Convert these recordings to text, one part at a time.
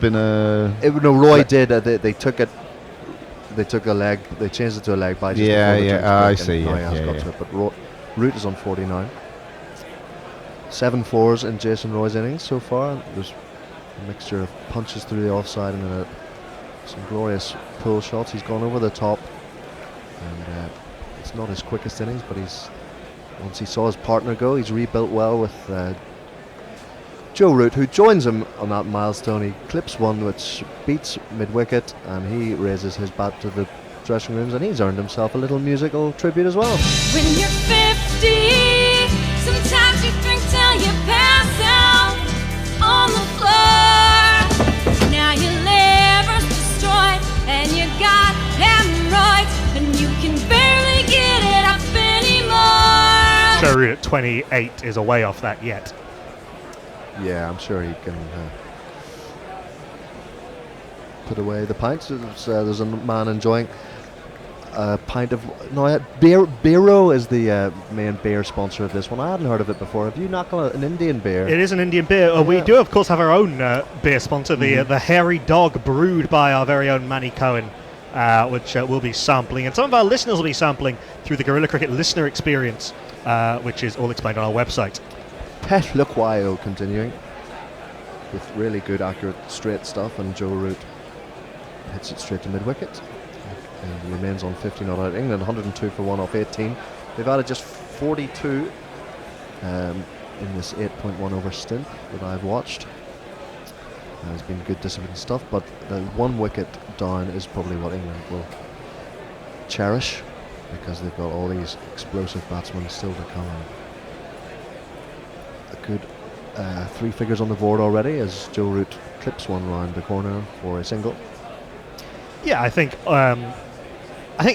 been a... No, Roy did. They took it. They took a leg. They changed it to a leg by just before the drinks I break, see. and Roy has got to it. But Root is on 49. 7 fours in Jason Roy's innings so far. There's a mixture of punches through the offside and then some glorious pull shots. He's gone over the top, and it's not his quickest innings, but once he saw his partner go, he's rebuilt well with Joe Root, who joins him on that milestone. He clips one which beats mid-wicket, and he raises his bat to the dressing rooms, and he's earned himself a little musical tribute as well. When you're 50, sometimes you drink till you pass out on the floor. Now your liver's destroyed and you got hemorrhoids, and you can barely get it up anymore. Joe Root at 28 is a way off that yet. Yeah, I'm sure he can put away the pints. There's a man enjoying a pint of... No, Beero is the main beer sponsor of this one. I hadn't heard of it before. Have you not got an Indian beer? It is an Indian beer. We do, of course, have our own beer sponsor, the Hairy Dog, brewed by our very own Manny Cohen, which we'll be sampling. And some of our listeners will be sampling through the Guerrilla Cricket listener experience, which is all explained on our website. Pet Look Wyo continuing with really good, accurate, straight stuff, and Joe Root hits it straight to mid-wicket. He remains on 50 not out. England 102 for 1 off 18. They've added just 42 in this 8.1 over stint that I've watched. It's been good disciplined stuff, but the 1 wicket down is probably what England will cherish, because they've got all these explosive batsmen still to come. A good 3 figures on the board already as Joe Root clips one round the corner for a single. Yeah, I think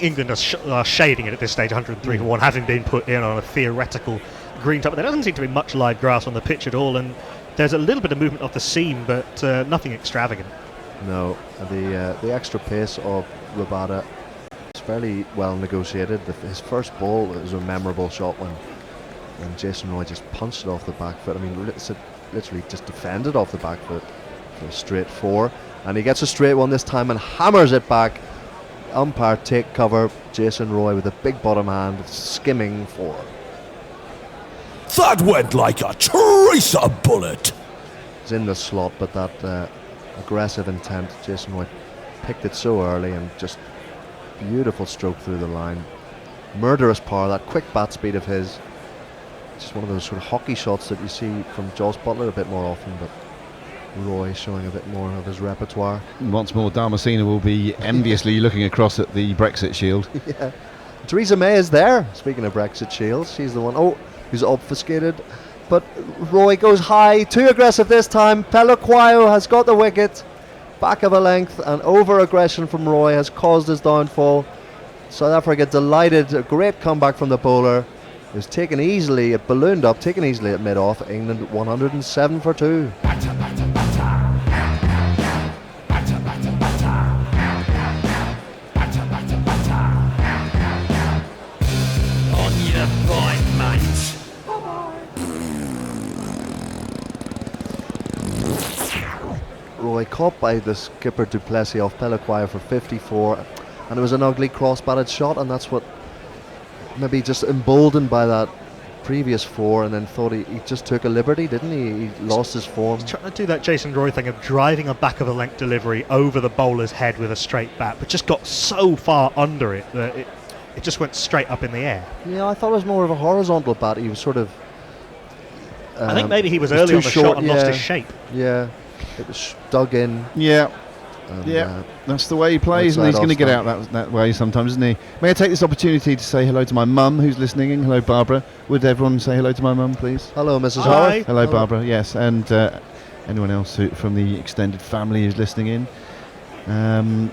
England are shading it at this stage, 103 for 1, having been put in on a theoretical green top. But there doesn't seem to be much live grass on the pitch at all, and there's a little bit of movement off the seam, but nothing extravagant. No, the extra pace of Rabada is fairly well negotiated. His first ball was a memorable shot when Jason Roy just punched it off the back foot. I mean, literally just defended off the back foot for a straight 4. And he gets a straight one this time and hammers it back. Umpire take cover. Jason Roy with a big bottom hand, skimming 4. That went like a tracer bullet. It's in the slot, but that aggressive intent, Jason Roy picked it so early, and just beautiful stroke through the line. Murderous power, that quick bat speed of his. Just one of those sort of hockey shots that you see from Joss Butler a bit more often, but Roy showing a bit more of his repertoire. Once more, Damascena will be enviously looking across at the Brexit Shield. Yeah. Theresa May is there. Speaking of Brexit Shields, she's the one who's obfuscated. But Roy goes high, too aggressive this time. Pelakwayo has got the wicket, back of a length, and over-aggression from Roy has caused his downfall. South Africa delighted, a great comeback from the bowler. It was taken easily, it ballooned up, taken easily at mid-off. England 107 for 2. On your point, mate. Roy caught by the skipper Duplessis off Pelakwayo for 54, and it was an ugly cross-batted shot, and that's what maybe just emboldened by that previous 4, and then thought he just took a liberty, didn't he? He lost his form. He's trying to do that Jason Roy thing of driving a back of a length delivery over the bowler's head with a straight bat, but just got so far under it that it just went straight up in the air. Yeah, I thought it was more of a horizontal bat. He was sort of... I think maybe he was early on the shot and lost his shape. Yeah, it was dug in. Yeah. That's the way he plays, and he's going to get out that way sometimes, isn't he? May I take this opportunity to say hello to my mum who's listening? Hello, Barbara. Would everyone say hello to my mum, please? Hello, Mrs. Hi. Howard. Hello, Barbara. Yes, and anyone else from the extended family who's listening in.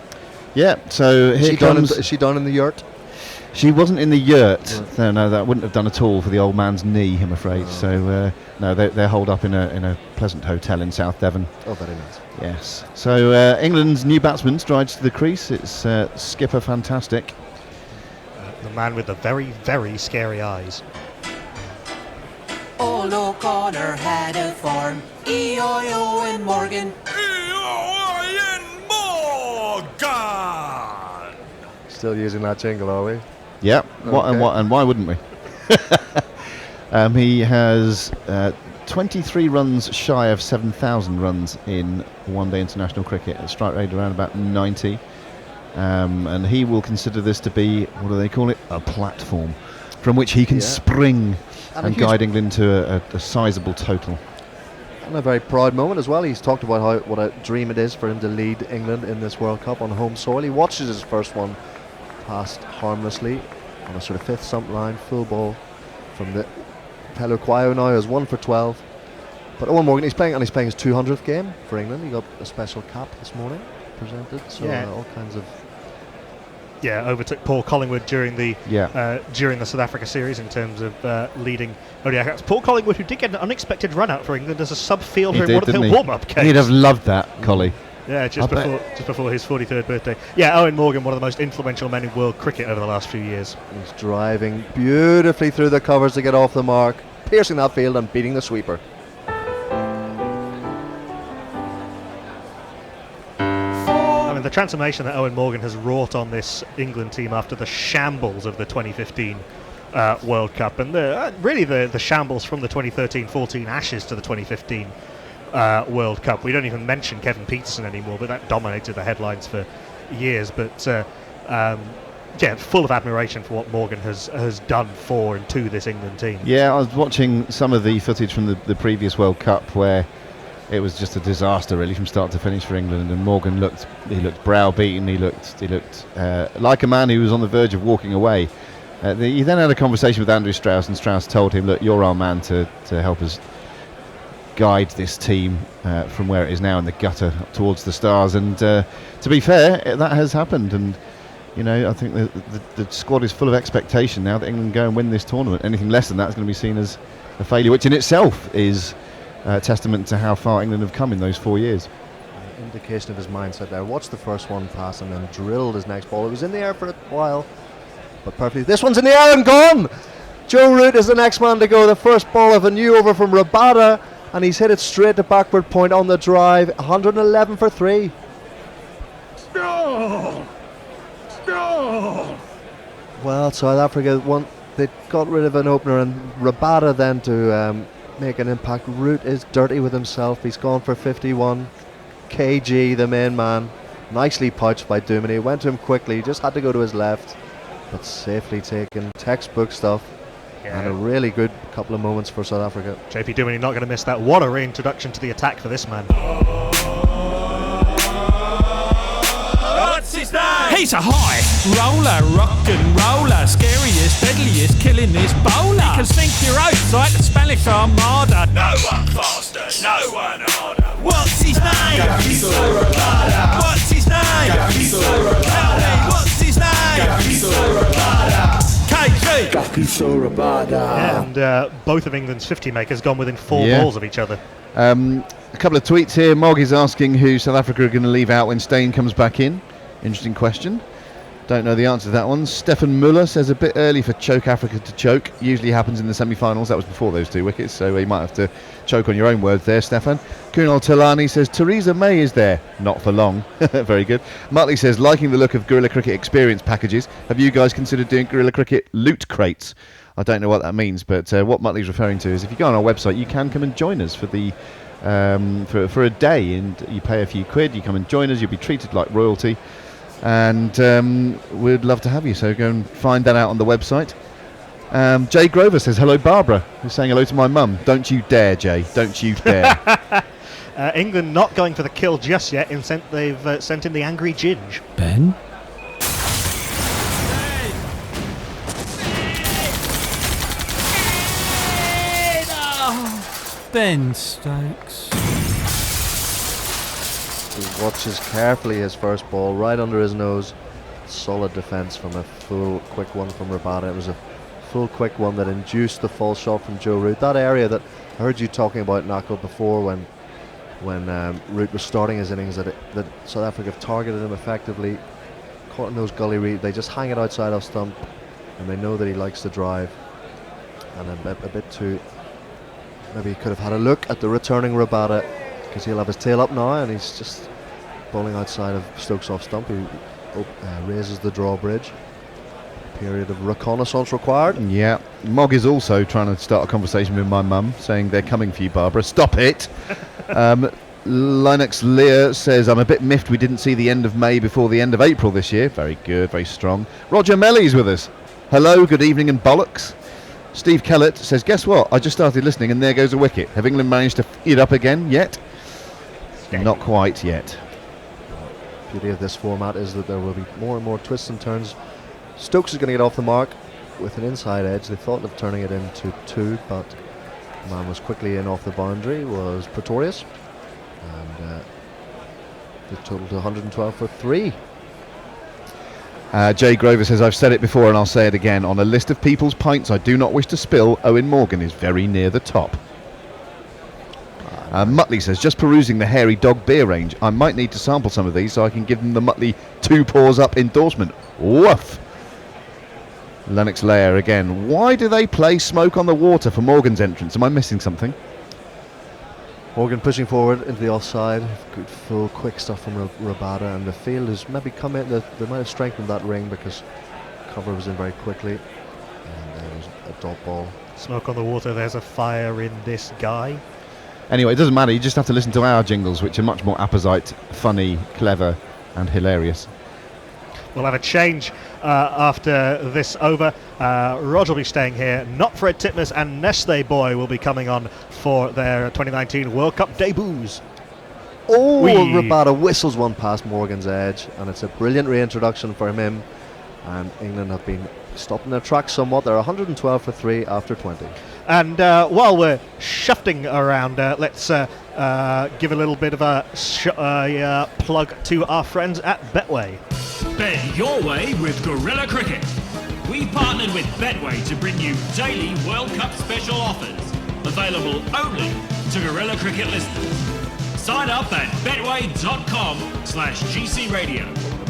So here comes... Is she down in the yurt? She wasn't in the yurt. No, that wouldn't have done at all for the old man's knee, I'm afraid. So they're holed up in a pleasant hotel in South Devon. Oh, very nice. Yes. So England's new batsman strides to the crease. It's skipper fantastic. The man with the very, very scary eyes. Old O'Connor had a farm, E-I-O and Morgan. still using that jingle, are we? Yeah. What Okay. and why wouldn't we? He has 23 runs shy of 7,000 runs in one-day international cricket. A strike rate around about 90. And he will consider this to be, what do they call it? A platform from which he can spring and guide England to a sizable total. And a very proud moment as well. He's talked about what a dream it is for him to lead England in this World Cup on home soil. He watches his first one passed harmlessly on a sort of fifth stump line, full ball from the Pelu Quayo now is 1 for 12. But Owen Morgan, he's playing his 200th game for England. He got a special cap this morning presented, so all kinds of. Yeah, overtook Paul Collingwood during the South Africa series in terms of leading ODI caps. Paul Collingwood, who did get an unexpected run out for England as a sub-fielder in one of their warm-up games. He'd have loved that, Collie. Yeah, just before his 43rd birthday. Yeah, Owen Morgan, one of the most influential men in world cricket over the last few years. He's driving beautifully through the covers to get off the mark, piercing that field and beating the sweeper. The transformation that Owen Morgan has wrought on this England team after the shambles of the 2015 World Cup and the shambles from the 2013-14 Ashes to the 2015 World Cup. We don't even mention Kevin Peterson anymore, but that dominated the headlines for years. But full of admiration for what Morgan has done for and to this England team. Yeah, I was watching some of the footage from the previous World Cup where it was just a disaster really from start to finish for England, and Morgan looked browbeaten. He looked like a man who was on the verge of walking away. He then had a conversation with Andrew Strauss, and Strauss told him, "Look, you're our man to help us guide this team from where it is now in the gutter up towards the stars." And to be fair, that has happened. And I think the squad is full of expectation now that England go and win this tournament. Anything less than that is going to be seen as a failure, which in itself is testament to how far England have come in those 4 years. Indication of his mindset there. Watched the first one pass and then drilled his next ball. It was in the air for a while, but perfectly. This one's in the air and gone! Joe Root is the next man to go. The first ball of a new over from Rabada, and he's hit it straight to backward point on the drive. 111 for 3. No! Well, South Africa they got rid of an opener, and Rabada then to make an impact. Root is dirty with himself. He's gone for 51. KG, the main man, nicely pouched by Duminy. Went to him quickly, just had to go to his left, but safely taken. Textbook stuff. And a really good couple of moments for South Africa. JP Duminy not going to miss that. What a reintroduction to the attack for this man. His name? He's a high roller, rock and roller, scariest, deadliest, killingest bowler. He can sink your oats like the Spanish Armada. No one faster, no one harder. What's his name? What's his name? Tell me, what's his name? KG. And both of England's 50 makers gone within 4 balls of each other. A couple of tweets here. Mog is asking who South Africa are going to leave out when Steyn comes back in. Interesting question. Don't know the answer to that one. Stefan Muller says a bit early for choke Africa to choke. Usually happens in the semi-finals. That was before those 2 wickets, so you might have to choke on your own words there, Stefan. Kunal Talani says Theresa May is there. Not for long. Very good. Muttley says liking the look of Guerrilla Cricket experience packages. Have you guys considered doing Guerrilla Cricket loot crates? I don't know what that means, but what Muttley's referring to is if you go on our website, you can come and join us for the for a day, and you pay a few quid. You come and join us. You'll be treated like royalty. And we'd love to have you, so go and find that out on the website. Jay Grover says hello Barbara, who's saying hello to my mum. Don't you dare, Jay, don't you dare. England not going for the kill just yet. They've sent in the angry Ginge. Ben? Ben Stokes. He watches carefully his first ball right under his nose. Solid defence from a full quick one from Rabada. It was a full quick one that induced the false shot from Joe Root. That area that I heard you talking about, Knuckle, before when Root was starting his innings, that South Africa have targeted him effectively, caught in those gully reads. They just hang it outside off stump, and they know that he likes to drive. And a bit too. Maybe he could have had a look at the returning Rabada, because he'll have his tail up now, and he's just bowling outside of Stokes off stump, who raises the drawbridge. Period of reconnaissance required. Yeah, Mog is also trying to start a conversation with my mum, saying they're coming for you, Barbara. Stop it. Linux Lear says, I'm a bit miffed we didn't see the end of May before the end of April this year. Very good, very strong. Roger Melly's with us. Hello, good evening and bollocks. Steve Kellett says, guess what? I just started listening and there goes a wicket. Have England managed to f*** it up again yet? Not quite yet. The beauty of this format is that there will be more and more twists and turns. Stokes is going to get off the mark with an inside edge. They thought of turning it into 2, but the man was quickly in off the boundary, was Pretorius. And the total to 112 for 3. Jay Grover says, I've said it before and I'll say it again. On a list of people's pints I do not wish to spill, Owen Morgan is very near the top. Muttley says, just perusing the Hairy Dog beer range. I might need to sample some of these so I can give them the Muttley 2 paws up endorsement. Woof! Lennox Lair again. Why do they play Smoke on the Water for Morgan's entrance? Am I missing something? Morgan pushing forward into the offside. Good full quick stuff from Rabada, and the field has maybe come in. They might have strengthened that ring because cover was in very quickly. And there was a dot ball. Smoke on the water, there's a fire in this guy. Anyway, it doesn't matter. You just have to listen to our jingles, which are much more apposite, funny, clever and hilarious. We'll have a change after this over. Roger will be staying here. Not Fred Titmus and Nestle Boy will be coming on for their 2019 World Cup debuts. Oh, Wee. Rabada whistles one past Morgan's edge, and it's a brilliant reintroduction for him. And England have been stopping their tracks somewhat. They're 112 for 3 after 20. And while we're shifting around, let's give a little bit of a plug to our friends at Betway. Bet your way with Gorilla Cricket. We've partnered with Betway to bring you daily World Cup special offers, available only to Gorilla Cricket listeners. Sign up at betway.com/GC Radio.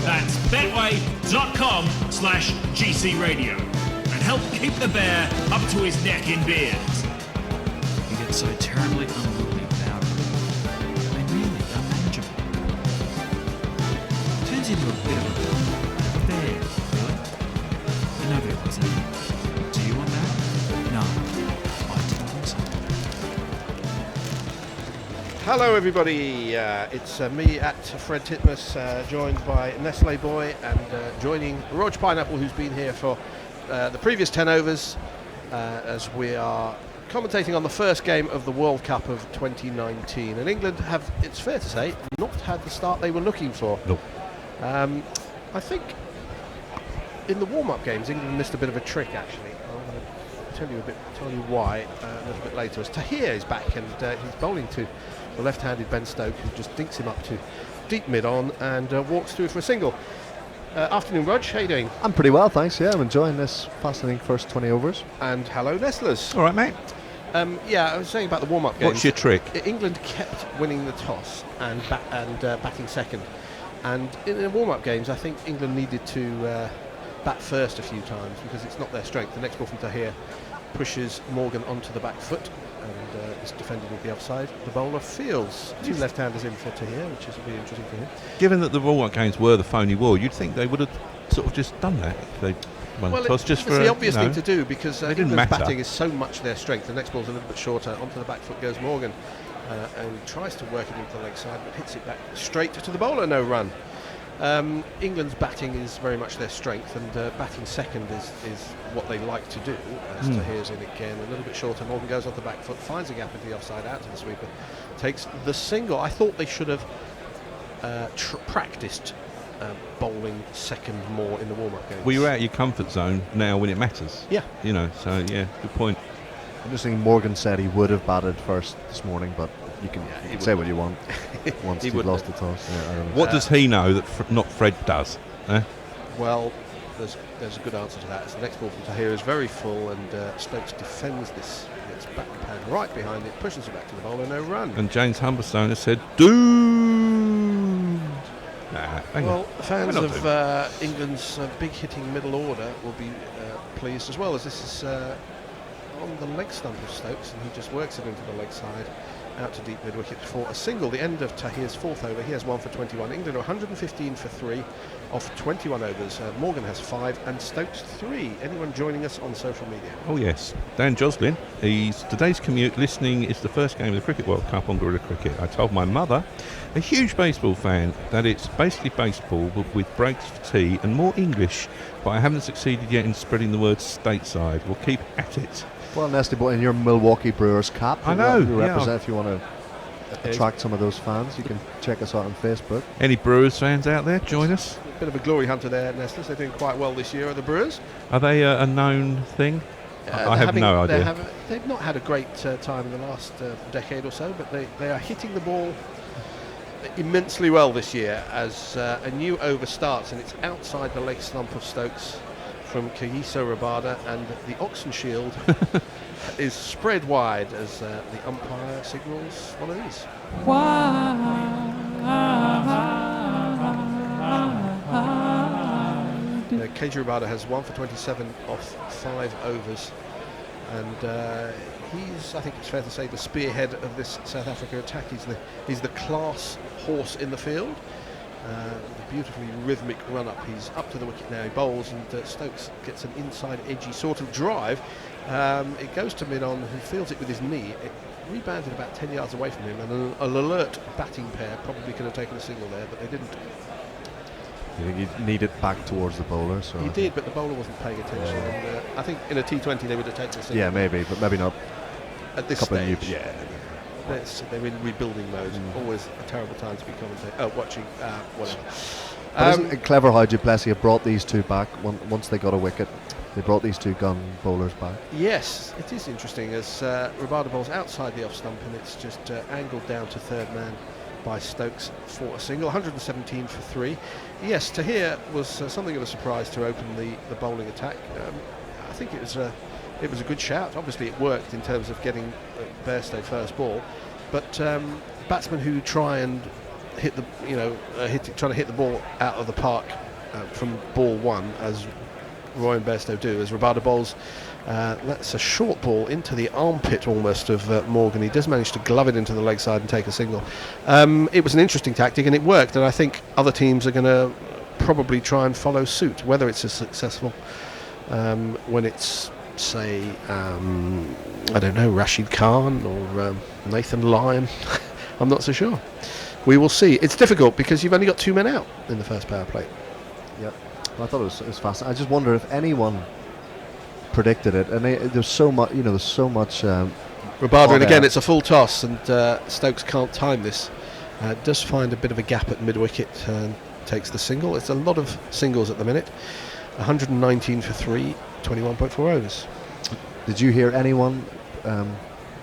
That's betway.com/GC Radio. And help keep the bear up to his neck in beers. You get so terribly unruly without it. And really unmanageable. Turns into a bit of a bear, really. And nobody wants that. Do you want that? No. I didn't think so. Hello everybody, it's me at Fred Titmus, joined by Nestle Boy and joining Rog Pineapple, who's been here for the previous 10 overs as we are commentating on the first game of the World Cup of 2019. And England have, it's fair to say, not had the start they were looking for. No. I think in the warm-up games England missed a bit of a trick actually. I'm going to tell you why a little bit later, as Tahir is back and he's bowling to the left-handed Ben Stokes, who just dinks him up to deep mid-on and walks through for a single. Afternoon, Rog. How you doing? I'm pretty well, thanks. Yeah, I'm enjoying this fascinating first 20 overs. And hello, Nestlers. All right, mate. Yeah, I was saying about the warm-up games. What's your trick? England kept winning the toss and batting second. And in the warm-up games, I think England needed to bat first a few times because it's not their strength. The next ball from Tahir pushes Morgan onto the back foot and is defended with the offside. The bowler fields 2 left-handers in for Tahir, which is really interesting for him. Given that the warm-up games were the phony war, you'd think they would have sort of just done that if they won the toss. It's the obvious thing to do because It didn't England's matter. batting is so much their strength. The next ball's a little bit shorter. Onto the back foot goes Morgan and tries to work it into the leg side, but hits it back straight to the bowler. No run. England's batting is very much their strength, and batting second is what they like to do. As Tahir's in again, a little bit shorter. Morgan goes off the back foot, finds a gap into the offside, out to the sweeper, takes the single. I thought they should have practiced bowling second more in the warm-up games. Well, you're out of your comfort zone now when it matters. Yeah. You know, so yeah, good point. I'm just thinking Morgan said he would have batted first this morning, but you can say what you want once He you've wouldn't lost the toss. Yeah, I don't know. What does he know that not Fred does? Eh? Well, there's a good answer to that. It's the next ball from Tahir is very full, and Stokes defends this. Gets backhand right behind it, pushes it back to the bowler, no run. And James Humberstone has said, doomed. Nah, hang Well, on. fans We're not of England's big hitting middle order will be pleased as well, as this is on the leg stump of Stokes, and he just works it into the leg side. out to deep mid-wicket for a single. The end of Tahir's fourth over. He has 1 for 21. England are 115 for 3 off 21 overs. Morgan has 5 and Stokes 3. Anyone joining us on social media? Oh yes, Dan Joslin. He's today's commute. Listening is the first game of the Cricket World Cup on Gorilla Cricket. I told my mother, a huge baseball fan, that it's basically baseball but with breaks for tea and more English. But I haven't succeeded yet in spreading the word stateside. We'll keep at it. Well, Nesty boy, in your Milwaukee Brewers cap, I know, you yeah. represent. If you want to attract some of those fans, you can check us out on Facebook. Any Brewers fans out there? Join us. Bit of a glory hunter there, Nestlers. They're doing quite well this year, are the Brewers. Are they a known thing? I have no idea. They've not had a great time in the last decade or so, but they are hitting the ball immensely well this year as a new over starts, and it's outside the leg slump of Stokes from Kagiso Rabada, and the Oxen Shield is spread wide as the umpire signals one of these. KG Rabada has 1 for 27 off 5 overs, and he's, I think it's fair to say, the spearhead of this South Africa attack. He's the class horse in the field. Beautifully rhythmic run up. He's up to the wicket now. He bowls, and Stokes gets an inside edgy sort of drive. It goes to mid-on, who fields it with his knee. It rebounded about 10 yards away from him, and an alert batting pair probably could have taken a single there, but they didn't. You think he'd need it back towards the bowler? So He did, but the bowler wasn't paying attention. And, I think in a T20 they would have taken a single. yeah, maybe, but maybe not. At this Couple of stage, new- yeah. They're in rebuilding mode. Always a terrible time to be watching. Whatever. But isn't it clever how Du Plessis have brought these two back once they got a wicket? They brought these two gun bowlers back. Yes, it is interesting as Rabada bowls outside the off stump, and it's just angled down to third man by Stokes for a single. 117 for 3. Yes, Tahir was something of a surprise to open the bowling attack. I think it was a good shout. Obviously, it worked in terms of getting Bairstow first ball, but batsmen who try and hit the trying to hit the ball out of the park from ball one, as Roy and Bairstow do, as Rabada bowls. That's a short ball into the armpit almost of Morgan. He does manage to glove it into the leg side and take a single. It was an interesting tactic, and it worked, and I think other teams are going to probably try and follow suit. Whether it's as successful when it's, say, I don't know, Rashid Khan or Nathan Lyon, I'm not so sure. We will see. It's difficult because you've only got 2 men out in the first power play. Yep. I thought it was fascinating. I just wonder if anyone predicted it, and there's so much, there's so much. Rabada, and again, it's a full toss, and Stokes can't time this. Does find a bit of a gap at mid-wicket and takes the single. It's a lot of singles at the minute. 119 for 3, 21.4 overs. Did you hear anyone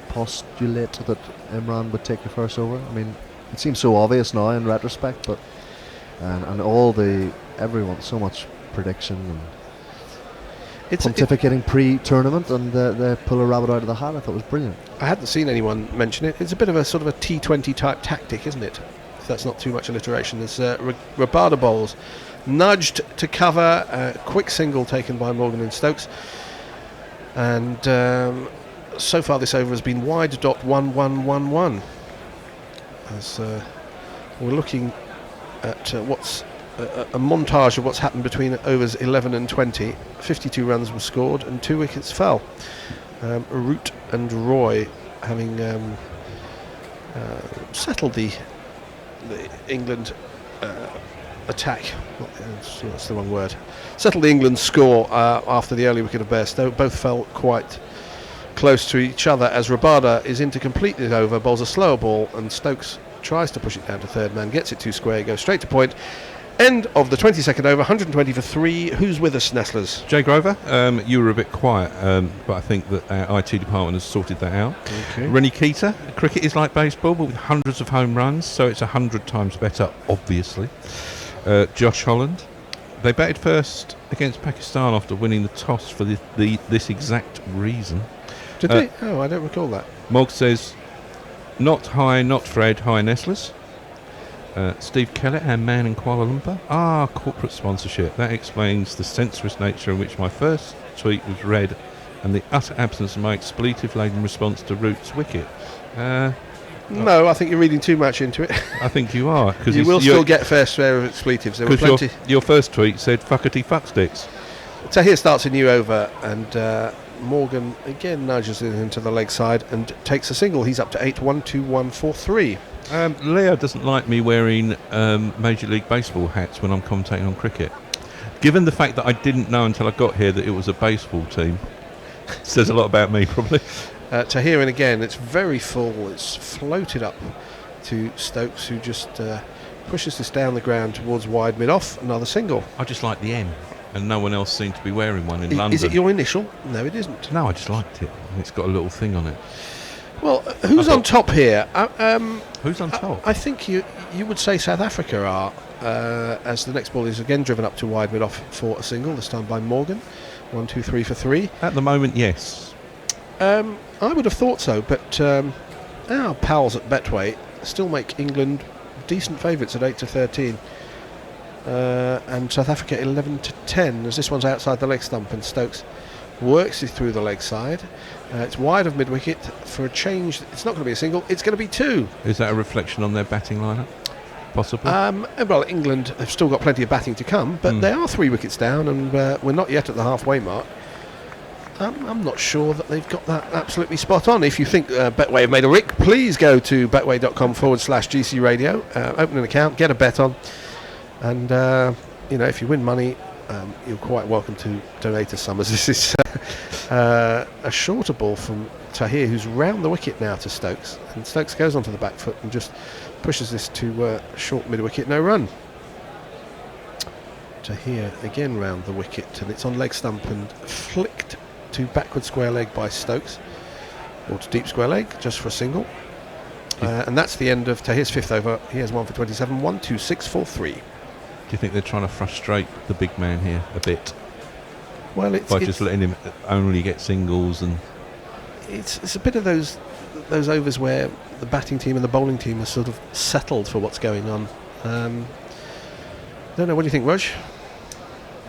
postulate that Imran would take the first over? I mean, it seems so obvious now in retrospect, but and everyone, so much prediction and pontificating pre-tournament, and they pull a rabbit out of the hat. I thought it was brilliant. I hadn't seen anyone mention it. It's a bit of a sort of a T20 type tactic, isn't it? If that's not too much alliteration. There's Rabada bowls, nudged to cover, quick single taken by Morgan and Stokes, and so far this over has been wide dot 1-1-1-1. As we're looking at what's a montage of what's happened between overs 11 and 20. 52 runs were scored and 2 wickets fell. Root and Roy having settled the England attack. That's the wrong word. Settled the England score after the early wicket of Bairstow. Both fell quite close to each other as Rabada is in to complete the over, bowls a slower ball, and Stokes tries to push it down to third man, gets it 2 square, goes straight to point. End of the 22nd over, 120 for 3. Who's with us, Nestlers? Jay Grover, you were a bit quiet, but I think that our IT department has sorted that out. Okay. Rennie Keita, cricket is like baseball, but with hundreds of home runs, so it's 100 times better, obviously. Josh Holland, they batted first against Pakistan after winning the toss for this exact reason. Did they? Oh, I don't recall that. Mog says, not high, not Fred, high Nestlers. Steve Keller, our man in Kuala Lumpur. Corporate sponsorship. That explains the sensuous nature in which my first tweet was read and the utter absence of my expletive-laden response to Root's wicket. No, I think you're reading too much into it. I think you are. Because You will still get fair share of expletives. There were plenty. Your first tweet said fuckety fuck sticks. Tahir starts a new over, and Morgan again nudges it into the leg side and takes a single. He's up to 8-1, 2-1, 4-3. Leo doesn't like me wearing Major League Baseball hats when I'm commentating on cricket. Given the fact that I didn't know until I got here that it was a baseball team, says a lot about me, probably. Tahir, and again, it's very full. It's floated up to Stokes, who just pushes this down the ground towards wide mid-off. Another single. I just like the M, and no one else seemed to be wearing one in London. Is it your initial? No, it isn't. No, I just liked it. It's got a little thing on it. Well, who's on top here? Who's on top? I think you would say South Africa are, as the next ball is again driven up to wide mid-off for a single, this time by Morgan. 1, 2, 3 for 3. At the moment, yes. I would have thought so, but our pals at Betway still make England decent favourites at 8-13, and South Africa 11-10, as this one's outside the leg stump, and Stokes works it through the leg side. It's wide of mid-wicket for a change. It's not going to be a single, it's going to be 2. Is that a reflection on their batting lineup? Possibly. Well, England have still got plenty of batting to come, but they are 3 wickets down, and we're not yet at the halfway mark. I'm not sure that they've got that absolutely spot on. If you think Betway have made a rick, please go to betway.com/GC Radio, open an account, get a bet on, and if you win money, you're quite welcome to donate us some, as this is a shorter ball from Tahir, who's round the wicket now to Stokes, and Stokes goes onto the back foot and just pushes this to short mid-wicket, no run. Tahir again round the wicket, and it's on leg stump and flicked to backward square leg by Stokes, or to deep square leg, just for a single. And that's the end of Tahir's 5th over. He has 1 for 27, 1, 2, 6, 4, 3. Do you think they're trying to frustrate the big man here a bit? Well, by just letting him only get singles, and it's a bit of those overs where the batting team and the bowling team are sort of settled for what's going on. Don't know. What do you think, Rog?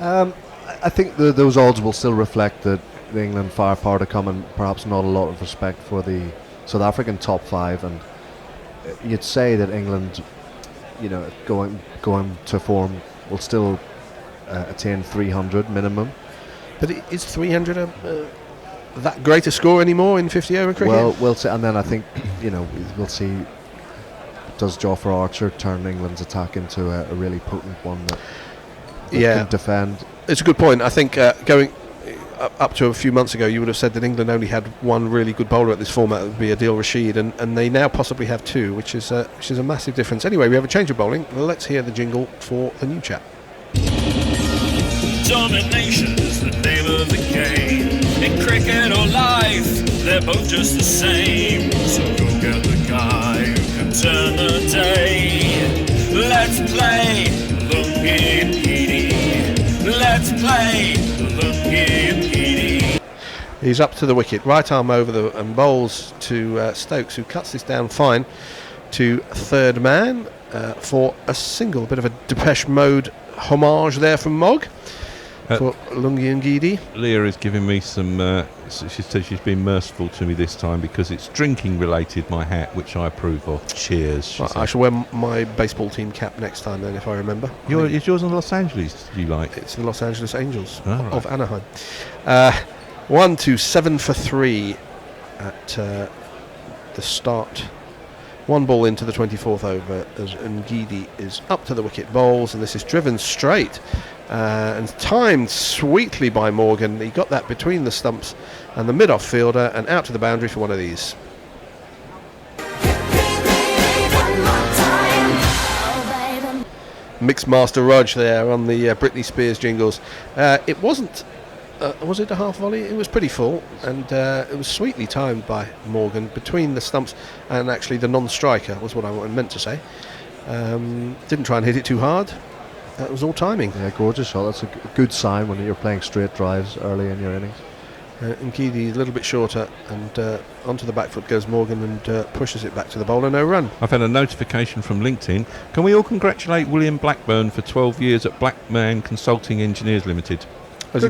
I think those odds will still reflect that the England firepower to come, and perhaps not a lot of respect for the South African top 5. And you'd say that England, going to form, will still attain 300 minimum. But is 300 that great a score anymore in 50 over cricket? Well, we'll see, and then I think we'll see. Does Jofra Archer turn England's attack into a really potent one that can defend? It's a good point. I think going up to a few months ago, you would have said that England only had one really good bowler at this format. It would be Adil Rashid, and they now possibly have 2, which is a massive difference. Anyway, we have a change of bowling. Well, let's hear the jingle for the new chap. Domination is the name of the game. In cricket or life, they're both just the same. So go get the guy who can turn the day. Let's play Lungi. Let's play Lungi. He's up to the wicket, right arm over and bowls to Stokes, who cuts this down fine to third man for a single. Bit of a Depeche Mode homage there from Mog for Lungi Ngidi. Leah is giving me some. She said she's been merciful to me this time because it's drinking related, my hat, which I approve of. Cheers. I shall wear my baseball team cap next time then, if I remember. Is yours in Los Angeles? Do you like? It's the Los Angeles Angels of right. Anaheim. 1, 2, 7 for 3 at the start. 1 ball into the 24th over as Ngidi is up to the wicket, bowls, and this is driven straight and timed sweetly by Morgan. He got that between the stumps and the mid-off fielder and out to the boundary for one of these. Mixed Master Rog there on the Britney Spears jingles. It wasn't. Was it a half volley? It was pretty full, and it was sweetly timed by Morgan between the stumps and actually the non-striker was what I meant to say. Didn't try and hit it too hard. That was all timing. Yeah, gorgeous shot. That's a good sign when you're playing straight drives early in your innings. Nkidi a little bit shorter, and onto the back foot goes Morgan and pushes it back to the bowler, no run. I've had a notification from LinkedIn. Can we all congratulate William Blackburn for 12 years at Blackman Consulting Engineers Limited? Has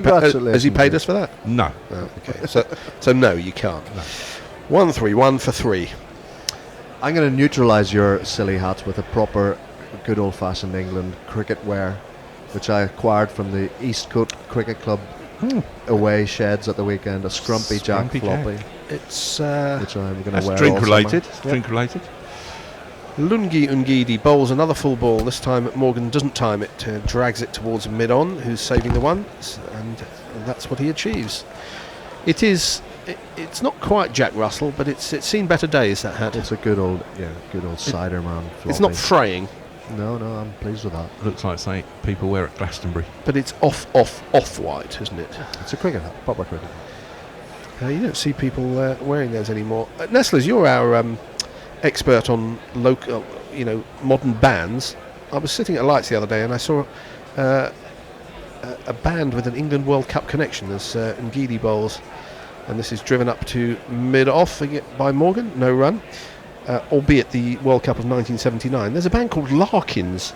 he paid us for that? No. Oh, okay. So no, you can't. No. 1-3, 1 for 3. I'm going to neutralise your silly hats with a proper, good old-fashioned England cricket wear, which I acquired from the Eastcote Cricket Club away sheds at the weekend. A Scrumpy Jack Scrumpy floppy, It's which I'm going to That's wear. drink all related. summer. Drink related. Lungi Ungidi bowls another full ball. This time Morgan doesn't time it, drags it towards mid-on, who's saving the one, and that's what he achieves. It's not quite Jack Russell, but it's seen better days, that hat. It's a good old cider man. It's not floppy. fraying, No, I'm pleased with that. Looks like something people wear at Glastonbury. but it's off-white, isn't it? It's a cricket hat, proper cricket. You don't see people wearing those anymore. Nestlers, you're our expert on local, modern bands. I was sitting at Lights the other day and I saw a band with an England World Cup connection as Ngidi bowls, and this is driven up to mid-off by Morgan, no run, albeit the World Cup of 1979. There's a band called Larkins.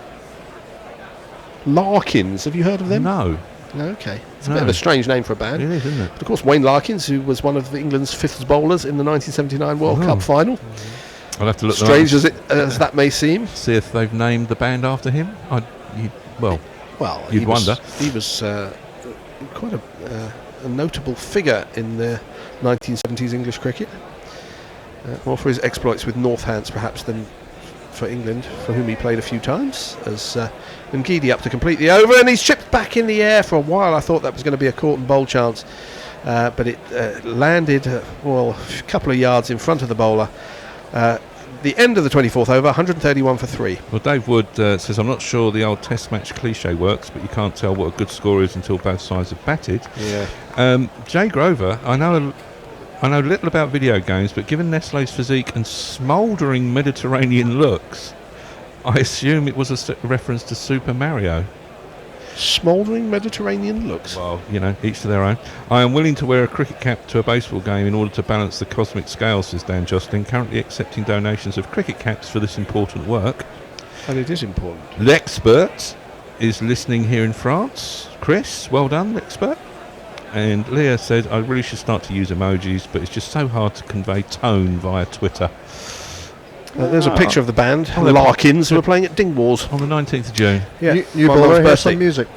Larkins, have you heard of them? No. No, okay. It's a No. bit of a strange name for a band. It is, isn't it? But of course, Wayne Larkins, who was one of England's fifth bowlers in the 1979 World Oh. Cup final. I'll have to look them Strange up, as that may seem. see if they've named the band after him. Well, Well, You'd wonder. He was quite a notable figure in the 1970s English cricket. More for his exploits with Northants, perhaps, than for England, for whom he played a few times. As Ngidi up to complete the over, and he's chipped back in the air. For a while, I thought that was going to be a caught and bowl chance, but it landed, a couple of yards in front of the bowler. The end of the 24th over, 131 for 3. well, Dave Wood says, I'm not sure the old test match cliche works, but you can't tell what a good score is until both sides have batted. Yeah. Jay Grover, I know little about video games, but given Nestle's physique and smouldering Mediterranean looks, I assume it was a reference to Super Mario. Smouldering Mediterranean looks. Well, each to their own. I am willing to wear a cricket cap to a baseball game in order to balance the cosmic scale, says Dan Jocelyn, currently accepting donations of cricket caps for this important work. And it is important. L'Expert is listening here in France. Chris, well done, L'Expert. And Leah said, I really should start to use emojis, but it's just so hard to convey tone via Twitter. There's a picture of the band, Oh, they're Larkins, who are playing at Dingwalls. On the 19th of June. Yeah, New my bowler, mum's here's birthday. some music.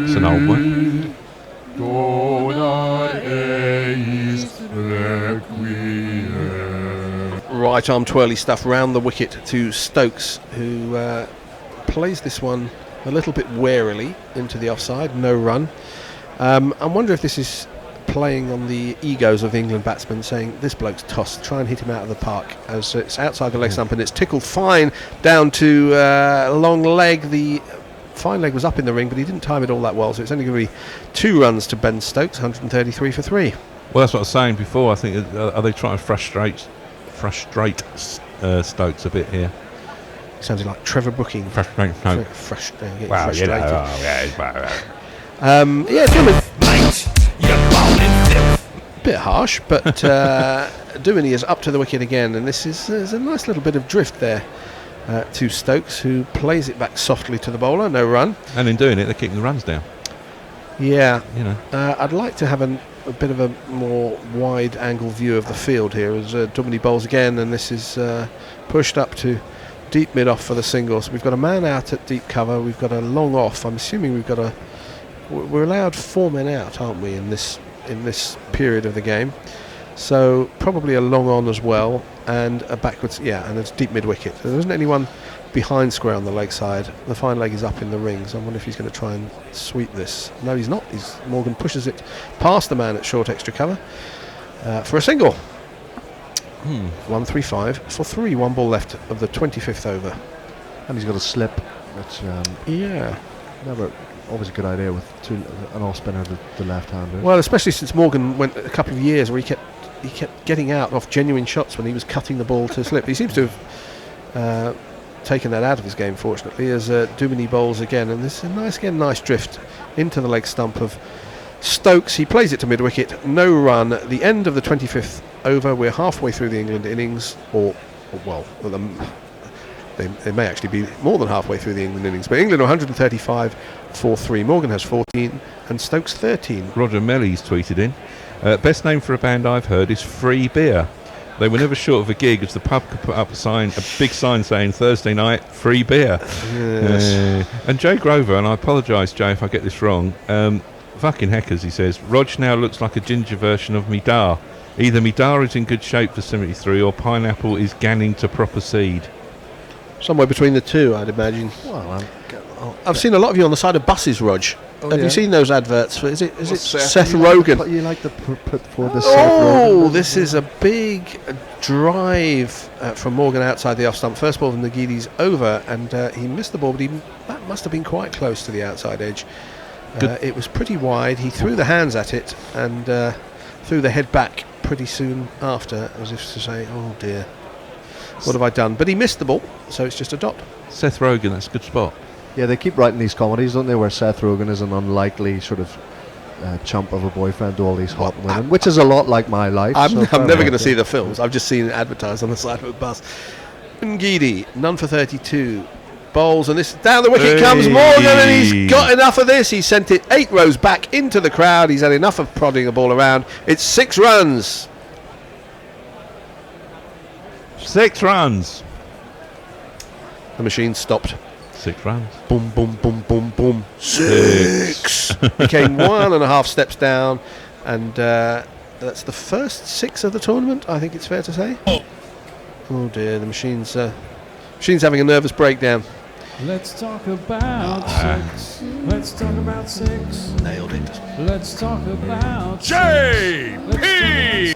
It's an old one. Right arm twirly stuff round the wicket to Stokes, who plays this one a little bit warily into the offside, no run. I wonder if this is playing on the egos of the England batsmen, saying this bloke's tossed, try and hit him out of the park, as it's outside the leg stump and it's tickled fine down to long leg. The fine leg was up in the ring, but he didn't time it all that well, so it's only going to be 2 runs to Ben Stokes, 133 for 3. Well, that's what I was saying before. I think, are they trying to frustrate Stokes a bit here? Sounded like Trevor Booking. Frustrate Stokes. Frustrated. yeah. Dooman. Bit harsh, but Dooney is up to the wicket again, and there's a nice little bit of drift there to Stokes, who plays it back softly to the bowler, no run. And in doing it, they're keeping the runs down. Yeah, You know. I'd like to have a bit of a more wide angle view of the field here as Dooney bowls again, and this is pushed up to deep mid off for the single. So we've got a man out at deep cover, we've got a long off. I'm assuming we're allowed 4 men out, aren't we, in this period of the game? So probably a long on as well, and a backwards, and it's deep mid wicket. There isn't anyone behind square on the leg side. The fine leg is up in the rings. I wonder if he's going to try and sweep this. No, he's not. Morgan pushes it past the man at short extra cover for a single. 135 for 3. 1 ball left of the 25th over. And he's got a slip, which never always a good idea with an off spinner to the left-hander. Well, especially since Morgan went a couple of years where he kept getting out off genuine shots when he was cutting the ball to slip. He seems to have taken that out of his game, fortunately, as Duminy bowls again, and this is nice drift into the leg stump of Stokes. He plays it to mid-wicket, no run. The end of the 25th over. We're halfway through the England innings, they may actually be more than halfway through the England innings, but England are 135 for 3. Morgan has 14 and Stokes 13. Roger Melly's tweeted in. Best name for a band I've heard is Free Beer. They were never short of a gig as the pub could put up a big sign saying Thursday night, free beer. Yes. And Jay Grover, and I apologise, Jay, if I get this wrong, fucking heckers, he says, Rog now looks like a ginger version of Midar. Either Midar is in good shape for 73 or Pineapple is ganning to proper seed. Somewhere between the two, I'd imagine. Well, I've seen a lot of you on the side of buses, Rog. Have yeah? you seen those adverts? For, is it Seth? Seth Rogen? But you like to put forward the Seth Rogen. Oh, this is a big drive from Morgan outside the off stump. First ball from Nagidis over, and he missed the ball, but that must have been quite close to the outside edge. It was pretty wide. He threw the hands at it and threw the head back pretty soon after, as if to say, oh dear, what have I done? But he missed the ball, so it's just a dot. Seth Rogen, that's a good spot. Yeah, they keep writing these comedies, don't they, where Seth Rogen is an unlikely sort of chump of a boyfriend to all these hot women, which is a lot like my life. I'm so never going to see the films. I've just seen it advertised on the side of a bus. Ngidi, none for 32. Bowls, and this down the wicket comes Morgan, and he's got enough of this. He sent it 8 rows back into the crowd. He's had enough of prodding the ball around. It's 6 runs. 6 runs. The machine stopped. 6 runs. Boom, boom, boom, boom, boom. 6. He came 1.5 steps down, and that's the first 6 of the tournament, I think it's fair to say. Oh dear, the machine's having a nervous breakdown. Let's talk about 6. Let's talk about 6. Nailed it. Let's talk about JP!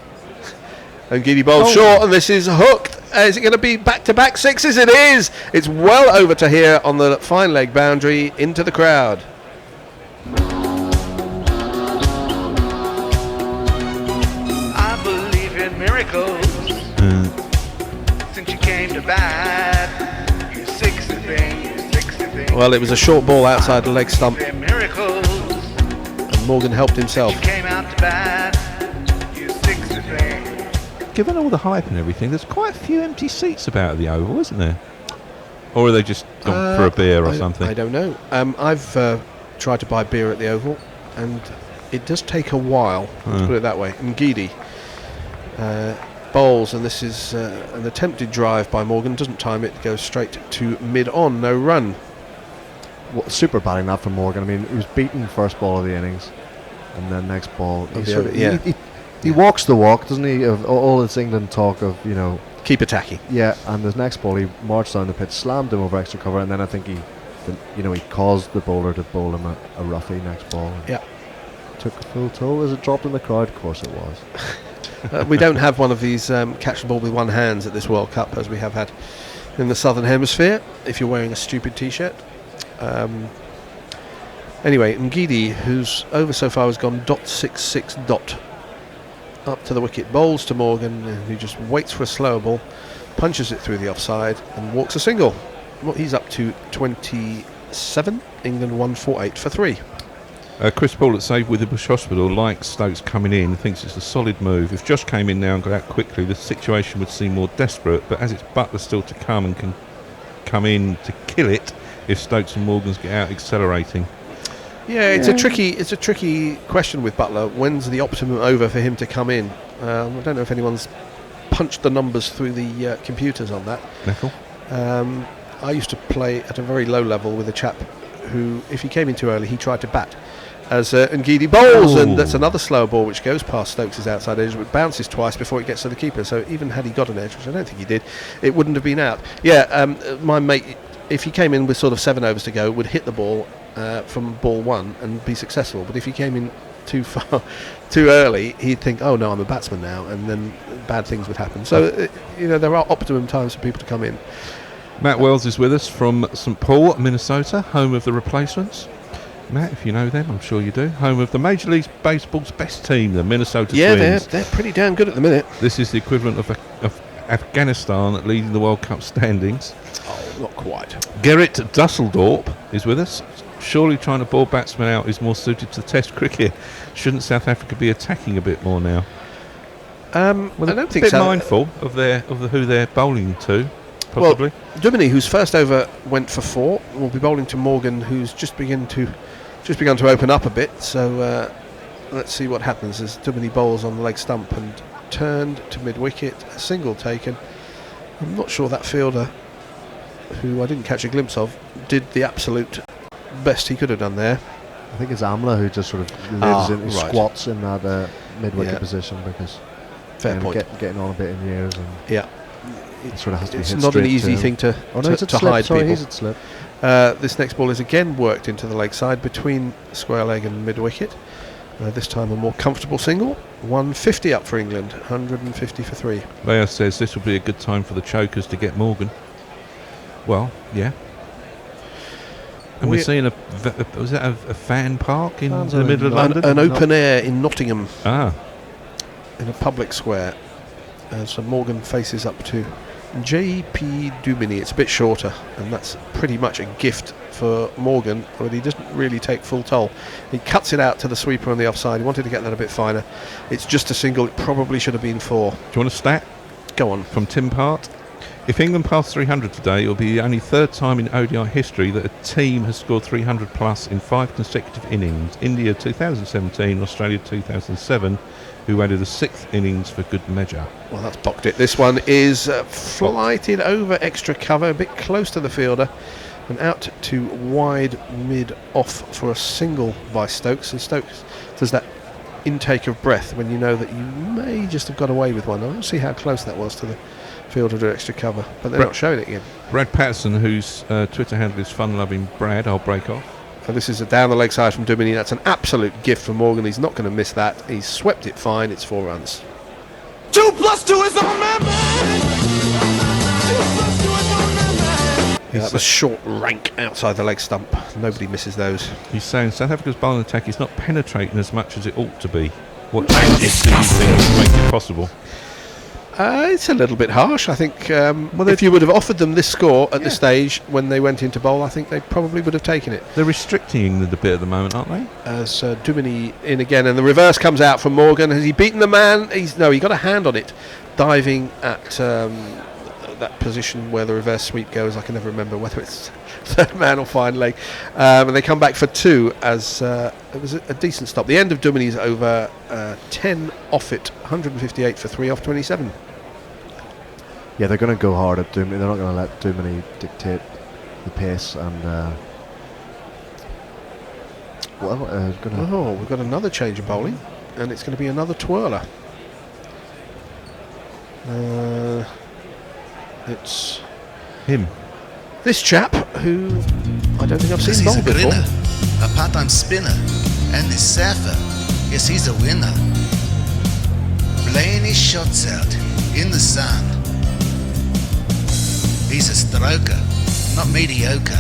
And Giddy bowls short, and this is hooked. Is it going to be back-to-back 6s? It is. It's well over to here on the fine leg boundary into the crowd. I believe in miracles. Since you came to bat, you 60 things. Well, it was a short ball outside the leg stump, Miracles. and Morgan helped himself. You came out to bat, you 60 things. Given all the hype and everything, there's quite a few empty seats about at the Oval, isn't there? Or are they just gone for a beer or something? I don't know. I've tried to buy beer at the Oval, and it does take a while, let's put it that way. Ngidi bowls, and this is an attempted drive by Morgan. Doesn't time it, goes straight to mid-on, no run. Well, super batting that from Morgan. I mean, he was beaten first ball of the innings, and then next ball. He walks the walk, doesn't he? Of all this England talk of, keep attacking. Yeah, and the next ball he marched down the pitch, slammed him over extra cover, and then I think he caused the bowler to bowl him a roughie next ball. Yeah. Took a full toll. Was it dropped in the crowd? Of course it was. We don't have one of these catch the ball with one hands at this World Cup as we have had in the Southern Hemisphere, if you're wearing a stupid T-shirt. Anyway, Ngidi, whose over so far has gone .66 up to the wicket, bowls to Morgan, who just waits for a slower ball, punches it through the offside and walks a single. Well, he's up to 27. England 148 for 3. Chris Paul at Save with the Bush Hospital likes Stokes coming in, thinks it's a solid move. If Josh came in now and got out quickly, the situation would seem more desperate, but as it's Butler still to come and can come in to kill it if Stokes and Morgans get out accelerating. Yeah, it's a tricky question with Butler. When's the optimum over for him to come in? I don't know if anyone's punched the numbers through the computers on that. Neckel? I used to play at a very low level with a chap who, if he came in too early, he tried to bat as Ngidi bowls, and that's another slow ball which goes past Stokes' outside edge, but bounces twice before it gets to the keeper. So even had he got an edge, which I don't think he did, it wouldn't have been out. Yeah, my mate, if he came in with sort of 7 overs to go, would hit the ball from ball 1 and be successful. But if he came in too early, he'd think, oh no, I'm a batsman now, and then bad things would happen. So there are optimum times for people to come in. Matt Wells is with us from St Paul, Minnesota, home of the replacements. Matt, if you know them, I'm sure you do. Home of the Major League Baseball's best team, the Minnesota Twins. Yeah, they're pretty damn good at the minute. This is the equivalent of Afghanistan leading the World Cup standings. Oh, not quite. Gerrit Dusseldorp is with us. Surely trying to ball batsmen out is more suited to Test cricket. Shouldn't South Africa be attacking a bit more now? I don't think a bit so. mindful of who they're bowling to, possibly. Well, Duminy, whose first over went for 4, will be bowling to Morgan, who's just begun to open up a bit. So let's see what happens as too many bowls on the leg stump and turned to mid-wicket, a single taken. I'm not sure that fielder, who I didn't catch a glimpse of, did the absolute best he could have done there. I think it's Amla who just sort of lives in, squats in that mid-wicket position, because fair point. Getting on a bit in years, and it sort of has to be it's hit not an straight easy to thing to slip. hide Sorry, people. he's at slip. This next ball is again worked into the leg side between square leg and mid-wicket. This time a more comfortable single. 150 up for England, 150 for 3. Leo says this will be a good time for the chokers to get Morgan. Well, yeah. And we're seeing was that a fan park in the middle of London? An open air in Nottingham. In a public square. So Morgan faces up to J.P. Duminy. It's a bit shorter, and that's pretty much a gift for Morgan, but he doesn't really take full toll. He cuts it out to the sweeper on the offside. He wanted to get that a bit finer. It's just a single. It probably should have been 4. Do you want a stat? Go on. From Tim Part. If England pass 300 today, it will be the only third time in ODI history that a team has scored 300 plus in 5 consecutive innings. India 2017, Australia 2007, who added a 6th innings for good measure. Well, that's bocked it. This one is flighted over extra cover, a bit close to the fielder, and out to wide mid-off for a single by Stokes. And Stokes does that intake of breath when you know that you may just have got away with one. I don't see how close that was to the fielder to extra cover, but they're not showing it again. Brad Patterson, whose Twitter handle is fun-loving Brad, I'll break off. And this is a down the leg side from Duminy. That's an absolute gift for Morgan. He's not going to miss that. He's swept it fine. It's 4 runs. 2 plus 2 is on member. Yeah, that was short rank outside the leg stump. Nobody misses those. He's saying South Africa's bowling attack is not penetrating as much as it ought to be. What changes do you think to make it possible? It's a little bit harsh. I think if you would have offered them this score at this stage when they went into bowl, I think they probably would have taken it. They're restricting England a bit at the moment, aren't they? As Duminy in again, and the reverse comes out from Morgan. Has he beaten the man? He got a hand on it, diving at that position where the reverse sweep goes. I can never remember whether it's third man or fine leg. And they come back for 2 as it was a decent stop. The end of Duminy's over 10 off it, 158 for 3 off 27. Yeah, they're going to go hard at Duminy. They're not going to let Duminy dictate the pace. And we've got another change of bowling, and it's going to be another twirler. It's him. This chap, who I don't think I've seen bowl before. A part-time spinner, and this Safa, yes, he's a winner. Playing his shots out in the sun. He's a stroker, not mediocre.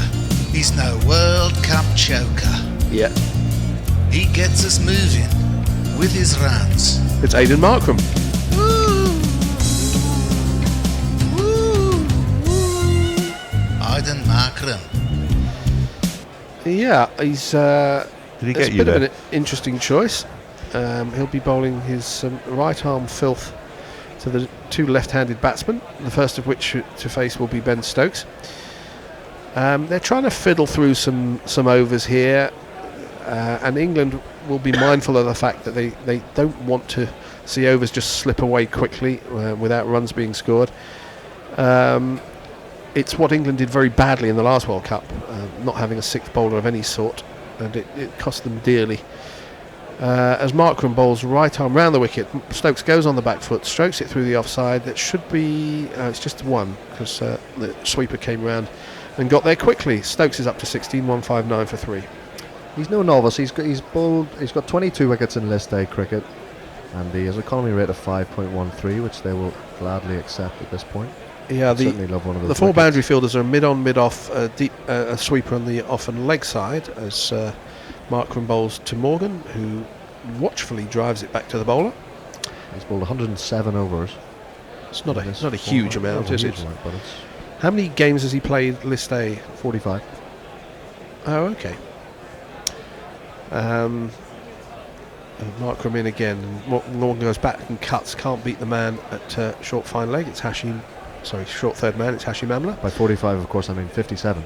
He's no World Cup choker. Yeah. He gets us moving with his runs. It's Aidan Markram. Aidan Markram. Yeah, he's Did he get you a bit there? of an interesting choice. He'll be bowling his right arm filth to the 2 left-handed batsmen, the first of which to face will be Ben Stokes. They're trying to fiddle through some overs here, and England will be mindful of the fact that they don't want to see overs just slip away quickly without runs being scored. It's what England did very badly in the last World Cup, not having a 6th bowler of any sort, and it cost them dearly. As Markram bowls right arm round the wicket, Stokes goes on the back foot, strokes it through the offside. That should be it's just 1 because the sweeper came round and got there quickly. Stokes is up to 16, 159 for 3. he's no novice. He's got 22 wickets in list A cricket, and he has an economy rate of 5.13, which they will gladly accept at this point. Yeah, certainly love one of those the 4 wickets. boundary fielders are mid-on, mid-off, a sweeper on the off and leg side as Markram bowls to Morgan, who watchfully drives it back to the bowler. He's bowled 107 overs. It's not a huge amount, is it? But it's How many games has he played list A? 45. Oh, okay. Markram in again, and Morgan goes back and cuts. Can't beat the man at short fine leg. It's short third man. It's Hashim Amla. By 45, of course, I mean 57.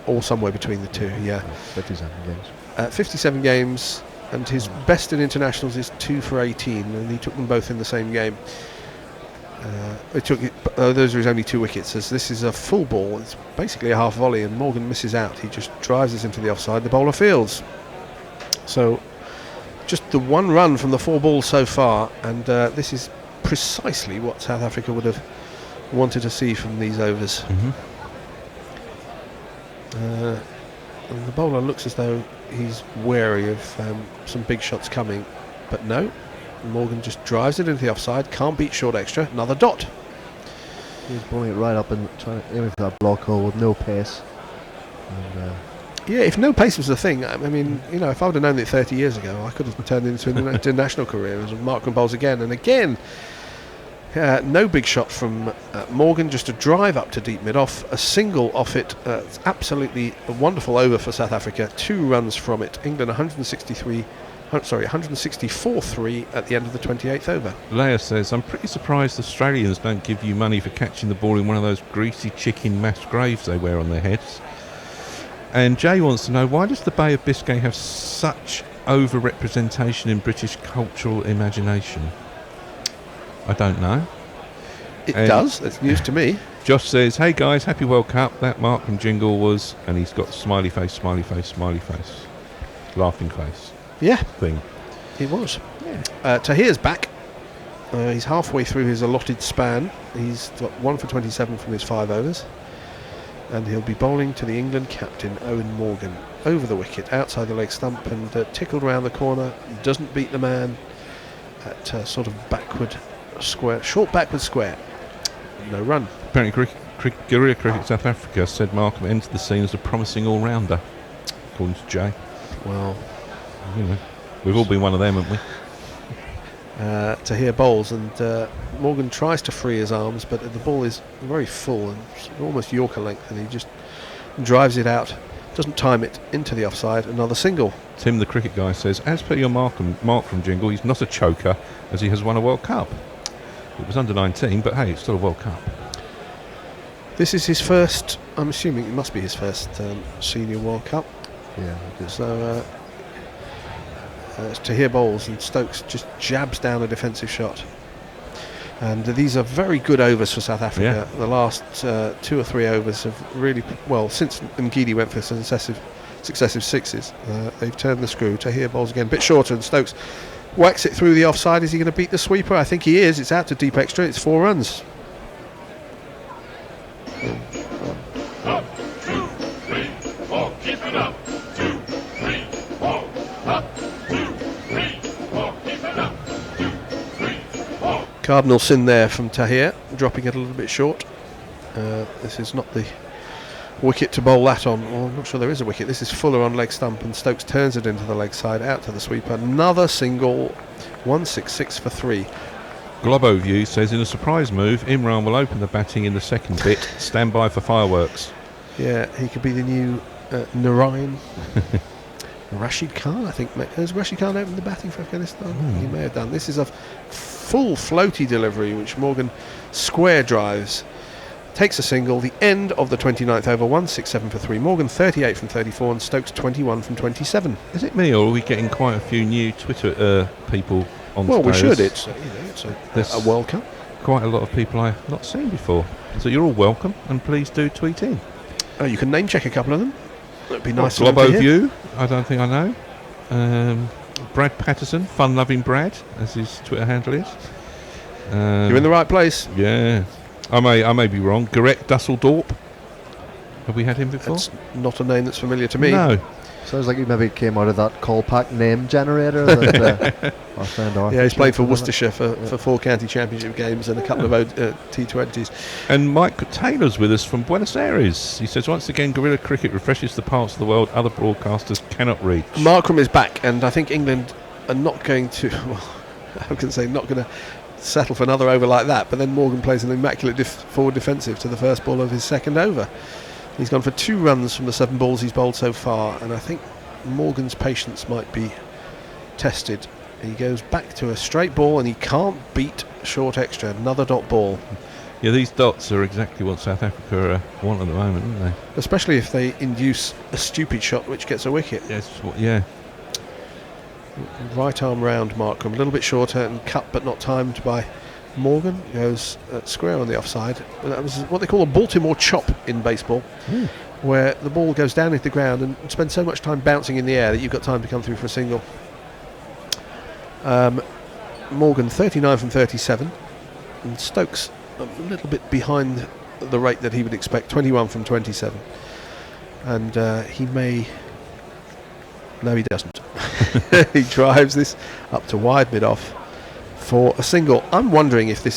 Or somewhere between the two. Yeah. 57 games. 57 games, and his best in internationals is 2 for 18, and he took them both in the same game. Those are his only 2 wickets, as this is a full ball. It's basically a half volley, and Morgan misses out. He just drives us into the offside. The bowler fields. So just the 1 run from the 4 balls so far, and this is precisely what South Africa would have wanted to see from these overs. And the bowler looks as though he's wary of some big shots coming, but no, Morgan just drives it into the offside. Can't beat short extra. Another dot. He's bowling it right up and trying to aim for that block hole with no pace. And, yeah, if no pace was the thing, I mean, you know, if I would have known it 30 years ago, I could have turned it into an international career as Markram bowls again and again. No big shot from Morgan, just a drive up to deep mid-off, a single off it. It's absolutely a wonderful over for South Africa. 2 runs from it. England 164-3 at the end of the 28th over. Leah says, I'm pretty surprised Australians don't give you money for catching the ball in one of those greasy chicken mass graves they wear on their heads. And Jay wants to know, why does the Bay of Biscay have such over-representation in British cultural imagination? I don't know. It does. That's news to me. Josh says, hey guys, happy World Cup. That Markram jingle was, and he's got smiley face, smiley face, smiley face, laughing face. Yeah. Thing. It was. Yeah. Tahir's back. He's halfway through his allotted span. He's got 1 for 27 from his 5 overs. And he'll be bowling to the England captain, Owen Morgan, over the wicket, outside the leg stump, and tickled round the corner. Doesn't beat the man at sort of backward square, short backward square. No run. Apparently, Guerrilla Cricket South Africa said Markram entered the scene as a promising all-rounder, according to Jay. Well, you know, we've all been one of them, haven't we? Tahir bowls, and Morgan tries to free his arms, but the ball is very full and almost Yorker length, and he just drives it out, doesn't time it into the offside. Another single. Tim, the cricket guy, says, as per your Markram jingle, he's not a choker as he has won a World Cup. It was under 19, but hey, it's still a World Cup. This is his first, I'm assuming it must be his first senior World Cup. Yeah. So it's Tahir bowls, and Stokes just jabs down a defensive shot. And these are very good overs for South Africa. Yeah. The last 2 or 3 overs have really, well, since Mgidi went for successive 6s, they've turned the screw. Tahir bowls again, a bit shorter, and Stokes whacks it through the offside. Is he going to beat the sweeper? I think he is. It's out to deep extra. It's 4 runs. 1, 2, 3, 4, keep it up. 2, 3, 4, up. 2, 3, 4, keep it up. 2, 3, 4. Cardinal sin there from Tahir, dropping it a little bit short. This is not the wicket to bowl that on. Well, I'm not sure there is a wicket. This is Fuller on leg stump, and Stokes turns it into the leg side, out to the sweeper. Another single. 166 for 3. Globo View says, in a surprise move, Imran will open the batting in the second bit. Stand by for fireworks. Yeah, he could be the new Narayan. Rashid Khan, I think. Has Rashid Khan opened the batting for Afghanistan? He may have done. This is a full floaty delivery, which Morgan square drives. Takes a single. The end of the 29th over. 167 for 3. Morgan 38 from 34, and Stokes 21 from 27. Is it me, or are we getting quite a few new Twitter people on Well, we stage? should. It's a World Cup. Quite a lot of people I've not seen before. So you're all welcome, and please do tweet in. You can name check a couple of them. That'd be nice. Globo View, I don't think I know. Brad Patterson, fun-loving Brad, as his Twitter handle is. You're in the right place. Yeah. I may be wrong. Garrett Dusseldorp. Have we had him before? That's not a name that's familiar to me. No. Sounds like he maybe came out of that call pack name generator that our friend Arthur. Yeah, he's played for Worcestershire for 4 county championship games and a couple of T20s. And Mike Taylor's with us from Buenos Aires. He says, once again, Guerrilla Cricket refreshes the parts of the world other broadcasters cannot reach. Markram is back, and I think England are not going to, well, I can say not going to settle for another over like that, but then Morgan plays an immaculate forward defensive to the first ball of his second over. He's gone for 2 runs from the 7 balls he's bowled so far, and I think Morgan's patience might be tested. He goes back to a straight ball, and he can't beat short extra. Another dot ball. Yeah, these dots are exactly what South Africa want at the moment, aren't they? Especially if they induce a stupid shot which gets a wicket. Yes, yeah. Right arm round Markram, a little bit shorter and cut but not timed by Morgan. Goes square on the offside. That was what they call a Baltimore chop in baseball, where the ball goes down into the ground and spends so much time bouncing in the air that you've got time to come through for a single. Morgan 39 from 37, and Stokes a little bit behind the rate that he would expect, 21 from 27. And he may... No, he doesn't. He drives this up to wide mid-off for a single. I'm wondering if this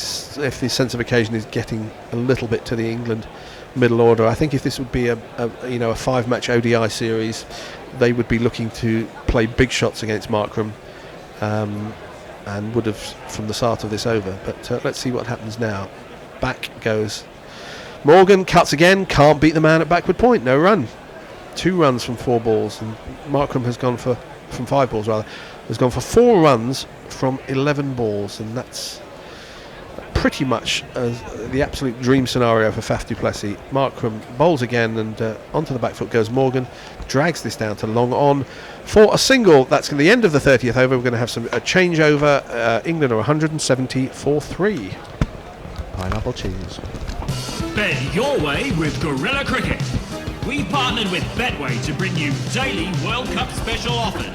sense of occasion is getting a little bit to the England middle order. I think if this would be a 5-match ODI series, they would be looking to play big shots against Markram, and would have from the start of this over. But let's see what happens now. Back goes Morgan, cuts again, can't beat the man at backward point, no run. 2 runs from 4 balls, and Markram has gone from 5 balls rather, has gone for 4 runs from 11 balls, and that's pretty much the absolute dream scenario for Faf du Plessis. Markram bowls again, and onto the back foot goes Morgan, drags this down to long on for a single. That's the end of the 30th over. We're going to have a changeover. England are 170 for 3. Pineapple cheese. Bet your way with Gorilla Cricket. We've partnered with Betway to bring you daily World Cup special offers,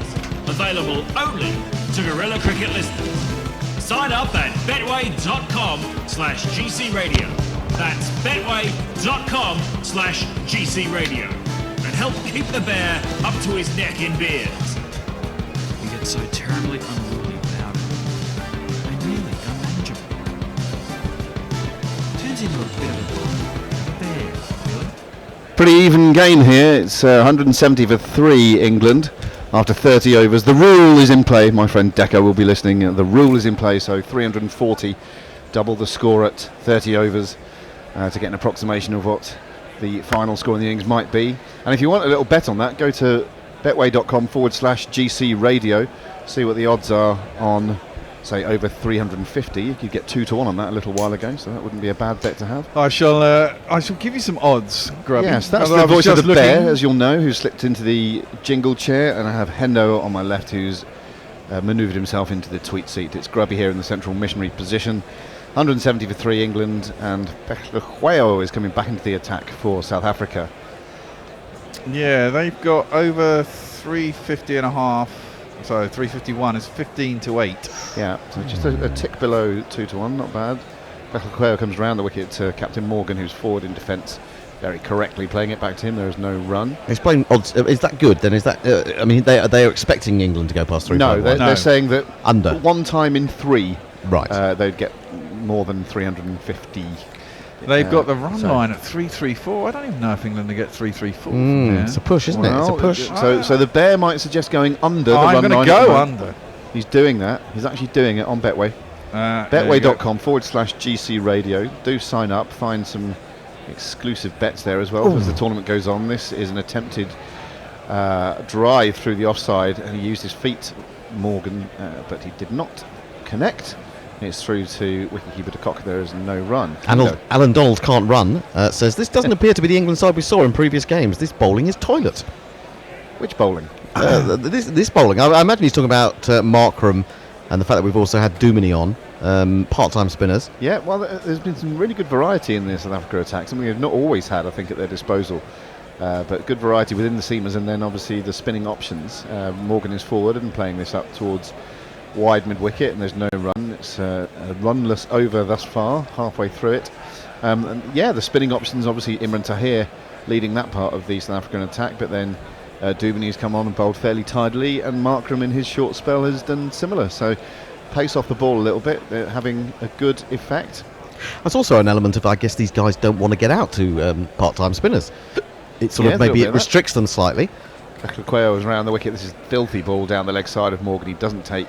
available only to Gorilla Cricket listeners. Sign up at betway.com/GC Radio. That's betway.com/GC Radio. And help keep the bear up to his neck in beers. You get so terribly unruly without it. And really unmanageable. Turns into a bit of a bear, really. Pretty even game here. It's 170 for 3 England after 30 overs. The rule is in play. My friend Deco will be listening. The rule is in play, so 340, double the score at 30 overs to get an approximation of what the final score in the innings might be. And if you want a little bet on that, go to betway.com/GC Radio, see what the odds are on, say, over 350. You could get 2-1 on that a little while ago, so that wouldn't be a bad bet to have. I shall give you some odds, Grubby. Yes, that's Although the I was voice of just the bear, looking- as you'll know, who slipped into the jingle chair, and I have Hendo on my left, who's manoeuvred himself into the tweet seat. It's Grubby here in the central missionary position. 170 for 3 England, and Beklehueo is coming back into the attack for South Africa. Yeah, they've got over 350 and a half. So 351 is 15 to 8. Yeah, so just a tick below 2-1, not bad. Beklehueo comes round the wicket to Captain Morgan, who's forward in defence, very correctly playing it back to him. There is no run. Explain odds. Is that good? Then is that? I mean, they are expecting England to go past 3. No, they're saying that under 1 time in 3, right? They'd get more than 350. They've got the run so line at 334. I don't even know if England will get 334. It's a push, isn't it? It's a push. So the bear might suggest going under the run line. I'm going to go under. He's doing that. He's actually doing it on Betway. Betway.com/GC Radio. Do sign up. Find some exclusive bets there as well as the tournament goes on. This is an attempted drive through the offside, and he used his feet, Morgan, but he did not connect. It's through to wicketkeeper de Kock. There is no run. Alan Donald can't run. Says this doesn't appear to be the England side we saw in previous games. This bowling is toilet. Which bowling? This bowling. I imagine he's talking about Markram and the fact that we've also had Duminy on, part-time spinners. Yeah, well, there's been some really good variety in the South Africa attack. Something they've not always had, I think, at their disposal. But good variety within the seamers, and then obviously the spinning options. Morgan is forward and playing this up towards wide mid-wicket, and there's no run. It's a runless over thus far, halfway through it. And yeah, the spinning options, obviously Imran Tahir leading that part of the South African attack, but then Dumini's come on and bowled fairly tidily, and Markram in his short spell has done similar. So pace off the ball a little bit, having a good effect. That's also an element of, I guess, these guys don't want to get out to part-time spinners. It sort of maybe it restricts them slightly. Beklehueo is round the wicket. This is filthy ball down the leg side of Morgan. He doesn't take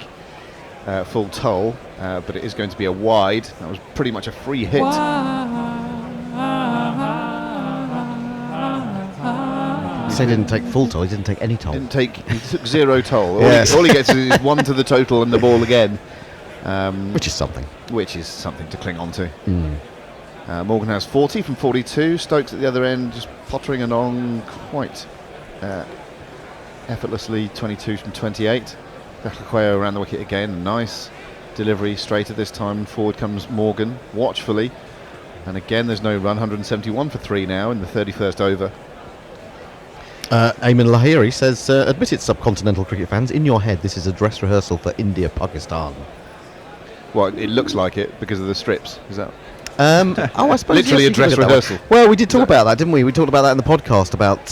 full toll, but it is going to be a wide. That was pretty much a free hit. He didn't take full toll. He didn't take any toll. He took 0 toll. Yes. All he gets is 1 to the total and the ball again, which is something. Which is something to cling on to. Morgan has 40 from 42. Stokes at the other end, just pottering along quite effortlessly. 22 from 28. Beclaqueo around the wicket again. Nice delivery straight at this time. Forward comes Morgan watchfully. And again, there's no run. 171 for 3 now in the 31st over. Eamon Lahiri says, admitted subcontinental cricket fans, in your head this is a dress rehearsal for India-Pakistan. Well, it looks like it because of the strips. Is that? I suppose literally yes, a dress you could look at it that rehearsal. way. Well, we did talk about that, didn't we? We talked about that in the podcast about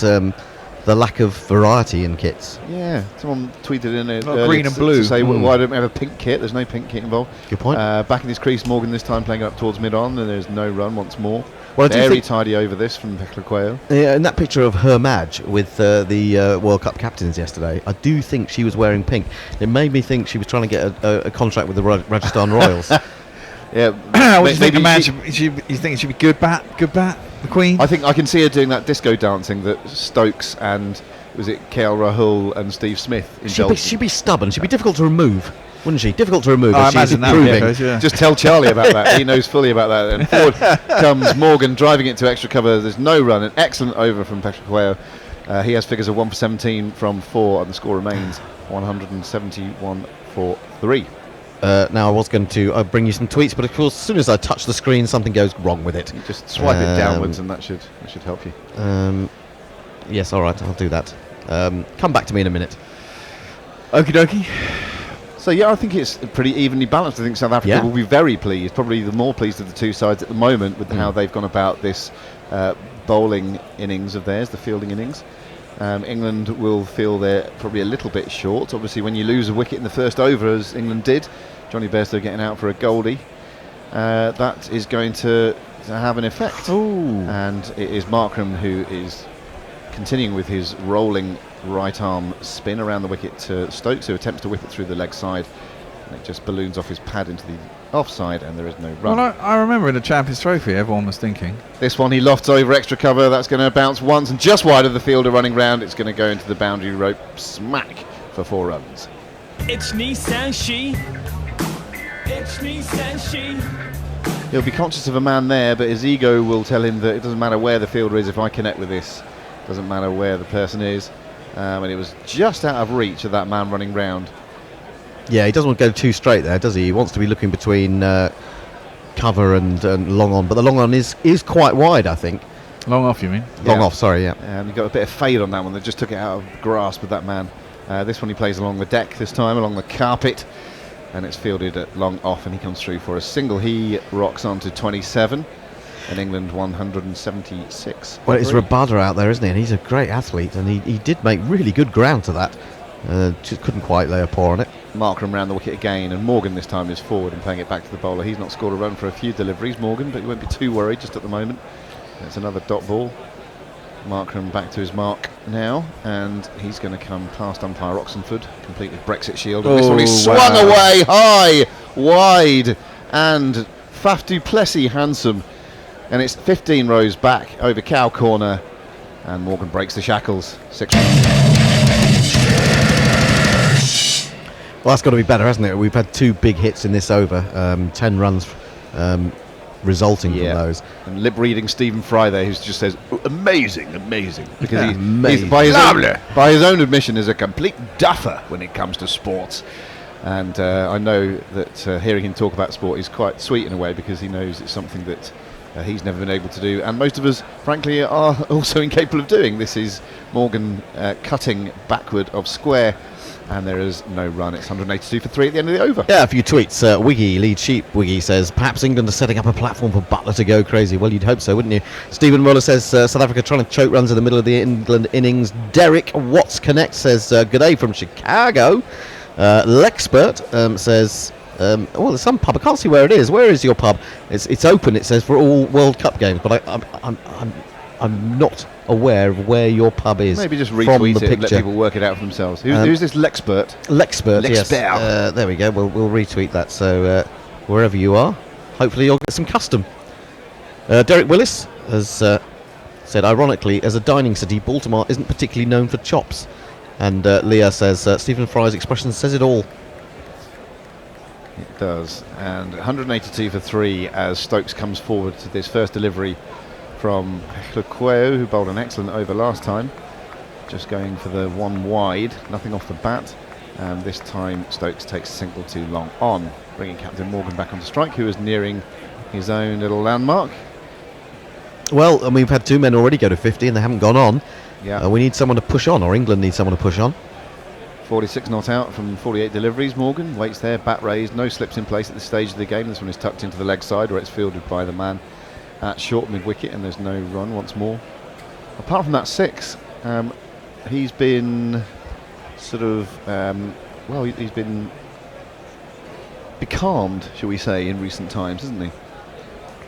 the lack of variety in kits. Yeah, someone tweeted in it green and blue. to say, why don't we have a pink kit? There's no pink kit involved. Good point. Back in his crease, Morgan this time playing up towards mid-on, and there's no run once more. Well, I do Very think- tidy over this from Beclaqueo. Yeah, in that picture of her Madge with the World Cup captains yesterday, I do think she was wearing pink. It made me think she was trying to get a contract with the Rajasthan Royals. Yeah. What do you think the man she- you think it should be good bat, the Queen? I think I can see her doing that disco dancing that Stokes and was it KL Rahul and Steve Smith indulged. She'd be stubborn. She'd be difficult to remove, wouldn't she? Difficult to remove. Oh, I as she's imagine that would be improving. the case, yeah. Just tell Charlie about that. He knows fully about that. And forward comes Morgan driving it to extra cover. There's no run. An excellent over from Beclaqueo. He has figures of 1 for 17 from 4, and the score remains 171 for 3. Now I was going to bring you some tweets, but of course, as soon as I touch the screen, something goes wrong with it. You just swipe it downwards, and that should help you. Yes, all right, I'll do that. Come back to me in a minute. Okie dokie. So yeah, I think it's pretty evenly balanced. I think South Africa Yeah. will be very pleased, probably the more pleased of the two sides at the moment with how they've gone about this bowling innings of theirs, the fielding innings. England will feel they're probably a little bit short. Obviously, when you lose a wicket in the first over, as England did, Johnny Bairstow getting out for a goldie, that is going to have an effect. Ooh. And it is Markram who is continuing with his rolling right arm spin around the wicket to Stokes, who attempts to whip it through the leg side, and it just balloons off his pad into the offside, and there is no run. Well, I remember in the Champions Trophy, everyone was thinking. This one he lofts over extra cover. That's going to bounce once and just wide of the fielder running round. It's going to go into the boundary rope smack for 4 runs. It's Nissan She. It's Nissan She. He'll be conscious of a man there, but his ego will tell him that it doesn't matter where the fielder is. If I connect with this, doesn't matter where the person is. And it was just out of reach of that man running round. Yeah, he doesn't want to go too straight there, does he? He wants to be looking between cover and long on, but the long on is quite wide, I think. Long off, you mean? Long off, sorry, yeah. And he got a bit of fade on that one. They just took it out of grasp with that man. This one he plays along the deck this time, along the carpet, and it's fielded at long off, and he comes through for a single. He rocks on to 27, and England 176. Well, it's Rabada out there, isn't he? And he's a great athlete, and he did make really good ground to that. Just couldn't quite lay a paw on it. Markram round the wicket again, and Morgan this time is forward and playing it back to the bowler. He's not scored a run for a few deliveries, Morgan, but he won't be too worried just at the moment. It's another dot ball. Markram back to his mark now, and he's going to come past umpire Oxenford, complete with Brexit shield. And this one he's swung away high, wide, and Faf du Plessis handsome. And it's 15 rows back over cow corner, and Morgan breaks the shackles. 6 runs. Well, that's got to be better, hasn't it? We've had 2 big hits in this over, 10 runs resulting from those. And lip reading Stephen Fry there, who just says, amazing, amazing. Because Yeah, he's amazing. by his own admission, is a complete duffer when it comes to sports. And I know that hearing him talk about sport is quite sweet in a way, because he knows it's something that he's never been able to do, and most of us, frankly, are also incapable of doing. This is Morgan cutting backward of square, and there is no run. It's 182 for 3 at the end of the over. Yeah, a few tweets. Wiggy, lead sheep, Wiggy says, perhaps England are setting up a platform for Butler to go crazy. Well, you'd hope so, wouldn't you? Stephen Muller says, South Africa trying to choke runs in the middle of the England innings. Derek Watts Connect says, good day from Chicago. Lexpert says, well, there's some pub. I can't see where it is. Where is your pub? It's open, it says, for all World Cup games, but I'm not aware of where your pub is. Maybe just from retweet the it and let picture. people work it out for themselves. Who's this Lexpert? Lexpert, yes. Lexpert. There we go. We'll retweet that. So wherever you are, hopefully you'll get some custom. Derek Willis has said, ironically, as a dining city, Baltimore isn't particularly known for chops. And Leah says, Stephen Fry's expression says it all. It does. And 182 for 3 as Stokes comes forward to this first delivery from Beclaqueo, who bowled an excellent over last time. Just going for the one wide, nothing off the bat. This time Stokes takes a single too long on, bringing Captain Morgan back onto strike, who is nearing his own little landmark. Well, and we've had 2 men already go to 50 and they haven't gone on. Yeah. We need someone to push on, or England needs someone to push on. 46 not out from 48 deliveries. Morgan waits there, bat raised, no slips in place at this stage of the game. This one is tucked into the leg side where it's fielded by the man at short mid-wicket, and there's no run once more. Apart from that 6, he's been sort of, he's been becalmed, shall we say, in recent times, hasn't he?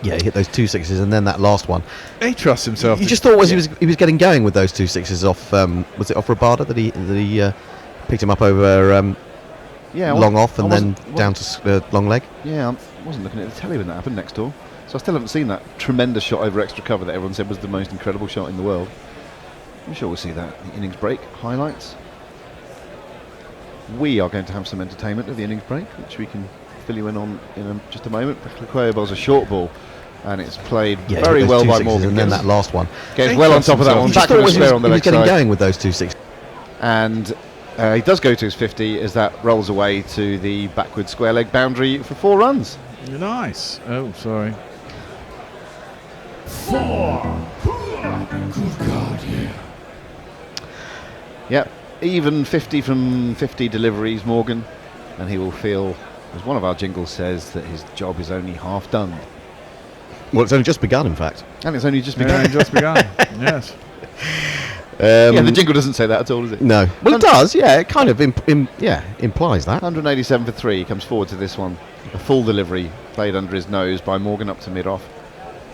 Yeah, he hit those 2 sixes and then that last one. He trusts himself. You just thought he was getting going with those 2 sixes off. Was it off Rabada that he picked him up over long off and then down to long leg? Yeah, I wasn't looking at the telly when that happened next door, so I still haven't seen that tremendous shot over extra cover that everyone said was the most incredible shot in the world. I'm sure we'll see that in the innings break highlights. We are going to have some entertainment at the innings break, which we can fill you in on in just a moment. Quayo bowls a short ball, and it's played very well by Morgan. And then that last one. Gets well on top of that one. Back with a spare on the leg side. He was getting going with those 2 sixes. And he does go to his 50 as that rolls away to the backward square leg boundary for 4 runs. Nice. Oh, sorry. 4. Good God, yeah. Yep, even 50 from 50 deliveries, Morgan, and he will feel, as one of our jingles says, that his job is only half done. Well, it's only just begun, in fact. And it's only just begun. Yes. Yeah, the jingle doesn't say that at all, does it? No. Well, it does. Yeah, it kind of implies that. 187 for 3. He comes forward to this one. A full delivery played under his nose by Morgan up to mid-off.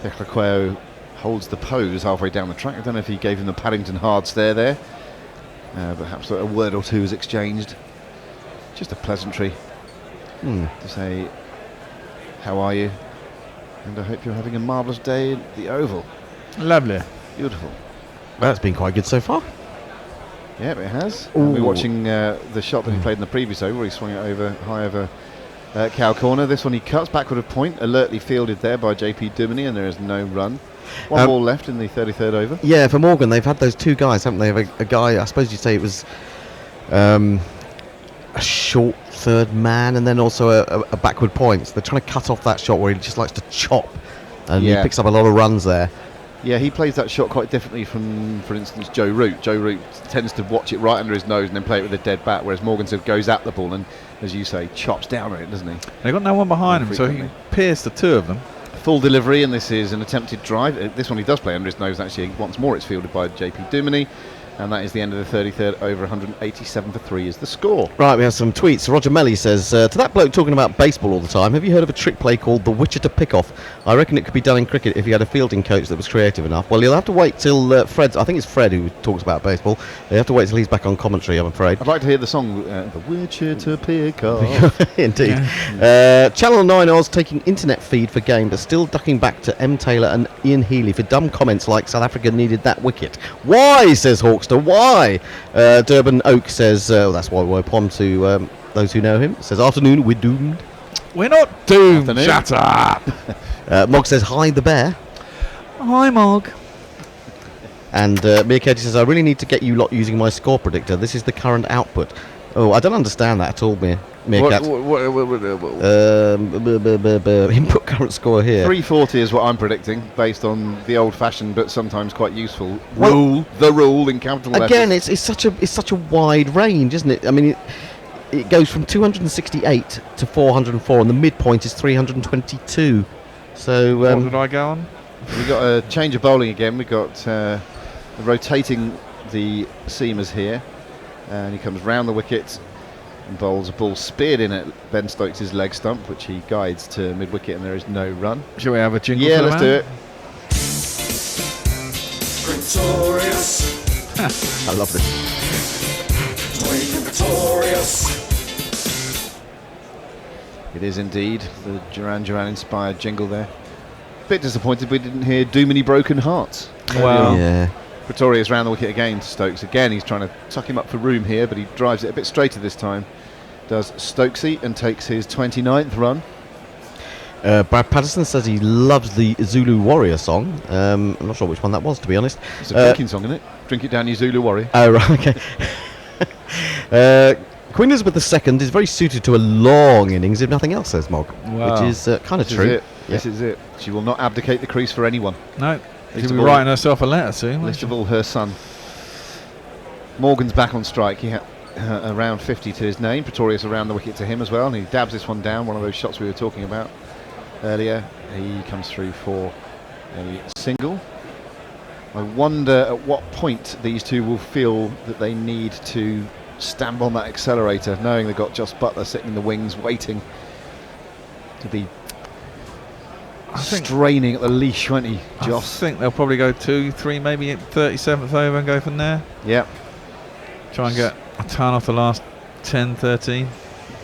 Quayo holds the pose halfway down the track. I don't know if he gave him the Paddington hard stare there. Perhaps a word or two is exchanged. Just a pleasantry to say, how are you? And I hope you're having a marvellous day at the Oval. Lovely. Beautiful. Well, that's been quite good so far. Yeah, it has. We're watching the shot that he played in the previous over, where he swung it high over cow corner. This one he cuts backward of point, alertly fielded there by JP Duminy, and there is no run. One ball left in the 33rd over. Yeah, for Morgan, they've had those 2 guys, haven't they? A guy, I suppose you'd say it was a short third man, and then also a backward point. So they're trying to cut off that shot where he just likes to chop, and he picks up a lot of runs there. Yeah, he plays that shot quite differently from, for instance, Joe Root. Joe Root tends to watch it right under his nose and then play it with a dead bat, whereas Morgan sort of goes at the ball and, as you say, chops down on it, doesn't he? They've got no one behind him, so he pierced the 2 of them. Full delivery, and this is an attempted drive. This one he does play under his nose, actually. Once more, it's fielded by JP Duminy. And that is the end of the 33rd over. 187 for 3 is the score. Right, we have some tweets. Roger Melly says, to that bloke talking about baseball all the time, have you heard of a trick play called the Wichita Pickoff? I reckon it could be done in cricket if you had a fielding coach that was creative enough. Well, you'll have to wait till Fred, I think it's Fred who talks about baseball. You have to wait till he's back on commentary, I'm afraid. I'd like to hear the song, the Wichita Pickoff. Indeed. Channel 9 Oz taking internet feed for game, but still ducking back to M. Taylor and Ian Healy for dumb comments like South Africa needed that wicket. Why, says Hawkster, why? Durban Oak says, that's why we're upon to those who know him. Says, afternoon, we're doomed. We're not doomed. Afternoon. Shut up. Mog says, hi the bear. Hi, Mog. And Mia Katie says, I really need to get you lot using my score predictor. This is the current output. Oh, I don't understand that at all, Meerkat. Input current score here. 340 is what I'm predicting, based on the old-fashioned but sometimes quite useful rule. The rule in capital letters. Again, it's such a wide range, isn't it? I mean, it goes from 268 to 404, and the midpoint is 322. So what did I go on? We got a change of bowling again. We got rotating the seamers here, and he comes round the wicket and bowls a ball speared in at Ben Stokes' leg stump, which he guides to mid-wicket, and there is no run. Shall we have a jingle? Yeah, for let's do it. Victorious. I love this. Dwayne Victorious. It is indeed the Duran Duran inspired jingle there. Bit disappointed we didn't hear Doomany Broken Hearts. Well, yeah. Pretorius round the wicket again to Stokes. Again, he's trying to tuck him up for room here, but he drives it a bit straighter this time. Does Stokesy, and takes his 29th run. Brad Patterson says he loves the Zulu Warrior song. I'm not sure which one that was, to be honest. It's a drinking song, isn't it? Drink it down, you Zulu Warrior. Oh, right, okay. Queen Elizabeth II is very suited to a long innings, if nothing else, says Mog, Wow. which is kind of This true. is it. This is it. She will not abdicate the crease for anyone. No, Least she'll be of all- writing herself a letter soon. won't Least she? of all her son. Morgan's back on strike. He had around 50 to his name. Pretorius around the wicket to him as well, and he dabs this one down. One of those shots we were talking about earlier. He comes through for a single. I wonder at what point these two will feel that they need to stamp on that accelerator, knowing they've got Joss Butler sitting in the wings waiting to be straining at the leash, won't he, Joss? I think they'll probably go 2, 3, maybe 37th over and go from there. Yep. Try and get a ton off the last 10, 13.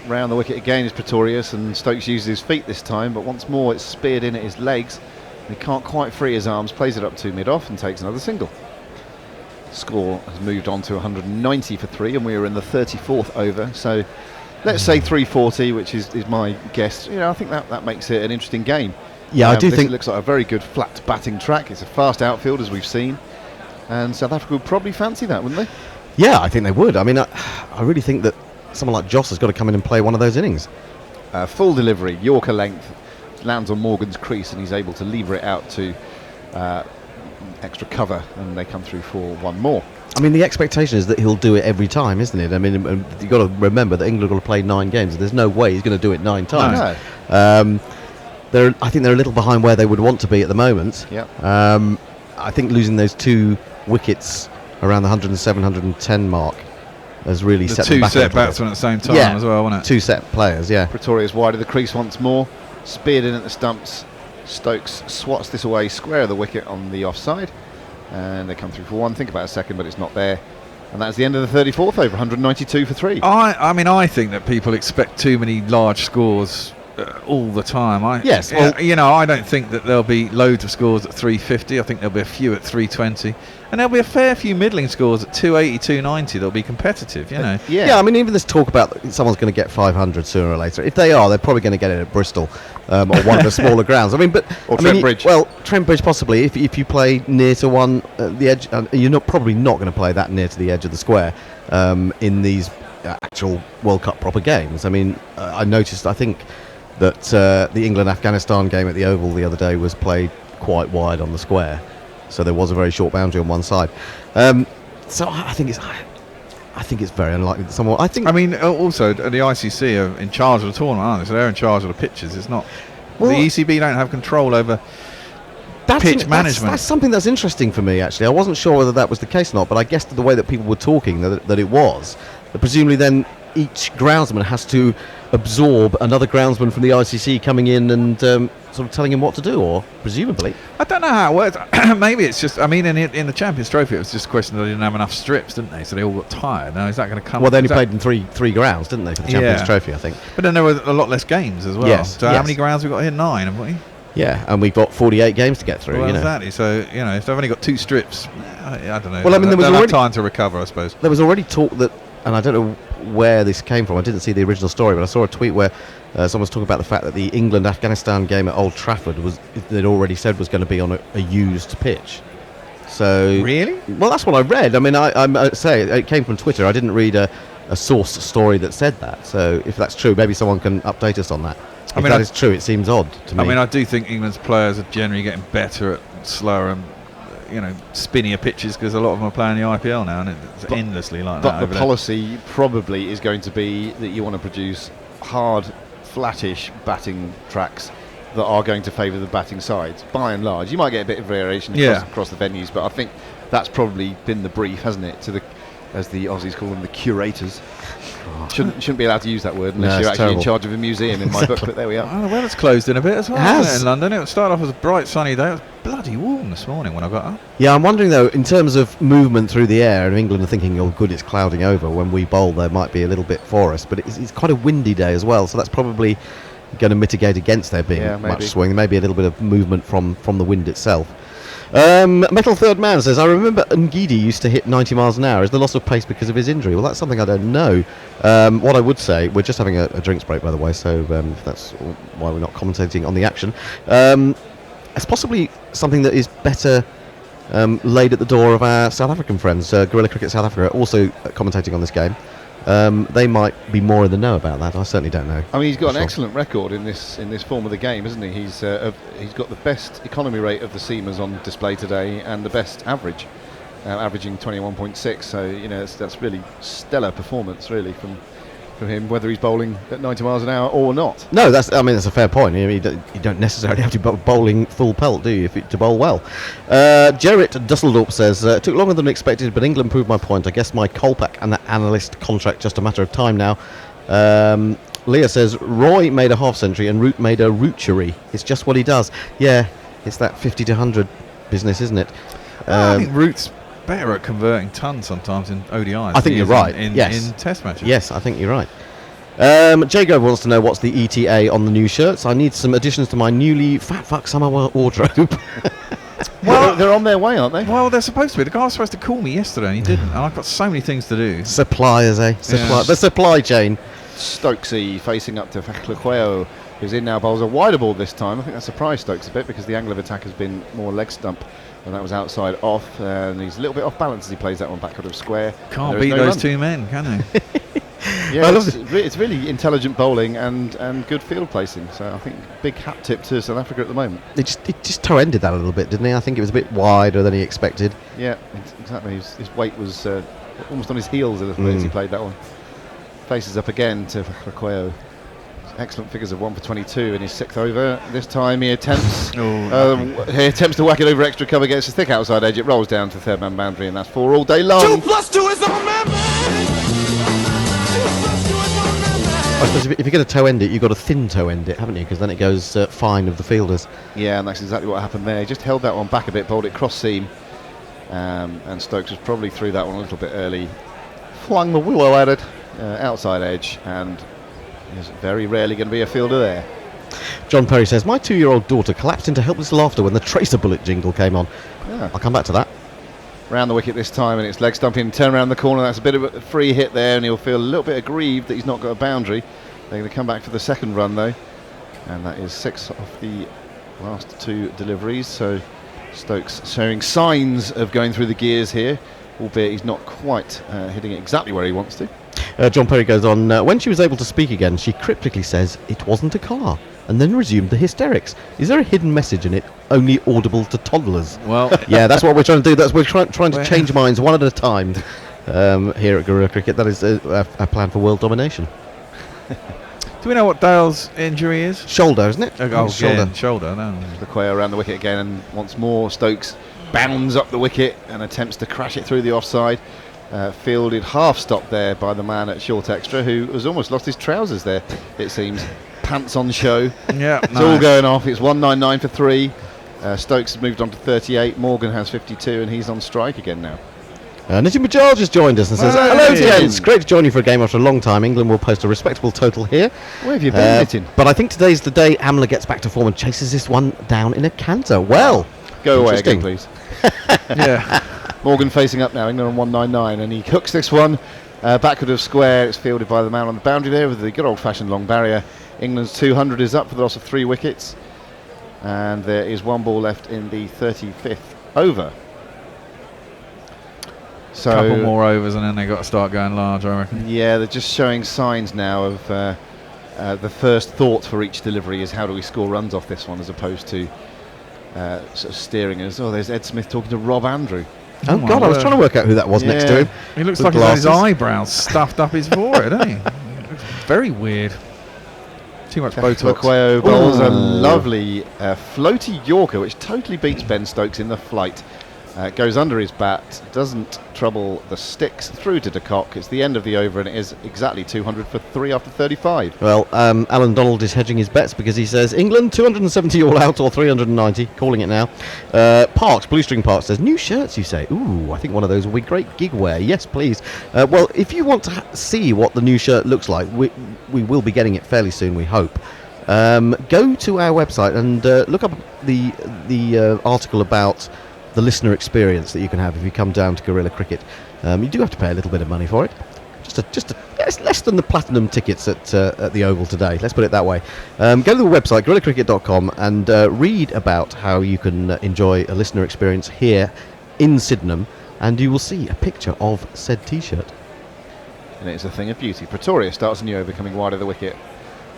Round the wicket again is Pretorius, and Stokes uses his feet this time, but once more it's speared in at his legs. He can't quite free his arms, plays it up to mid-off and takes another single. Score has moved on to 190 for 3, and we are in the 34th over, so let's say 340, which is my guess. You know, I think that makes it an interesting game. Yeah, I do this think looks like a very good flat batting track. It's a fast outfield, as we've seen, and South Africa would probably fancy that, wouldn't they? Yeah, I think they would. I mean, I really think that someone like Joss has got to come in and play one of those innings. Full delivery, Yorker length, lands on Morgan's crease, and he's able to lever it out to extra cover, and they come through for one more. I mean, the expectation is that he'll do it every time, isn't it? I mean, you've got to remember that England will play 9 games. There's no way he's going to do it 9 times. No. I think they're a little behind where they would want to be at the moment. Yep. I think losing those 2 wickets around the 107, 110 mark has really The set them 2 back. a set little bit. batsmen at the same time Yeah. as well, wasn't it? 2 set players, yeah. Pretorius wide of the crease once more, speared in at the stumps. Stokes swats this away square of the wicket on the offside, and they come through for 1. Think about a second, but it's not there. And that's the end of the 34th over, 192 for 3. I mean, I think that people expect too many large scores all the time. Yes, well- you know, I don't think that there'll be loads of scores at 350. I think there'll be a few at 320, and there'll be a fair few middling scores at 280, 290. That'll be competitive, you know. Yeah, I mean, even this talk about someone's going to get 500 sooner or later. If they are, they're probably going to get it at Bristol or one of the smaller grounds. I mean, but Or I mean, Trent Bridge. Well, Trent Bridge possibly. If you play near to one the edge, you're probably not going to play that near to the edge of the square in these actual World Cup proper games. I mean, I noticed. I think that the England-Afghanistan game at the Oval the other day was played quite wide on the square, so there was a very short boundary on one side. So I think it's very unlikely that someone. I mean, also the ICC are in charge of the tournament, aren't they? So they're in charge of the pitches. It's not. Well, the ECB don't have control over pitch management. That's something that's interesting for me, actually. I wasn't sure whether that was the case or not, but I guessed the way that people were talking that it was. That presumably then each groundsman has to absorb another groundsman from the ICC coming in and sort of telling him what to do, or presumably. I don't know how it works. Maybe it's just. I mean, in the Champions Trophy, it was just a question that they didn't have enough strips, didn't they? So they all got tired. Now is that going to come? Well, they only is that- played in three grounds, didn't they, for the Champions Trophy, I think. But then there were a lot less games as well. Yes, So how yes. many grounds have we got here? 9, haven't we? Yeah, and we've got 48 games to get through. Well, you know. exactly. So you know, if they've only got 2 strips, I don't know. Well, I mean, there was they'll have already- time to recover, I suppose. There was already talk that, and I don't know where this came from. I didn't see the original story, but I saw a tweet where someone was talking about the fact that the England-Afghanistan game at Old Trafford they'd already said was going to be on a used pitch. So really, well, that's what I read. I mean, I say it came from Twitter. I didn't read a source story that said that. So if that's true, maybe someone can update us on that. If mean, that is true, it seems odd to me. I mean, I do think England's players are generally getting better at slower and spinnier pitches because a lot of them are playing the IPL now, and it's endlessly like that. But the over there. policy probably is going to be that you want to produce hard, flattish batting tracks that are going to favour the batting sides. By and large, you might get a bit of variation across the venues, but I think that's probably been the brief, hasn't it? As the Aussies call them, the curators. Shouldn't be allowed to use that word unless No, you're it's actually terrible. in charge of a museum in my book. But there we are. Oh, the weather's closed in a bit as well, It hasn't has. it, in London. It started off as a bright sunny day. It was bloody warm this morning when I got up. Yeah, I'm wondering though, in terms of movement through the air, and England are thinking, oh, good, it's clouding over. When we bowl, there might be a little bit for us, but it's quite a windy day as well, so that's probably going to mitigate against there being Yeah, much maybe. swing. Maybe a little bit of movement from the wind itself. Metal Third Man says, I remember Ngidi used to hit 90 miles an hour. Is the loss of pace because of his injury? Well, that's something I don't know. What I would say, we're just having a drinks break, by the way, so that's why we're not commentating on the action. It's possibly something that is better laid at the door of our South African friends. Guerrilla Cricket South Africa are also commentating on this game. they might be more in the know about that. I certainly don't know. I mean, he's got an Sure. excellent record in this form of the game, isn't he? He's got the best economy rate of the seamers on display today, and the best average, averaging 21.6. So that's really stellar performance, really, from him, whether he's bowling at 90 miles an hour or not. No, that's a fair point. You don't necessarily have to be bowling full pelt, do you, to bowl well? Gerrit Dusseldorp says, it took longer than expected, but England proved my point. I guess my Kolpak and the analyst contract just a matter of time now. Leah says, Roy made a half century and Root made a roochery. It's just what he does. Yeah, it's that 50 to 100 business, isn't it? I think Root's better at converting tons sometimes in ODIs. I think you're right. In Test matches. Yes, I think you're right. Jago wants to know what's the ETA on the new shirts. I need some additions to my newly fat fuck summer wardrobe. Well, they're on their way, aren't they? Well, they're supposed to be. The guy was supposed to call me yesterday and he didn't. And I've got so many things to do. Suppliers, eh? The supply chain. Stokesy facing up to Faklequeo, who's in now, bowls a wider ball this time. I think that surprised Stokes a bit because the angle of attack has been more leg stump, and that was outside off, and he's a little bit off balance as he plays that one backward of square. Can't beat those two men, can they? Yeah, it's really intelligent bowling and good field placing. So I think big hat tip to South Africa at the moment. It just toe-ended that a little bit, didn't he? I think it was a bit wider than he expected. Yeah, exactly. His weight was almost on his heels a little bit as he played that one. Faces up again to Faklequeo. Excellent figures of 1 for 22 in his 6th over. This time he attempts to whack it over extra cover, gets a thick outside edge. It rolls down to third man boundary, and that's 4 all day long. 2 + 2 is all man. I suppose if you're going to toe end it, you've got to thin toe end it, haven't you? Because then it goes fine of the fielders. Yeah, and that's exactly what happened there. He just held that one back a bit, bowled it cross seam, and Stokes was probably through that one a little bit early. Flung the willow at it, outside edge, and there's very rarely going to be a fielder there. John Perry says, my 2-year-old daughter collapsed into helpless laughter when the Tracer Bullet jingle came on. Yeah. I'll come back to that. Round the wicket this time, and it's leg stumping, turn around the corner. That's a bit of a free hit there, and he'll feel a little bit aggrieved that he's not got a boundary. They're going to come back for the second run though, and that is 6 of the last 2 deliveries. So Stokes showing signs of going through the gears here, albeit he's not quite hitting it exactly where he wants to. John Perry goes on, when she was able to speak again, she cryptically says, it wasn't a car, and then resumed the hysterics. Is there a hidden message in it, only audible to toddlers? Well, yeah, that's what we're trying to do. We're trying to change minds one at a time here at Gorilla Cricket. That is a plan for world domination. Do we know what Dale's injury is? Shoulder, isn't it? Shoulder. No. The Quayo around the wicket again, and once more Stokes bounds up the wicket and attempts to crash it through the offside. Fielded half stop there by the man at short extra, who has almost lost his trousers there, it seems. Pants on show. Yeah, it's all going off. It's 199 for 3. Stokes has moved on to 38. Morgan has 52, and he's on strike again now. Najim Bajal just joined us and says, hello gents, great to join you for a game after a long time. England will post a respectable total here. Where have you been hitting? But I think today's the day Amla gets back to form and chases this one down in a canter. Well, go away again, please. Yeah. Morgan facing up now, England on 199, and he hooks this one backward of square. It's fielded by the man on the boundary there with the good old-fashioned long barrier. England's 200 is up for the loss of 3 wickets, and there is 1 ball left in the 35th over. So a couple more overs and then they got to start going large, I reckon. Yeah, they're just showing signs now of the first thought for each delivery is how do we score runs off this one, as opposed to sort of steering us. Oh, there's Ed Smith talking to Rob Andrew. Oh God, I was trying to work out who that was next to him. He looks like he's got his eyebrows stuffed up his forehead, doesn't he? It looks very weird. Too much Botox. Faklequeo bowls a lovely floaty Yorker, which totally beats Ben Stokes in the flight. Goes under his bat, doesn't trouble the sticks through to de Kock. It's the end of the over, and it is exactly 200 for 3 after 35. Well, Alan Donald is hedging his bets because he says England 270 all out or 390, calling it now. Parks, Blue String Parks says, new shirts, you say? Ooh, I think one of those will be great gig wear. Yes, please. Well, if you want to see what the new shirt looks like, we will be getting it fairly soon, we hope. Go to our website and look up the article about the listener experience that you can have if you come down to Gorilla Cricket. You do have to pay a little bit of money for it. It's less than the platinum tickets at the Oval today, let's put it that way. Go to the website, gorillacricket.com, and read about how you can enjoy a listener experience here in Sydenham, and you will see a picture of said t-shirt. and it's a thing of beauty. Pretorius starts a new over, coming wide of the wicket,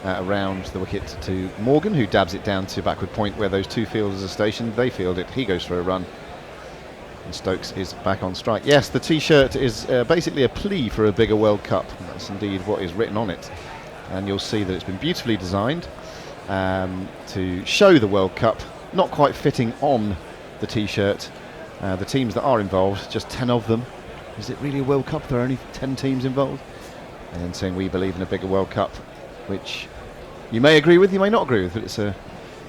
around the wicket to Morgan, who dabs it down to backward point where those two fielders are stationed. They field it, he goes for a run, and Stokes is back on strike. Yes, the T-shirt is basically a plea for a bigger World Cup. That's indeed what is written on it, and you'll see that it's been beautifully designed to show the World Cup, not quite fitting on the T-shirt. The teams that are involved, just 10 of them. Is it really a World Cup? There are only 10 teams involved. And then saying we believe in a bigger World Cup, which you may agree with, you may not agree with, but it's a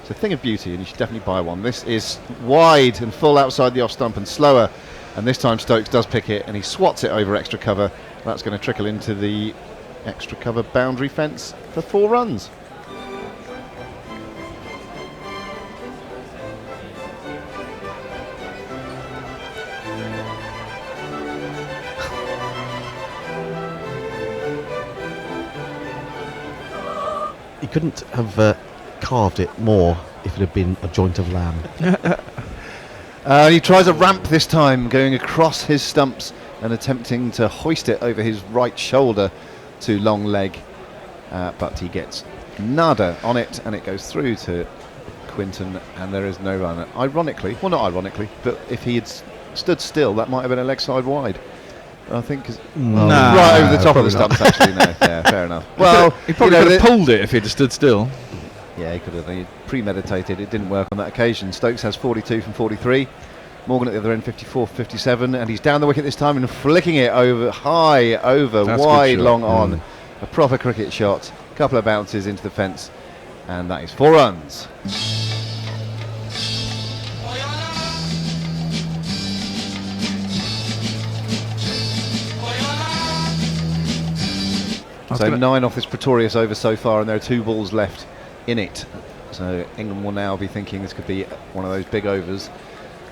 thing of beauty, and you should definitely buy one. This is wide and full outside the off stump and slower, and this time Stokes does pick it, and he swats it over extra cover. That's going to trickle into the extra cover boundary fence for 4 runs. He couldn't have carved it more if it had been a joint of lamb. He tries a ramp this time, going across his stumps and attempting to hoist it over his right shoulder to long leg, but he gets nada on it, and it goes through to Quinton, and there is no run. Ironically, well, not ironically, but if he had stood still, that might have been a leg side wide. I think right over the top of the stumps, actually. No, yeah, fair enough. Well, he probably could have pulled it if he'd stood still. Yeah, he could have. He premeditated. It didn't work on that occasion. Stokes has 42 from 43. Morgan at the other end, 54 for 57, and he's down the wicket this time and flicking it over, high over, That's wide, long on. A proper cricket shot. A couple of bounces into the fence, and that is 4 runs. So 9 off this Pretorius over so far, and there are 2 balls left in it. So England will now be thinking this could be one of those big overs,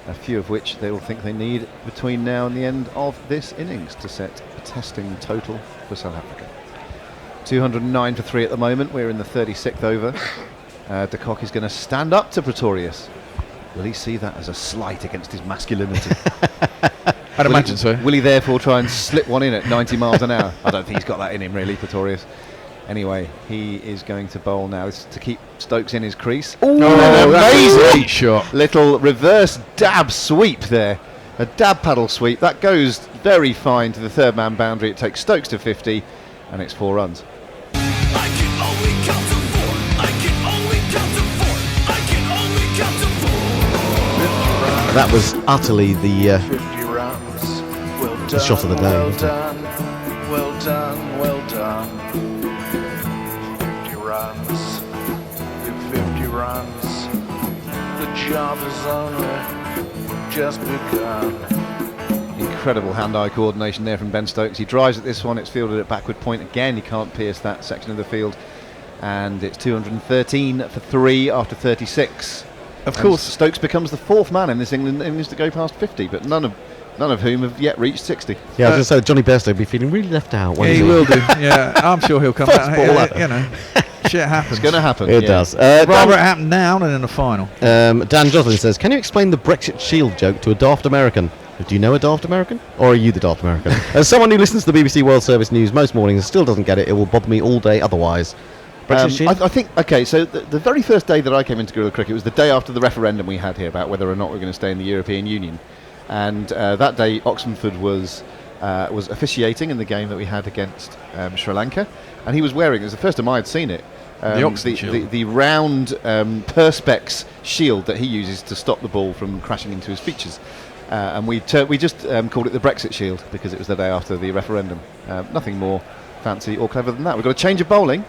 a few of which they will think they need between now and the end of this innings to set a testing total for South Africa. 209 for 3 at the moment. We're in the 36th over. De Kock is going to stand up to Pretorius. Will he see that as a slight against his masculinity? I'd imagine so. Will he therefore try and slip one in at 90 miles an hour? I don't think he's got that in him, really, Pretorius. Anyway, he is going to bowl now. This is to keep Stokes in his crease. Ooh, that's a great shot. Little reverse dab sweep there. A dab paddle sweep. That goes very fine to the third man boundary. It takes Stokes to 50, and it's 4 runs. I can only count to 4. I can only count to 4. I can only count to 4. That was utterly the 50 runs. Well done, the shot of the day, well wasn't it? done, well done, well done. 50 runs. 50 runs. The job is only just begun. Incredible hand-eye coordination there from Ben Stokes. He drives at this one. It's fielded at backward point again. He can't pierce that section of the field, and it's 213 for 3 after 36. Of course, Stokes becomes the 4th man in this England innings to go past 50, but none of whom have yet reached 60. Yeah, I was just saying, Johnny Bairstow will be feeling really left out. Yeah, he will do. Yeah, I'm sure he'll come back. You know, shit happens. It's going to happen. It does. Rather it happen now than in the final. Dan Joslin says, can you explain the Brexit Shield joke to a daft American? Do you know a daft American? Or are you the daft American? As someone who listens to the BBC World Service News most mornings and still doesn't get it, it will bother me all day otherwise. I think, okay, so the very first day that I came into Guerrilla Cricket was the day after the referendum we had here about whether or not we're going to stay in the European Union. And that day, Oxenford was officiating in the game that we had against Sri Lanka, and he was wearing, it was the first time I had seen it, the round Perspex shield that he uses to stop the ball from crashing into his features. And we just called it the Brexit shield because it was the day after the referendum. Nothing more fancy or clever than that. We've got a change of bowling,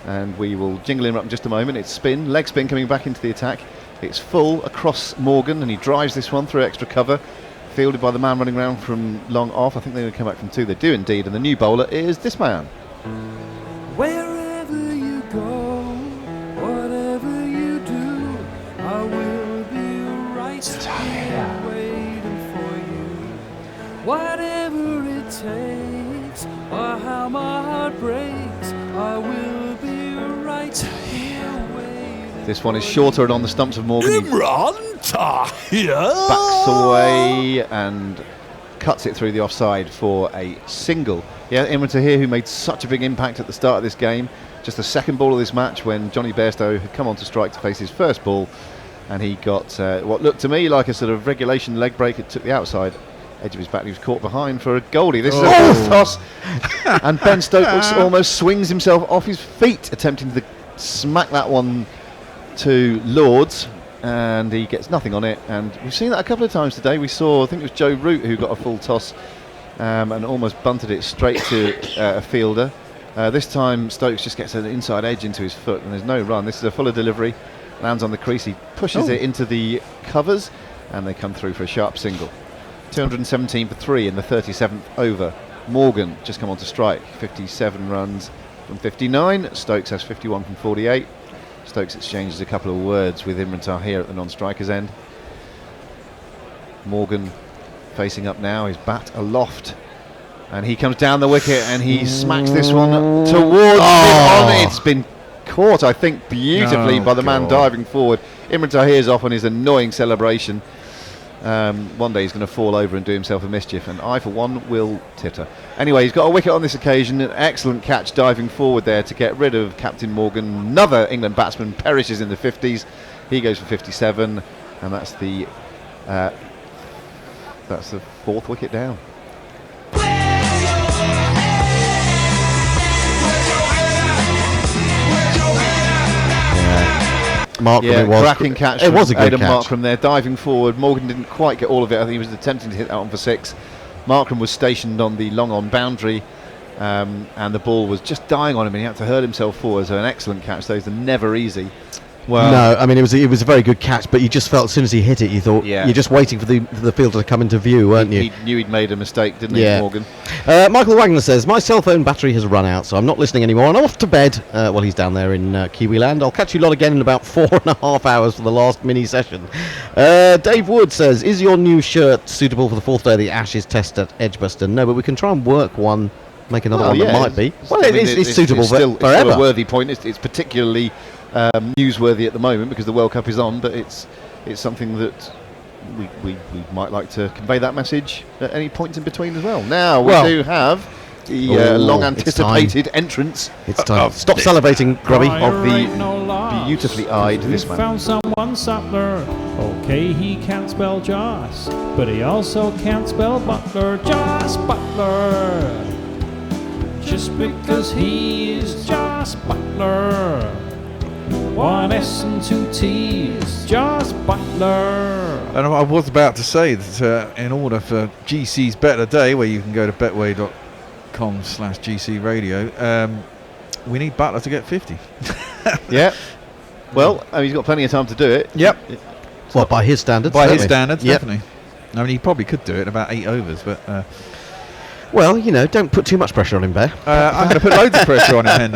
and we will jingle him up in just a moment. It's spin, leg spin coming back into the attack. It's full across Morgan, and he drives this one through extra cover, fielded by the man running around from long off. I think they're going to come back from 2. They do indeed, and the new bowler is this man. Wherever you go, whatever you do, I will be right here waiting for you. Whatever it takes, or how my heart breaks, I will be right here waiting. This one is shorter and on the stumps of Morgan. Imran Tahir Backs away and cuts it through the offside for a single. Yeah, Imran Tahir, who made such a big impact at the start of this game, just the second ball of this match when Johnny Bairstow had come on to strike to face his first ball, and he got what looked to me like a sort of regulation leg break. It took the outside edge of his bat. He was caught behind for a goaldie. This is a fourth toss, and Ben Stokes almost swings himself off his feet attempting to smack that one to Lords, and he gets nothing on it. And we've seen that a couple of times today. We saw, I think it was Joe Root who got a full toss and almost bunted it straight to a fielder. This time Stokes just gets an inside edge into his foot and there's no run. This is a fuller delivery, lands on the crease, he pushes it into the covers, and they come through for a sharp single. 217 for 3 in the 37th over. Morgan just come on to strike, 57 runs from 59. Stokes has 51 from 48. Stokes exchanges a couple of words with Imran Tahir at the non-striker's end. Morgan facing up now, his bat aloft, and he comes down the wicket and he smacks this one towards mid-on. It's been caught, I think, beautifully by the man diving forward. Imran Tahir's off on his annoying celebration. One day he's going to fall over and do himself a mischief, and I for one will titter. Anyway, he's got a wicket on this occasion. An excellent catch diving forward there to get rid of Captain Morgan. Another England batsman perishes in the 50s. He goes for 57, and that's the fourth wicket down. Markram, cracking catch. It was a good Aidan catch. Markram there, diving forward. Morgan didn't quite get all of it. I think he was attempting to hit that one for 6. Markram was stationed on the long-on boundary, and the ball was just dying on him, and he had to hurl himself forward. So an excellent catch. Those are never easy. Well, no, I mean it was a very good catch, but you just felt as soon as he hit it, you thought you're just waiting for the fielder to come into view, weren't you? He knew he'd made a mistake, didn't he, Morgan? Michael Wagner says, my cell phone battery has run out, so I'm not listening anymore, and I'm off to bed. Well, he's down there in Kiwiland. I'll catch you lot again in about 4.5 hours for the last mini session. Dave Wood says, is your new shirt suitable for the 4th day of the Ashes test at Edgbaston? No, but we can try and work one, make another one that might be. Well, it's suitable it's forever. Still a worthy point. It's particularly newsworthy at the the because the World Cup is on, but it's something that we might like to convey that message at any point in between as well. Now we do have the long anticipated entrance. It's time. Stop salivating, Grubby. Of the beautifully eyed this man. Found someone subtler. Okay, he can't spell Joss, but he also can't spell Butler. Joss Butler. Just because he is Joss Butler. 1 S and 2 T's, Joss Butler. And I was about to say that in order for GC's Better Day, where you can go to betway.com/GC Radio, we need Butler to get 50. Yeah. Well, he's got plenty of time to do it. Yep. Well, by his standards. By his standards, definitely. I mean, he probably could do it in about 8 overs, but... well, don't put too much pressure on him, Bear. I'm going to put loads of pressure on him,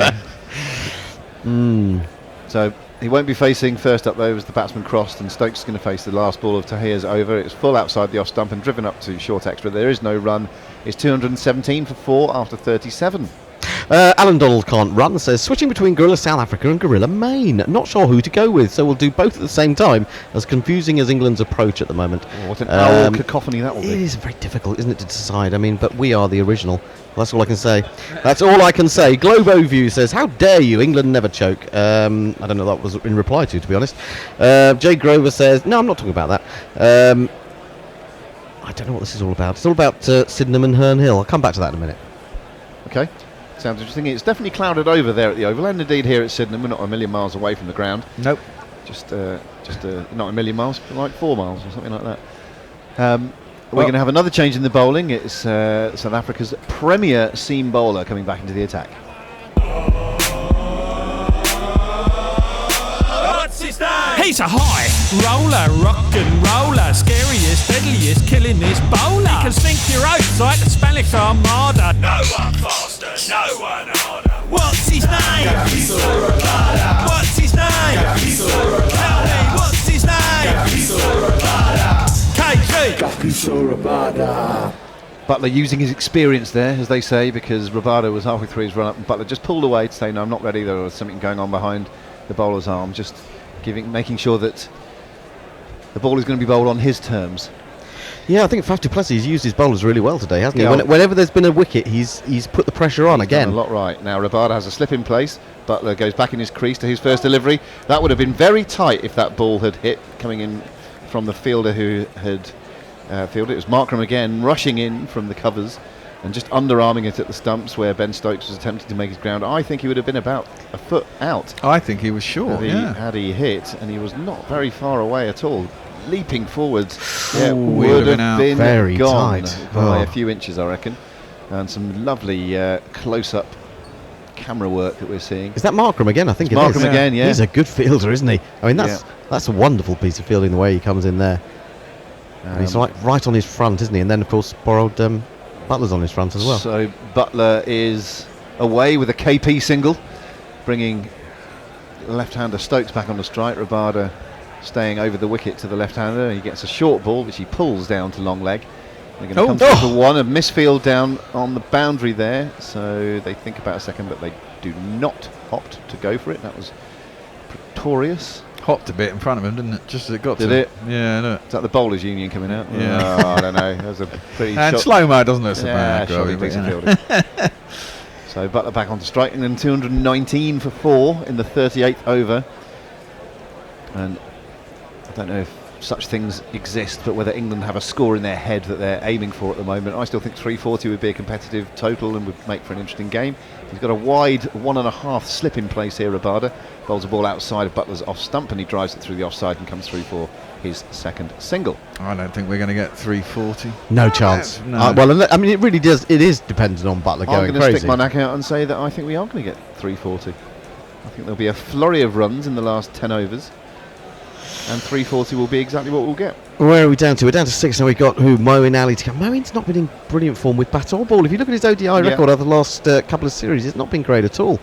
Henry. So he won't be facing first up though as the batsman crossed, and Stokes is going to face the last ball of Tahir's over. It's full outside the off stump and driven up to short extra. There is no run. It's 217 for 4 after 37. Alan Donald can't run, says, switching between Gorilla South Africa and Gorilla Maine. Not sure who to go with, so we'll do both at the same time, as confusing as England's approach at the moment. What an owl cacophony that will be. It is very difficult, isn't it, to decide? I mean, but we are the original. Well, that's all I can say. That's all I can say. Globo View says, how dare you, England never choke. I don't know what that was in reply to be honest. Jay Grover says, no, I'm not talking about that. I don't know what this is all about. It's all about Sydenham and Herne Hill. I'll come back to that in a minute. Okay. Sounds interesting. It's definitely clouded over there at the Oval, and indeed here at Sydenham. We're not a million miles away from the ground. Nope. Just not a million miles, but like 4 miles or something like that. We're going to have another change in the bowling. It's South Africa's premier seam bowler coming back into the attack. He's a high roller, rock and roller, scariest, deadliest, killingest bowler. He can sink your oats like the Spanish Armada. No one faster, no one harder. What's his name? What's his name? Tell me, what's his name? KG. Butler using his experience there, as they say, because Rabada was halfway through his run up, and Butler just pulled away to say, no, I'm not ready. There was something going on behind the bowler's arm, just making sure that the ball is going to be bowled on his terms. Yeah, I think Faf du Plessis has used his bowlers really well today, hasn't Yeah. he? Whenever there's been a wicket, he's put the pressure on He's again. done a lot right. Now Rabada has a slip in place. Butler goes back in his crease to his first delivery. That would have been very tight if that ball had hit coming in from the fielder who had fielded. It was Markram again rushing in from the covers and just underarming it at the stumps where Ben Stokes was attempting to make his ground. I think he would have been about a foot out. I think he was short. Had he hit, and he was not very far away at all. Leaping forwards, Ooh, would have been very gone tight. by Oh. a few inches, I reckon. And some lovely close-up camera work that we're seeing. Is that Markram again? I think It's it is. Markram again, yeah. He's a good fielder, isn't he? I mean, that's a wonderful piece of fielding, the way he comes in there. And he's like right on his front, isn't he? And then, of course, borrowed Butler's on his front as well. So Butler is away with a KP single, bringing left-hander Stokes back on the strike. Rabada staying over the wicket to the left-hander. He gets a short ball, which he pulls down to long leg. They're going to come through for one. A misfield down on the boundary there. So they think about a second, but they do not opt to go for it. That was Pretorius. Hopped a bit in front of him, didn't it? Just as it got Did to it? Yeah, look. Is that the Bowlers Union coming out? Yeah. Oh, I don't know. That was a pretty And shot. slow-mo doesn't look so Yeah, bad. shocking Groby, piece of but, fielding. So Butler back onto strike, and then 219 for 4 in the 38th over. And I don't know if such things exist, but whether England have a score in their head that they're aiming for at the moment. I still think 340 would be a competitive total and would make for an interesting game. He's got a wide 1.5 slip in place here, Rabada. Bowls a ball outside of Butler's off stump, and he drives it through the offside and comes through for his second single. I don't think we're going to get 340. No chance. No. Well, I mean, it really does. It is dependent on Butler I'm going going to crazy. stick my neck out and say that I think we are going to get 340. I think there'll be a flurry of runs in the last 10 overs, and 340 will be exactly what we'll get. Where are we down to? We're down to 6 now. We've got Moeen Ali to come. Moeen's not been in brilliant form with bat or ball. If you look at his ODI record over the last couple of series, it's not been great at all.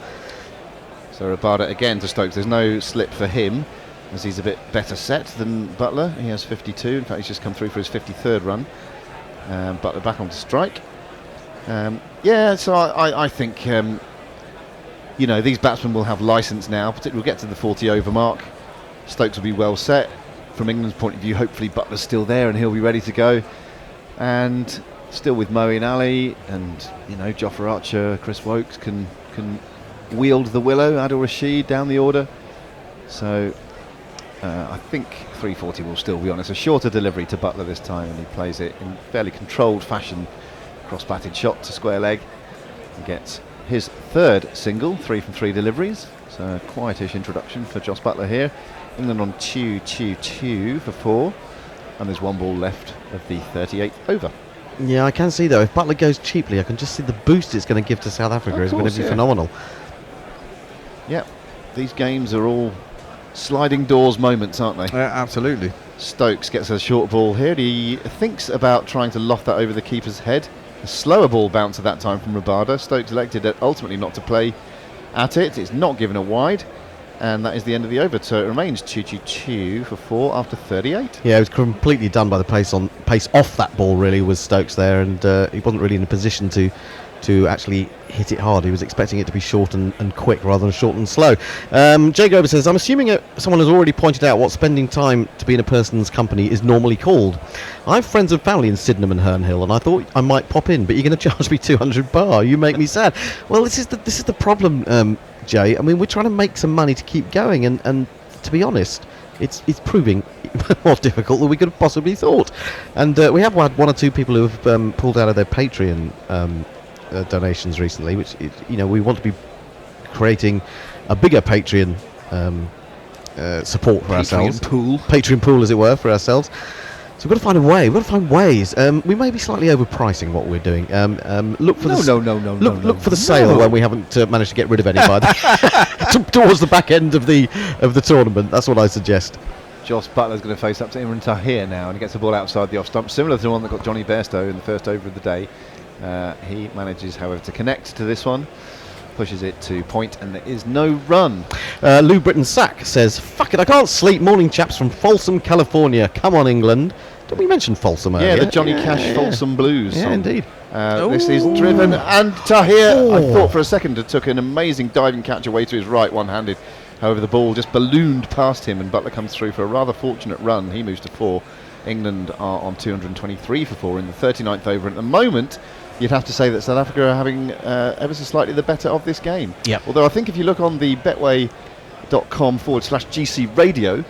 So Rabada again to Stokes. There's no slip for him, as he's a bit better set than Butler. He has 52. In fact, he's just come through for his 53rd run. Butler back onto strike. So I think these batsmen will have licence now. Particularly, we'll get to the 40 over mark. Stokes will be well set. From England's point of view, hopefully Butler's still there and he'll be ready to go. And still with Moeen Ali and Jofra Archer, Chris Wokes can wield the willow. Adil Rashid down the order. So I think 340 will still be honest. A shorter delivery to Butler this time, and he plays it in fairly controlled fashion. Cross-batted shot to square leg. He gets his third single, 3 from 3 deliveries. So a quietish introduction for Jos Butler here. England on 2 for 4, and there's one ball left of the 38th over. Yeah, I can see though, if Butler goes cheaply, I can just see the boost it's going to give to South Africa is going to be phenomenal. Yep, these games are all sliding doors moments, aren't they? Yeah, absolutely. Stokes gets a short ball here. He thinks about trying to loft that over the keeper's head. A slower ball bounce at that time from Rabada. Stokes elected ultimately not to play at it. It's not given a wide. And that is the end of the over. So it remains 2 for 4 after 38. Yeah, he was completely done by the pace off that ball, really, was Stokes there, and he wasn't really in a position to actually hit it hard. He was expecting it to be short and quick rather than short and slow. Jay Grover says, I'm assuming someone has already pointed out what spending time to be in a person's company is normally called. I have friends and family in Sydenham and Herne Hill, and I thought I might pop in, but you're going to charge me 200 bar. You make me sad. Well, this is the problem, Jay. I mean, we're trying to make some money to keep going, and to be honest, it's proving more difficult than we could have possibly thought. And we have had 1 or 2 people who have pulled out of their Patreon donations recently, which we want to be creating a bigger Patreon support for ourselves. Patreon pool, as it were, for ourselves. So we've got to find a way. We've got to find ways. We may be slightly overpricing what we're doing. Look for look for the sale when we haven't managed to get rid of anybody towards the back end of the tournament. That's what I suggest. Jos Butler's going to face up to Imran Tahir now, and he gets the ball outside the off stump, similar to the one that got Johnny Bairstow in the first over of the day. He manages, however, to connect to this one, pushes it to point, and there is no run. Lou Britton Sack says, "Fuck it, I can't sleep. Morning, chaps from Folsom, California. Come on, England." Did we mention Folsom earlier? Yeah, the Johnny Cash Folsom Blues. Yeah, indeed. This is driven, and Tahir, I thought for a second, it took an amazing diving catch away to his right, one-handed. However, the ball just ballooned past him, and Butler comes through for a rather fortunate run. He moves to 4, England are on 223 for 4 in the 39th over. At the moment, you'd have to say that South Africa are having ever so slightly the better of this game. Yep. Although I think if you look on the betway.com/GC radio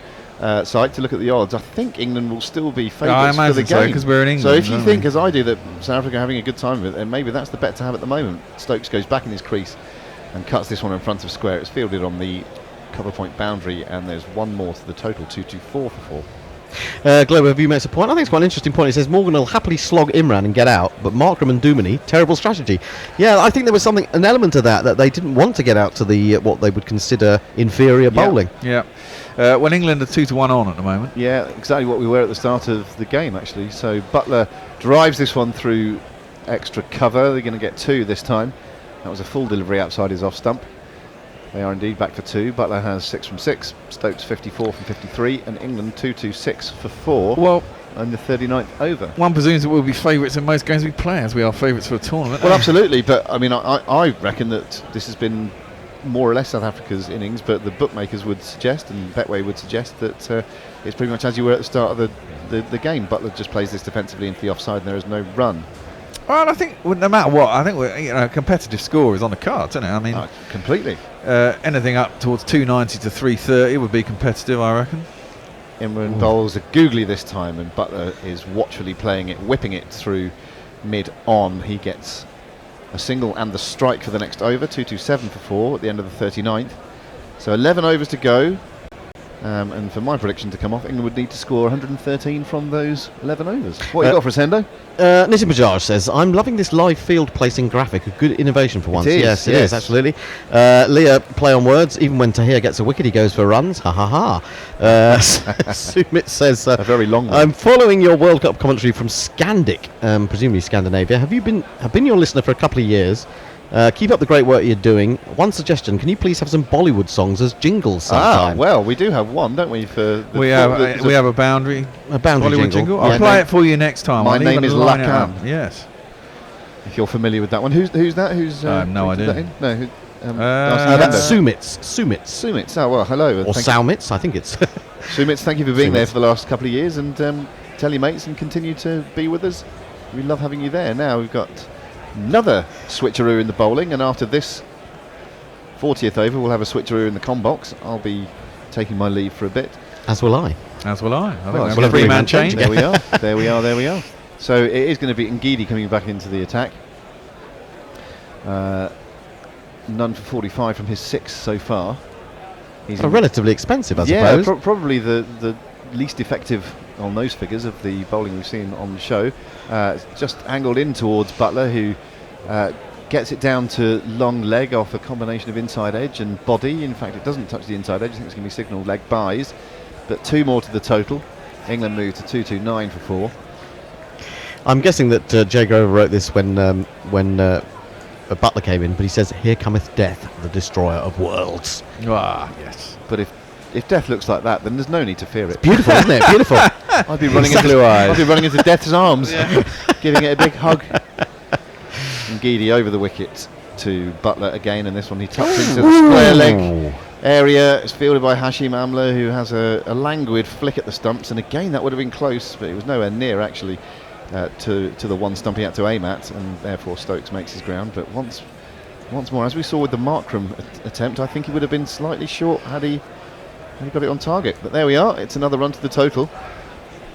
site to look at the odds, I think England will still be favourites for the game. Because we're in England. So if you think, we? as I do, that South Africa are having a good time with it, then maybe that's the bet to have at the moment. Stokes goes back in his crease and cuts this one in front of square. It's fielded on the cover point boundary, and there's one more to the total, 224 for 4. Glover Review makes a point. I think it's quite an interesting point. He says Morgan will happily slog Imran and get out, but Markram and Duminy, terrible strategy. Yeah, I think there was an element of that they didn't want to get out to the what they would consider inferior bowling. Yeah. Well, England are 2-1 on at the moment. Yeah, exactly what we were at the start of the game, actually. So Butler drives this one through extra cover. They're going to get 2 this time. That was a full delivery outside his off stump. They are indeed back for 2. Butler has 6 from 6, Stokes 54 from 53, and England 226 for 4. Well, and the 39th over. One presumes that we'll be favourites in most games we play, as we are favourites for a tournament. Well, absolutely, but I mean, I reckon that this has been more or less South Africa's innings, but the bookmakers would suggest, and Betway would suggest, that it's pretty much as you were at the start of the game. Butler just plays this defensively into the offside, and there is no run. Well, I think no matter what, I think a competitive score is on the cards, isn't it? I mean, completely. Anything up towards 290 to 330 would be competitive, I reckon. Imran bowls are googly this time, and Butler is watchfully playing it, whipping it through mid-on. He gets a single and the strike for the next over, 227 for 4 at the end of the 39th. So 11 overs to go. And for my prediction to come off, England would need to score 113 from those 11 overs. What you got for us, Hendo? Nitin Bajaj says, I'm loving this live field placing graphic. A good innovation for once. Yes, it is, absolutely. Leah, play on words. Even when Tahir gets a wicket, he goes for runs. Ha ha ha. Sumit says, a very long one. I'm following your World Cup commentary from Scandic, presumably Scandinavia. I've been your listener for a couple of years. Keep up the great work you're doing. One suggestion: can you please have some Bollywood songs as jingles sometime? Well, we do have one, don't we? We have a boundary Bollywood jingle. I'll play it for you next time. My name is Lakan. Yes. If you're familiar with that one, who's that? Who's I have no idea. No. That's Sumits. Sumits. Oh well, hello. Or Salmits, I think it's. Sumits, thank you for being there for the last couple of years, and tell your mates and continue to be with us. We love having you there. Now we've got another switcheroo in the bowling, and after this 40th over we'll have a switcheroo in the com box. I'll be taking my leave for a bit. As will I. I think we'll that's a three-man change. There we are. There we are. So it is going to be Ngidi coming back into the attack. None for 45 from his 6 so far. He's relatively expensive, I suppose. Yeah, probably the least effective on those figures of the bowling we've seen on the show. Just angled in towards Butler, who gets it down to long leg off a combination of inside edge and body. In fact, it doesn't touch the inside edge. I think it's going to be signalled leg buys, but 2 more to the total. England move to 229 for 4. I'm guessing that Jay Grover wrote this when Butler came in, but he says, "Here cometh death, the destroyer of worlds." Ah, yes. But if death looks like that, then there's no need to fear it. Beautiful, isn't it? Beautiful. I'd be running into death's arms, giving it a big hug. And Ngidi over the wicket to Butler again, and this one he tucks into the square leg area. It's fielded by Hashim Amla, who has a languid flick at the stumps, and again that would have been close, but it was nowhere near actually to the one stump he had to aim at, and therefore Stokes makes his ground. But once more, as we saw with the Markram attempt, I think he would have been slightly short had he got it on target. But there we are, it's another run to the total.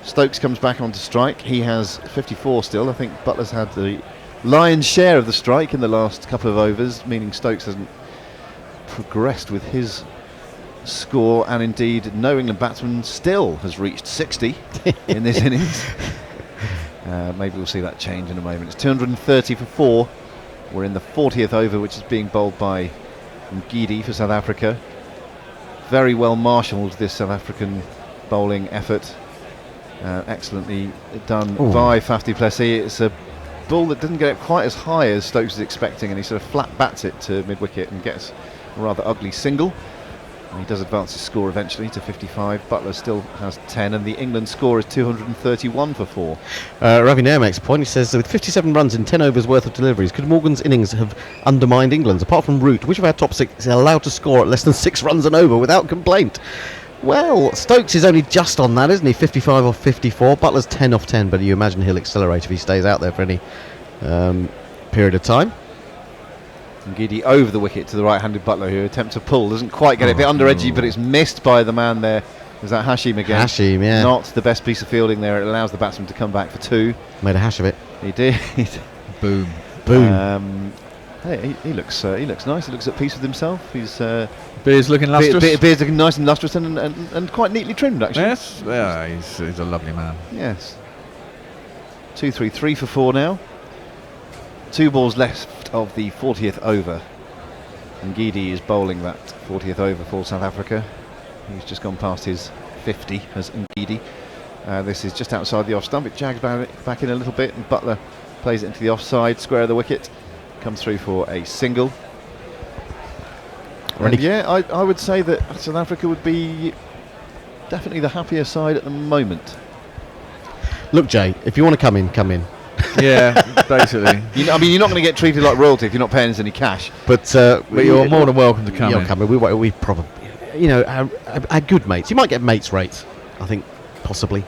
Stokes comes back onto strike. He has 54 still. I think Butler's had the lion's share of the strike in the last couple of overs, meaning Stokes hasn't progressed with his score, and indeed no England batsman still has reached 60 in this innings. Maybe we'll see that change in a moment. It's 230 for 4. We're in the 40th over, which is being bowled by Ngidi for South Africa. Very well marshalled, this South African bowling effort. Excellently done by Faf du Plessis. It's a ball that didn't get quite as high as Stokes was expecting, and he sort of flat bats it to mid-wicket and gets a rather ugly single. And he does advance his score eventually to 55. Butler still has 10, and the England score is 231 for 4. Ravi Nair makes a point. He says, with 57 runs in 10 overs worth of deliveries, could Morgan's innings have undermined England's? Apart from Root, which of our top 6 is allowed to score at less than 6 runs an over without complaint? Well, Stokes is only just on that, isn't he? 55 off 54. Butler's 10 off 10, but you imagine he'll accelerate if he stays out there for any period of time. Ngidi over the wicket to the right-handed Butler, who attempts to pull, doesn't quite get it, a bit under edgy, but it's missed by the man there. Was that Hashim again? Hashim, yeah. Not the best piece of fielding there. It allows the batsman to come back for 2. Made a hash of it. He did. Boom. Boom. Hey, he looks nice. He looks at peace with himself. He's beard's looking lustrous. Beard's looking nice and lustrous and quite neatly trimmed, actually. Yes, yeah, he's a lovely man. Yes. 2, 3, 3 for 4 now. 2 balls left of the 40th over. And Ngidi is bowling that 40th over for South Africa. He's just gone past his 50 as Ngidi. This is just outside the off stump. It jags back in a little bit, and Butler plays it into the offside square of the wicket. Comes through for a single. And yeah, I would say that South Africa would be definitely the happier side at the moment. Look, Jay, if you want to come in, come in. Yeah, basically. I mean, you're not going to get treated like royalty if you're not paying us any cash. But you're more than welcome to come in. Come in. We probably, our good mates. You might get mates rates, I think, possibly.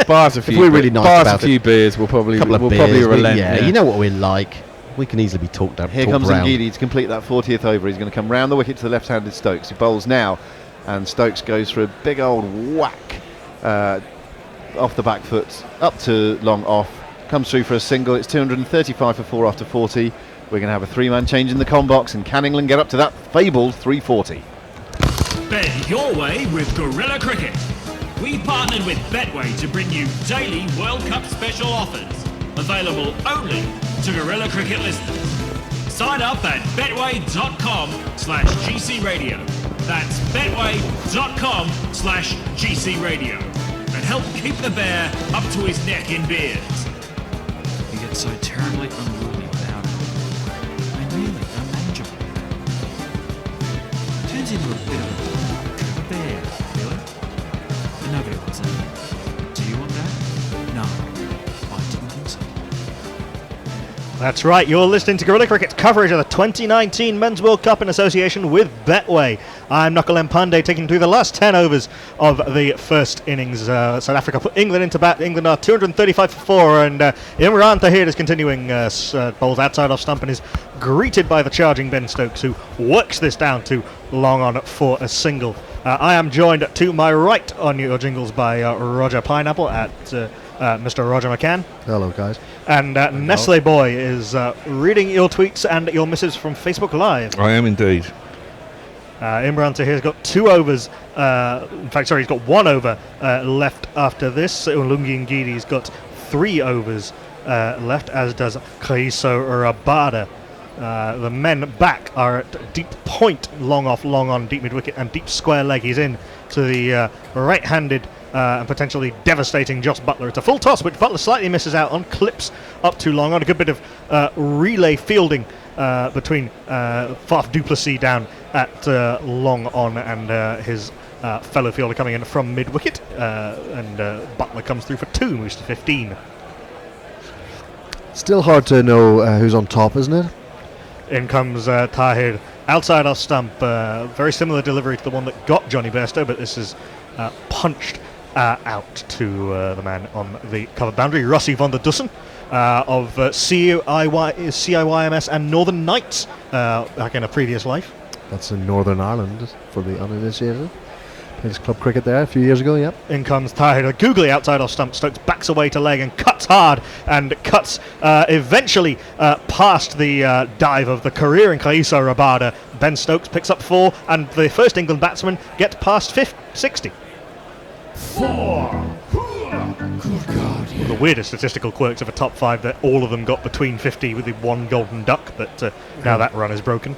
Buy us a few. If we're really nice buy about us a few beers. We'll probably beers, relent. Yeah, you know what we're like. We can easily be talked down. Here comes Ngidi to complete that 40th over. He's going to come round the wicket to the left-handed Stokes. He bowls now, and Stokes goes for a big old whack off the back foot, up to long off. Comes through for a single. It's 235 for 4 after 40. We're going to have a 3-man change in the com box, and can England get up to that fabled 340? Bet your way with Gorilla Cricket. We partnered with Betway to bring you daily World Cup special offers, available only to Gorilla Cricket listeners. Sign up at betway.com/GC Radio. That's betway.com/GC Radio. And help keep the bear up to his neck in beers. You get so terribly unruly without it. And really unmanageable. Turns into a bit of a bear, really. And nobody wants it. Do you want that? No. I didn't think so. That's right, you're listening to Gorilla Cricket's coverage of the 2019 Men's World Cup in association with Betway. I'm Knuckle Mpande, taking through the last 10 overs of the first innings. South Africa put England into bat. England are 235 for 4, and Imran Tahir is continuing bowls outside off stump and is greeted by the charging Ben Stokes, who works this down to long on for a single. I am joined to my right on your jingles by Roger Pineapple at Mr. Roger McCann. Hello, guys. And Nestle Boy is reading your tweets and your missives from Facebook Live. I am indeed. Imran Tahir's got 2 overs. In fact, sorry, he's got 1 over left after this. Ulungi Ngidi's got 3 overs left, as does Kaiso Rabada. The men back are at deep point, long off, long on, deep mid-wicket and deep square leg. He's in to the right-handed and potentially devastating Joss Butler. It's a full toss, which Butler slightly misses out on, clips up too long on. A good bit of relay fielding between Faf du Plessis down at long on and his fellow fielder coming in from mid-wicket. And Butler comes through for 2, moves to 15. Still hard to know who's on top, isn't it? In comes Tahir, outside off stump. Very similar delivery to the one that got Johnny Bairstow, but this is punched out to the man on the covered boundary, Russie van der Dussen of CIYMS and Northern Knights back in a previous life. That's in Northern Ireland for the uninitiated. Played club cricket there a few years ago, yep. In comes Tahir, googly outside off stump. Stokes backs away to leg and cuts hard and cuts eventually past the dive of the career in Kaiso Rabada. Ben Stokes picks up 4 and the first England batsman gets past 60. 4. The weirdest statistical quirks of a top 5 that all of them got between 50 with the 1 golden duck, but now that run is broken.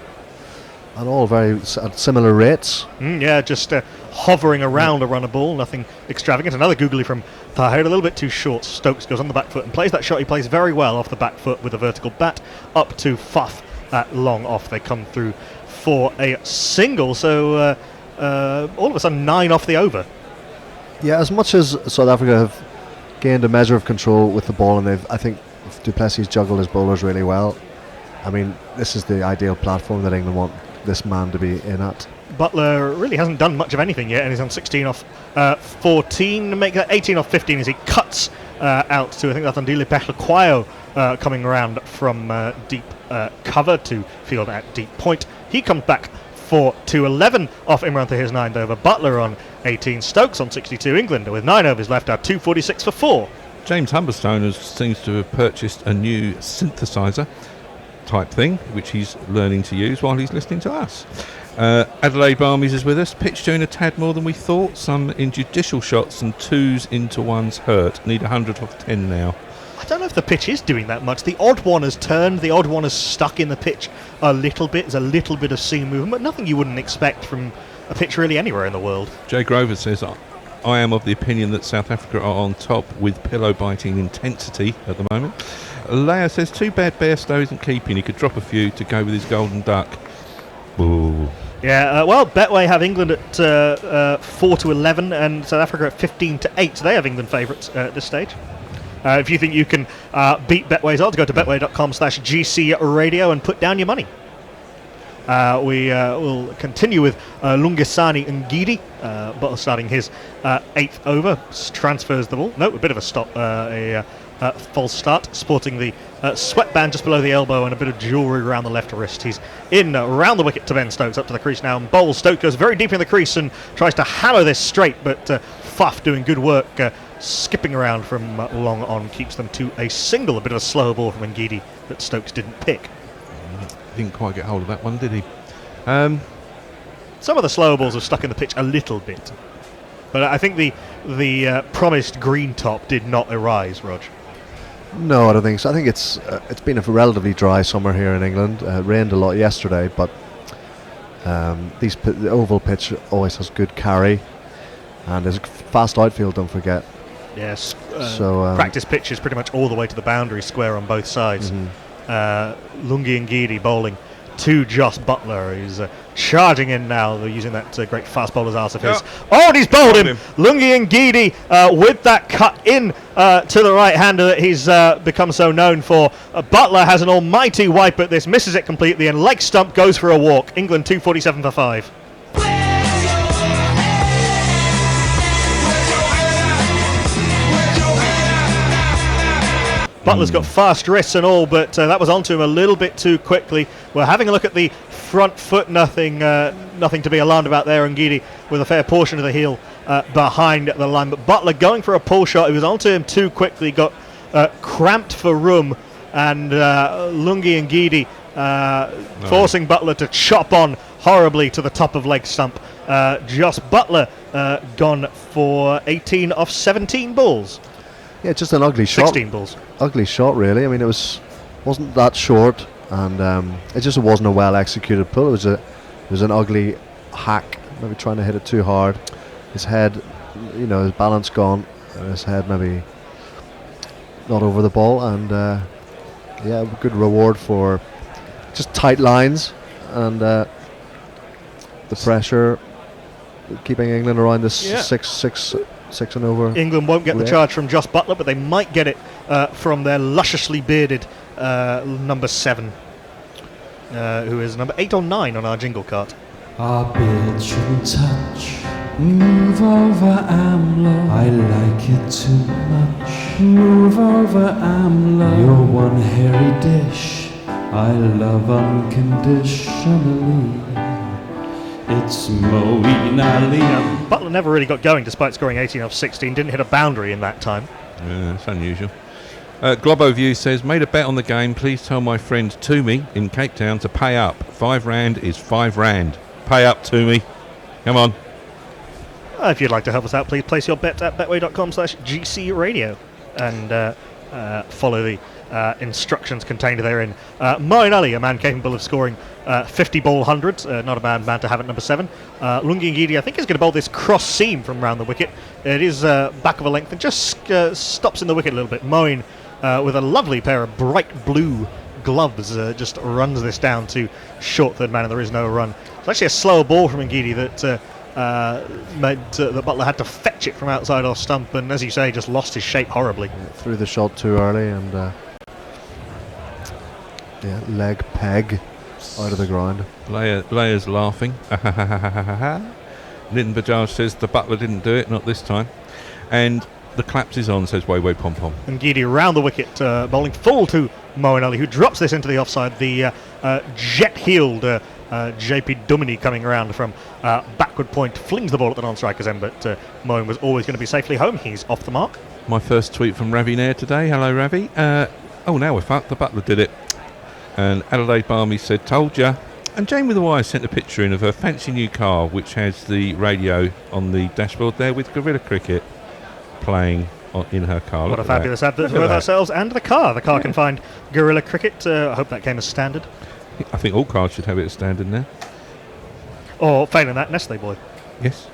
And all very at similar rates. Yeah, just hovering around a runner ball, nothing extravagant. Another googly from Tahir, a little bit too short. Stokes goes on the back foot and plays that shot. He plays very well off the back foot with a vertical bat up to Faf at long off. They come through for a single, so all of a sudden 9 off the over. Yeah, as much as South Africa have gained a measure of control with the ball, and I think du Plessis juggled his bowlers really well. I mean, this is the ideal platform that England want this man to be in at. Butler really hasn't done much of anything yet, and he's on 16 off 14. Make that 18 off 15 as he cuts out to, I think that's Andile Perlequayo coming around from deep cover to field at deep point. He comes back for 2-11 off Imran Tahir's 9 over. Butler on 18. Stokes on 62. England with 9 overs left out 246 for 4. James Humberstone seems to have purchased a new synthesizer type thing, which he's learning to use while he's listening to us. Adelaide Barmies is with us. Pitch doing a tad more than we thought. Some injudicial shots and 2s into 1's hurt. Need 100 off 10 now. I don't know if the pitch is doing that much. The odd one has turned. The odd one has stuck in the pitch a little bit. There's a little bit of seam movement, but nothing you wouldn't expect from a pitch really anywhere in the world. Jay Grover says, I am of the opinion that South Africa are on top with pillow-biting intensity at the moment. Leia says, too bad Bairstow isn't keeping. He could drop a few to go with his golden duck. Boo. Yeah, well, Betway have England at 4-11 and South Africa at 15-8. So they have England favourites at this stage. If you think you can beat Betway's odds, go to betway.com/GC Radio and put down your money. We will continue with Lungisani Ngidi, Butler starting his 8th over, transfers the ball. No, a bit of a stop, a false start, sporting the sweatband just below the elbow and a bit of jewellery around the left wrist. He's in round the wicket to Ben Stokes, up to the crease now, and bowls. Stokes goes very deep in the crease and tries to hammer this straight, but Fuff doing good work, skipping around from long on, keeps them to a single. A bit of a slower ball from Ngidi that Stokes didn't pick. Didn't quite get hold of that one, did he? Some of the slower balls have stuck in the pitch a little bit, but I think the promised green top did not arise, Rog. No, I don't think so. I think it's been a relatively dry summer here in England. Rained a lot yesterday, but the oval pitch always has good carry, and there's a fast outfield, don't forget. Yes, so practice pitches pretty much all the way to the boundary square on both sides. Lungi Ngidi bowling to Joss Butler, who's charging in now. They're using that great fast bowler's arse of his. Oh, and he's bowled him! Lungi Ngidi with that cut in to the right-hander that he's become so known for. Butler has an almighty wipe at this, misses it completely, and leg stump goes for a walk. England 247 for 5. Butler's got fast wrists and all, but that was onto him a little bit too quickly. We're having a look at the front foot. Nothing to be alarmed about there. Ngidi with a fair portion of the heel behind the line. But Butler going for a pull shot. He was onto him too quickly, got cramped for room, and Lungi Ngidi forcing Butler to chop on horribly to the top of leg stump. Just Butler gone for 18 off 17 balls. Yeah, just an ugly shot. 16 balls. Ugly shot, really. I mean, wasn't that short, and it just wasn't a well executed pull. It was an ugly hack. Maybe trying to hit it too hard. His head, his balance gone, and his head maybe not over the ball. And yeah, good reward for just tight lines and the pressure, keeping England around this 6 and over. England won't get the charge from Joss Butler, but they might get it from their lusciously bearded number 7, who is number 8 or 9 on our jingle cart. Our beard shouldn't touch. Move over, AMLO. I like it too much. Move over, AMLO. You're one hairy dish I love unconditionally. It's Moeen Ali. Butler never really got going despite scoring 18 off 16. Didn't hit a boundary in that time. Yeah, that's unusual. Globoview says, made a bet on the game. Please tell my friend Toomey in Cape Town to pay up. £5 is £5. Pay up, Toomey. Come on. If you'd like to help us out, please place your bet at betway.com/GC Radio and follow the instructions contained therein. Moeen Ali, a man capable of scoring 50 ball hundreds, not a bad man to have at number 7. Lungi Ngidi, I think, is going to bowl this cross seam from round the wicket. It is back of a length and just stops in the wicket a little bit. Moeen with a lovely pair of bright blue gloves just runs this down to short third man, and there is no run. It's actually a slower ball from Ngidi that meant that Butler had to fetch it from outside off stump, and as you say, just lost his shape horribly. Threw the shot too early, and leg peg. out of the ground. Leia's laughing. Nitin Bajaj says the butler didn't do it, not this time. And the claps is on, says Way Way Pom Pom. And Guidi round the wicket, bowling full to Moeen Ali, who drops this into the offside. The jet-heeled JP Duminy coming around from backward point, flings the ball at the non-striker's end, but Moeen was always going to be safely home. He's off the mark. My first tweet from Ravi Nair today. Hello, Ravi. Oh, now we're fucked. The butler did it. And Adelaide Barmy said, told ya. And Jane with the Wire sent a picture in of her fancy new car, which has the radio on the dashboard there with Gorilla Cricket playing in her car. What Look a at fabulous that. advert Look for at both that. ourselves and the car. The car can find Gorilla Cricket. I hope that came as standard. I think all cars should have it as standard now. Or failing that, Nestle Boy. Yes.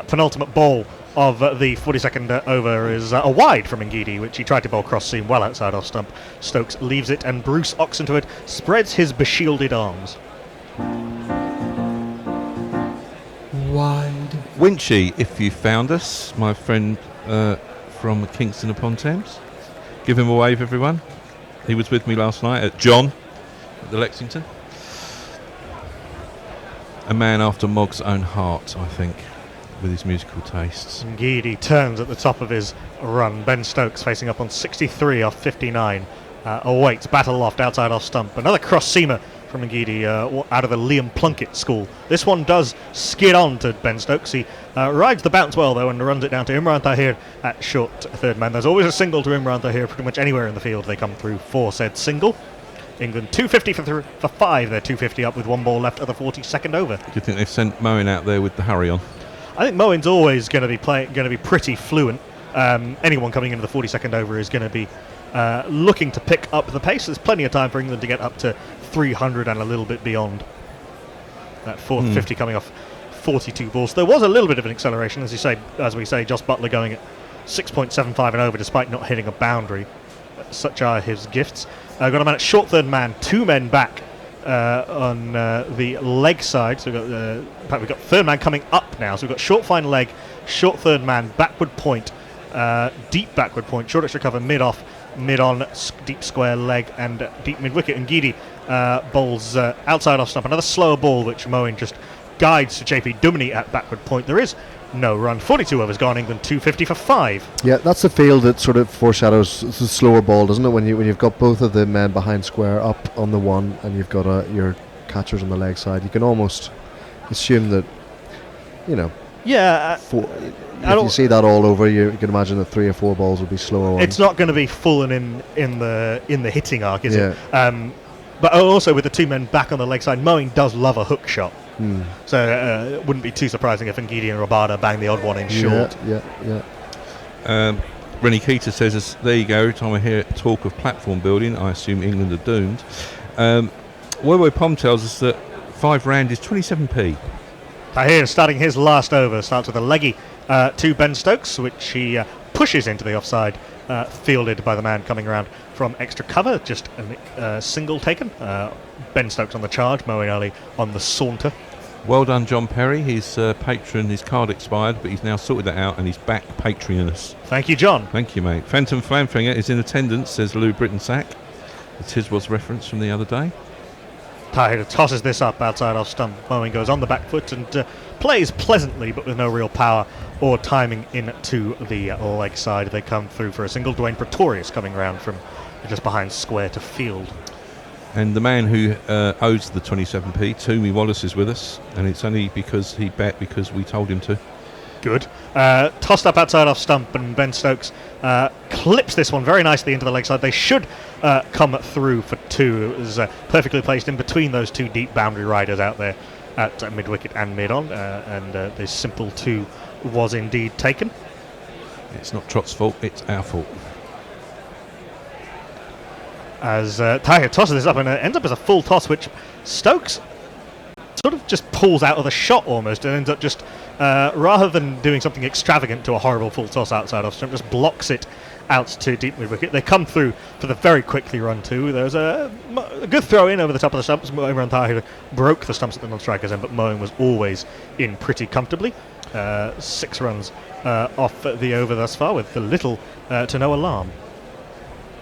Penultimate ball of the 42nd over is a wide from Ngidi, which he tried to bowl cross seam well outside off stump. Stokes leaves it, and Bruce Oxenford spreads his beshielded arms. Wide. Winchy, if you found us, my friend from Kingston upon Thames. Give him a wave, everyone. He was with me last night at John at the Lexington. A man after Mog's own heart, I think, with his musical tastes. Ngidi turns at the top of his run. Ben Stokes facing up on 63 off 59. Awaits battle loft outside off stump. Another cross seamer from Ngidi out of the Liam Plunkett school. This one does skid on to Ben Stokes. He rides the bounce well though and runs it down to Imran Tahir at short third man. There's always a single to Imran Tahir pretty much anywhere in the field they come through for said single. England 250 for 5. They're 250 up with one ball left of the 42nd over. Do you think they've sent Moeen out there with the hurry on? I think Moeen's always going to be pretty fluent. Anyone coming into the 42nd over is going to be looking to pick up the pace. There's plenty of time for England to get up to 300 and a little bit beyond. That 450 coming off 42 balls. There was a little bit of an acceleration, as we say, Joss Buttler going at 6.75 and over despite not hitting a boundary. Such are his gifts. Got a man at short third man, 2 men back on the leg side. So we've got third man coming up now. So we've got short fine leg, short third man, backward point, deep backward point, short extra cover, mid off, mid on, deep square leg, and deep mid wicket. And Ngidi bowls outside off stump. Another slower ball which Moeen just guides to JP Duminy at backward point. There is no run. 42 overs gone. England 250 for 5. Yeah, that's the field that sort of foreshadows the slower ball, doesn't it? When you've got both of the men behind square up on the one, and you've got your catchers on the leg side, you can almost assume that, Yeah. if you see that all over, you can imagine that 3 or 4 balls would be slower ones. It's not going to be full and in the hitting arc, is it? Yeah. But also with the 2 men back on the leg side, Moeen does love a hook shot. So it wouldn't be too surprising if Ngidi and Rabada bang the odd one in short. Yeah. Rennie Keita says, there you go, every time I hear talk of platform building, I assume England are doomed. Wowo Pom tells us that 5 rand is 27p. Tahir starting his last over, starts with a leggy to Ben Stokes, which he pushes into the offside, fielded by the man coming around from extra cover. Just a single taken. Ben Stokes on the charge, Moeen Ali on the saunter. Well done, John Perry. His patron, his card expired, but he's now sorted that out and he's back patroning us. Thank you, John. Thank you, mate. Phantom Flamfinger is in attendance, says Lou Britton-Sack. It's his was reference from the other day. Tahir tosses this up outside off stump. Moeen goes on the back foot and plays pleasantly, but with no real power or timing into the leg side. They come through for a single. Dwayne Pretorius coming around from just behind square to field. And the man who owes the 27p, Toomey Wallace, is with us, and it's only because he bet because we told him to. Good. Tossed up outside off stump, and Ben Stokes clips this one very nicely into the leg side. They should come through for 2. It was perfectly placed in between those 2 deep boundary riders out there at mid-wicket and mid-on, and the simple 2 was indeed taken. It's not Trott's fault, it's our fault. As Tahir tosses this up, and it ends up as a full toss, which Stokes sort of just pulls out of the shot almost, and ends up just, rather than doing something extravagant to a horrible full toss outside off stump, just blocks it out to deep mid wicket. They come through for the very quickly run too. There's a good throw in over the top of the stumps. Imran Tahir broke the stumps at the non-strikers end, but Moeen was always in pretty comfortably. 6 runs off the over thus far with little to no alarm.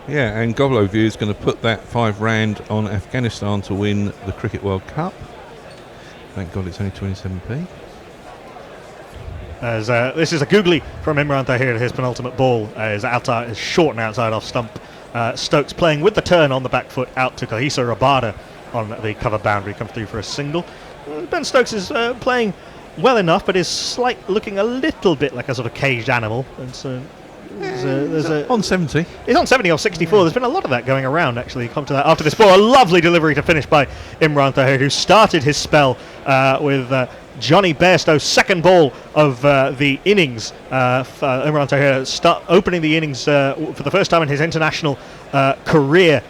Yeah, and Gobbloview is going to put that £5 on Afghanistan to win the Cricket World Cup. Thank God it's only 27p. As this is a googly from Imran Tahir, his penultimate ball is short and outside off stump. Stokes playing with the turn on the back foot out to Kahisa Rabada on the cover boundary, comes through for a single. Ben Stokes is playing well enough, but is looking a little bit like a sort of caged animal. And so there's on 70. He's on 70 or 64. There's been a lot of that going around, actually. Come to that after this ball. A lovely delivery to finish by Imran Tahir, who started his spell with Johnny Bairstow's second ball of the innings. Imran Tahir opening the innings for the first time in his international career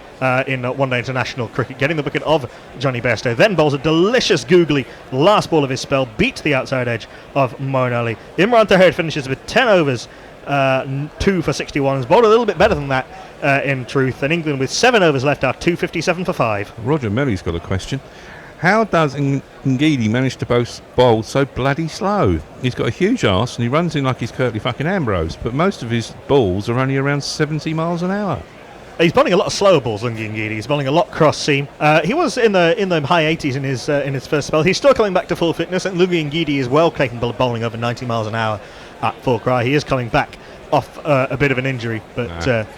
in one-day international cricket, getting the wicket of Johnny Bairstow. Then bowls a delicious googly last ball of his spell, beats the outside edge of Moeen Ali. Imran Tahir finishes with 10 overs, 2 for 61. Has bowled a little bit better than that in truth, and England with 7 overs left are 257 for 5. Roger Melly's got a question. How does Ngidi manage to bowl so bloody slow? He's got a huge arse and he runs in like he's Curtly fucking Ambrose, but most of his balls are only around 70 miles an hour. He's bowling a lot of slower balls, Lungi Ngidi. He's bowling a lot cross seam. He was in the high 80s in his first spell. He's still coming back to full fitness, and Lungi Ngidi is well capable of bowling over 90 miles an hour at full cry. He is coming back off a bit of an injury, but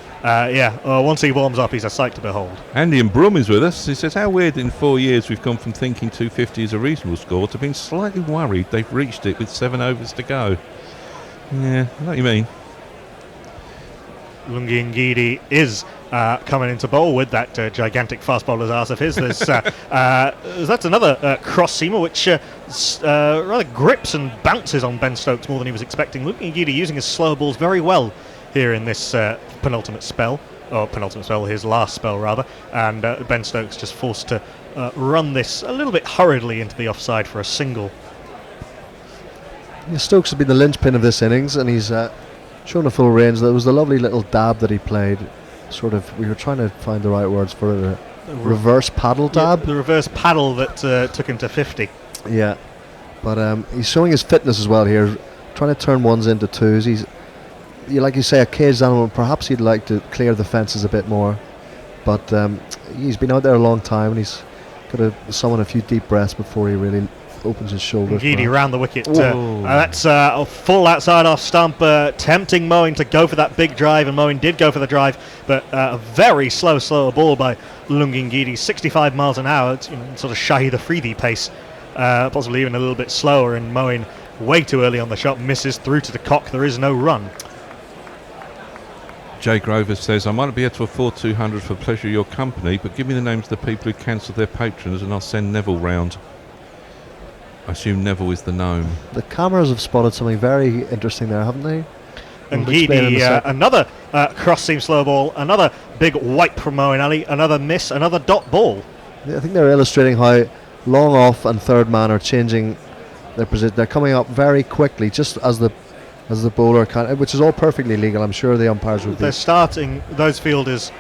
once he warms up, he's a sight to behold. Andy and Brum is with us. He says, how weird in 4 years we've gone from thinking 250 is a reasonable score to being slightly worried they've reached it with 7 overs to go. Yeah, I know what you mean. Lungi Ngidi is coming into bowl with that gigantic fast bowler's arse of his. That's another cross seamer which rather grips and bounces on Ben Stokes more than he was expecting. Lungi Ngidi using his slow balls very well here in this penultimate spell, his last spell rather, and Ben Stokes just forced to run this a little bit hurriedly into the offside for a single. Yeah, Stokes has been the linchpin of this innings, and he's shown a full range. There was the lovely little dab that he played. We were trying to find the right words for it. Reverse paddle dab. Yeah, the reverse paddle that took him to 50. Yeah, but he's showing his fitness as well here, trying to turn ones into twos. He's, like you say, a caged animal. Perhaps he'd like to clear the fences a bit more, but he's been out there a long time, and he's got to summon a few deep breaths before he really opens his shoulders. Ngidi round the wicket. That's a full outside off stump, tempting Moeen to go for that big drive, and Moeen did go for the drive, but a very slower ball by Lungi Ngidi, 65 miles an hour. It's, sort of Shahid Afridi pace, possibly even a little bit slower, and Moeen way too early on the shot, misses through to the cock. There is no run. Jay Grover says, I might be able to afford 200 for the pleasure of your company, but give me the names of the people who cancelled their patrons and I'll send Neville round. I assume Neville is the gnome. The cameras have spotted something very interesting there, haven't they? And Ngidi, another cross-seam slow ball, another big wipe from Moeen Ali, another miss, another dot ball. I think they're illustrating how long off and third man are changing their position. They're coming up very quickly, just as the bowler can, which is all perfectly legal. I'm sure the umpires would be. They're starting, those fielders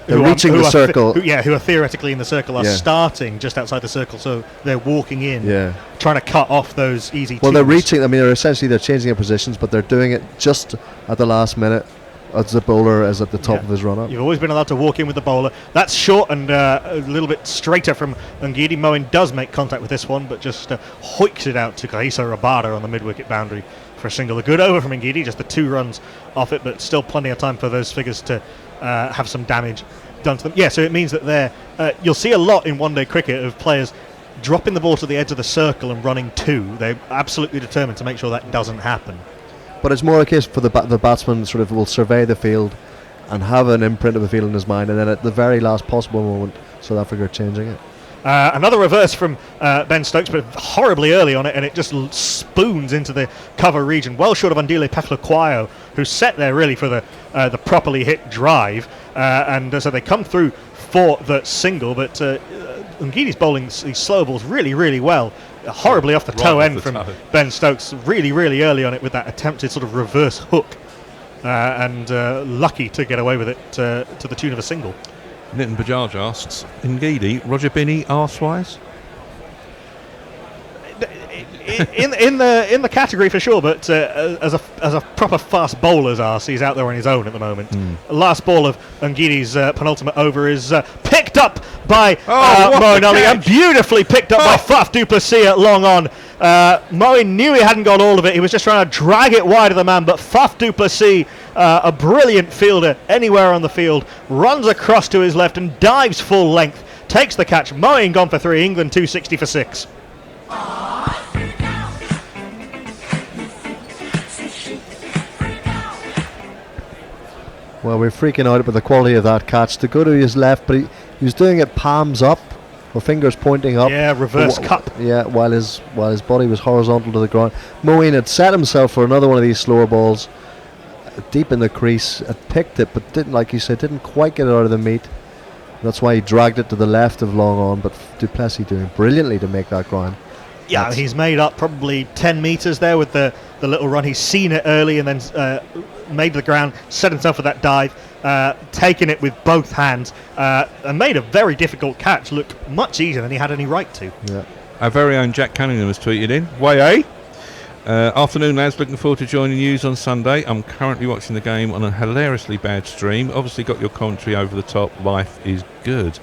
they're reaching the circle. Who are theoretically in the circle are starting just outside the circle, so they're walking in, trying to cut off those easy Well, twos. they're reaching, they're changing their positions, but they're doing it just at the last minute as the bowler is at the top of his run-up. You've always been allowed to walk in with the bowler. That's short and a little bit straighter from Ngidi. Moeen does make contact with this one, but just hoiks it out to Kahisa Rabada on the mid-wicket boundary for a single. A good over from Ngidi, just the 2 runs off it, but still plenty of time for those figures to have some damage done to them. Yeah, so it means that you'll see a lot in one-day cricket of players dropping the ball to the edge of the circle and running 2. They're absolutely determined to make sure that doesn't happen. But it's more a case for the batsman will survey the field and have an imprint of the field in his mind, and then at the very last possible moment, South Africa are changing it. Another reverse from Ben Stokes, but horribly early on it, and it just spoons into the cover region, well short of Andile Peflukwayo, who's set there really for the properly hit drive, and so they come through for the single, but Ngidi's bowling these slow balls really, really well. Horribly off the toe end from Ben Stokes, really, really early on it with that attempted sort of reverse hook, and lucky to get away with it to the tune of a single. Nitin Bajaj asks, Ngidi, Roger Binney, arse-wise? in the category for sure, but as a proper fast bowler's arse, he's out there on his own at the moment. Last ball of Ngidi's penultimate over is picked up by Moeen Ali, and beautifully picked up by Faf du Plessis at long on. Moeen knew he hadn't got all of it. He was just trying to drag it wide of the man, but Faf du Plessis, a brilliant fielder anywhere on the field, runs across to his left and dives full length, takes the catch. Moeen gone for 3, England 260 for 6. Well, we're freaking out about the quality of that catch. To go to his left, but he was doing it palms up, or fingers pointing up. Yeah, reverse cup. Yeah, while his body was horizontal to the ground. Moeen had set himself for another one of these slower balls, deep in the crease. Had picked it, but didn't, like you said, didn't quite get it out of the meat. That's why he dragged it to the left of long on. But du Plessis doing brilliantly to make that ground. Yeah, he's made up probably 10 metres there with the little run. He's seen it early and then made the ground, set himself for that dive, taken it with both hands, and made a very difficult catch look much easier than he had any right to. Yeah. Our very own Jack Cunningham has tweeted in, way afternoon lads, looking forward to joining you on Sunday. I'm currently watching the game on a hilariously bad stream. Obviously got your commentary over the top. Life is good.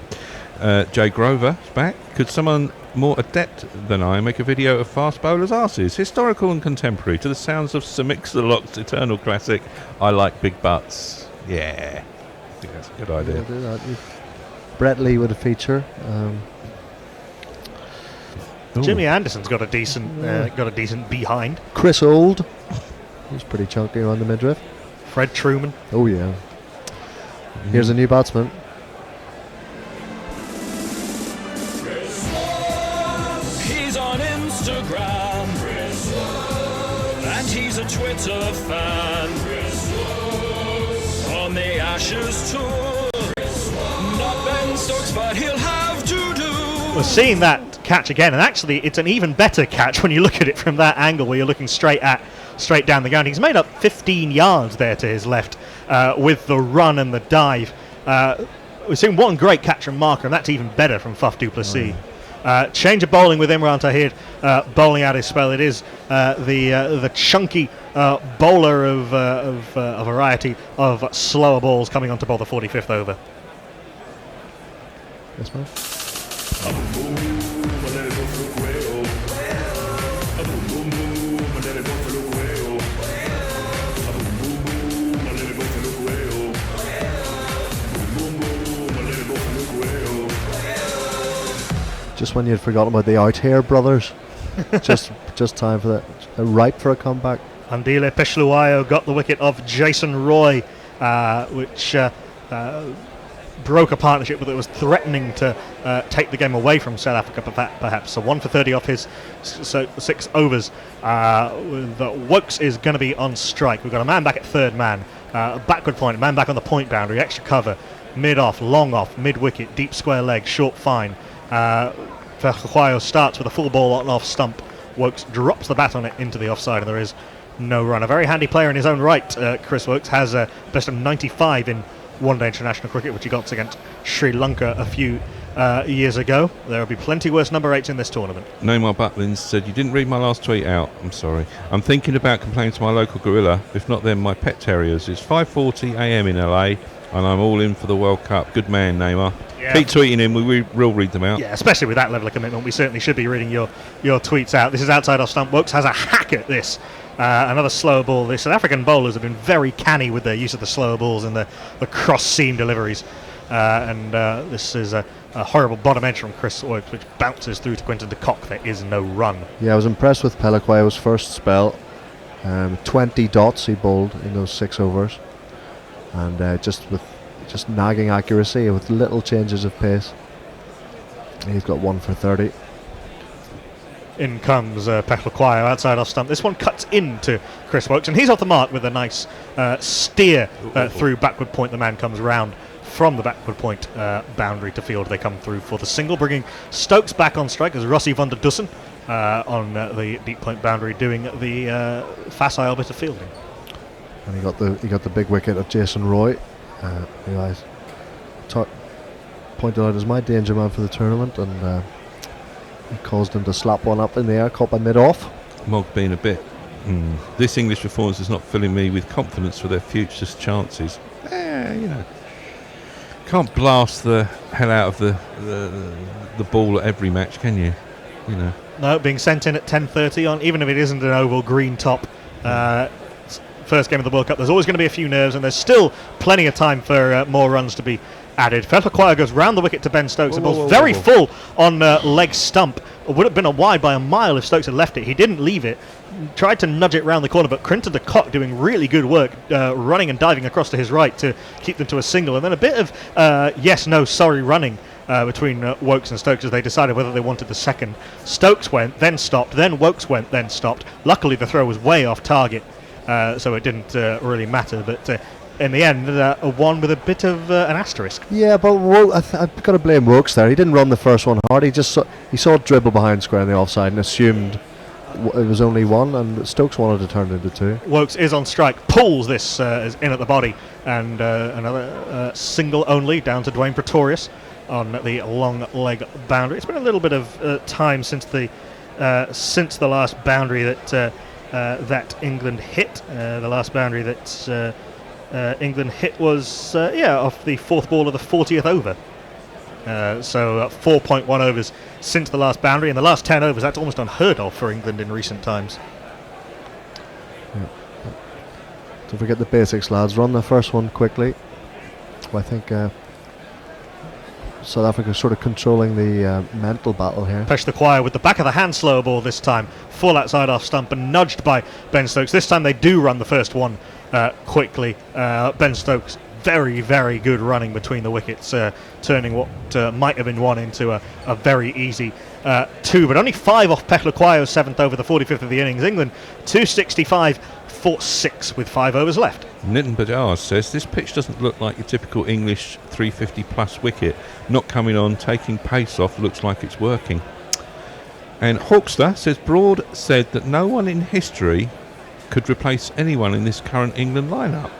Jay Grover is back. Could someone more adept than I make a video of fast bowlers' arses, historical and contemporary, to the sounds of Sir Mix-a-Lot's eternal classic, I Like Big Butts? Yeah, I think that's a good idea. Do that. Brett Lee with a feature. Jimmy Anderson's got a decent behind. Chris Old, he's pretty chunky on the midriff. Fred Truman. Oh yeah. Here's a new batsman. He's on Instagram, and he's a Twitter fan. On the Ashes tour, not Ben Stokes, but he'll have to do. We're seeing that catch again, and actually it's an even better catch when you look at it from that angle where you're looking straight down the ground. He's made up 15 yards there to his left with the run and the dive. We've seen one great catch from Marker, and that's even better from Faf du Plessis. Change of bowling with Imran Tahir bowling out his spell. It is the chunky bowler of a variety of slower balls coming on to bowl the 45th over. Yes, man. Just when you'd forgotten about the Out Here brothers, just time for that. Ripe for a comeback. Andile Peshluayo got the wicket of Jason Roy, which broke a partnership that was threatening to take the game away from South Africa, perhaps. So 1 for 30 off his 6 overs. Wokes is going to be on strike. We've got a man back at third man, backward point, a man back on the point boundary, extra cover, mid off, long off, mid wicket, deep square leg, short fine. Peshluayo starts with a full ball on off stump. Wokes drops the bat on it into the offside, and there is no run. A very handy player in his own right. Chris Wokes has a best of 95 in one-day international cricket, which he got against Sri Lanka a few years ago. There will be plenty worse number 8s in this tournament. Neymar Butlins said, you didn't read my last tweet out. I'm sorry. I'm thinking about complaining to my local gorilla, if not them, my pet terriers. It's 5:40 a.m. in LA, and I'm all in for the World Cup. Good man, Neymar. Yeah. Keep tweeting him, we'll read them out. Yeah, especially with that level of commitment, we certainly should be reading your tweets out. This is outside off stump. Wokes has a hack at this. Another slower ball. The South African bowlers have been very canny with their use of the slower balls and the cross-seam deliveries. This is a horrible bottom edge from Chris Wokes, which bounces through to Quinton de Kock. There is no run. Yeah, I was impressed with Peshluayo's first spell. 20 dots he bowled in those 6 overs. And just nagging accuracy with little changes of pace. He's got 1 for 30. In comes Peshluayo outside off stump. This one cuts into Chris Wokes, and he's off the mark with a nice steer through backward point. The man comes round from the backward point boundary to field. They come through for the single, bringing Stokes back on strike as Rossi van der Dussen on the deep point boundary doing the facile bit of fielding. And he got the big wicket of Jason Roy, who I pointed out as my danger man for the tournament, and he caused him to slap one up in the air, caught by mid-off. Mog being a bit. This English performance is not filling me with confidence for their future chances. Can't blast the hell out of the ball at every match, can you? No, being sent in at 10:30 on, even if it isn't an oval green top. First game of the World Cup. There's always going to be a few nerves, and there's still plenty of time for more runs to be added. Fetlaquire goes round the wicket to Ben Stokes. The ball's very full on leg stump. It would have been a wide by a mile if Stokes had left it. He didn't leave it. Tried to nudge it round the corner, but Crinton de Kock doing really good work, running and diving across to his right to keep them to a single. And then a bit of yes, no, sorry running between Woakes and Stokes as they decided whether they wanted the second. Stokes went, then stopped, then Woakes went, then stopped. Luckily, the throw was way off target, so it didn't really matter. But in the end, a one with a bit of an asterisk. Yeah, but I've got to blame Woakes there. He didn't run the first one hard. He just he saw it dribble behind square in the offside and assumed it was only one, and Stokes wanted to turn it into two. Woakes is on strike, pulls this in at the body, and another single only down to Dwayne Pretorius on the long leg boundary. It's been a little bit of time since the last boundary that England hit. The last boundary that England hit was off the fourth ball of the 40th over. So 4.1 overs since the last boundary. In the last 10 overs, that's almost unheard of for England in recent times. Yeah. Don't forget the basics, lads. Run the first one quickly. I think South Africa sort of controlling the mental battle here. Fetlaquire with the back of the hand slow ball this time. Full outside off stump and nudged by Ben Stokes. This time they do run the first one quickly. Ben Stokes, very, very good running between the wickets, turning what might have been one into a very easy two, but only 5 off Fetlaquire's 7th over, the 45th of the innings. England 265 for 6 with 5 overs left. Nitin Bajaj says this pitch doesn't look like your typical English 350 plus wicket. Not coming on, taking pace off, looks like it's working. And Hawkster says Broad said that no one in history could replace anyone in this current England lineup.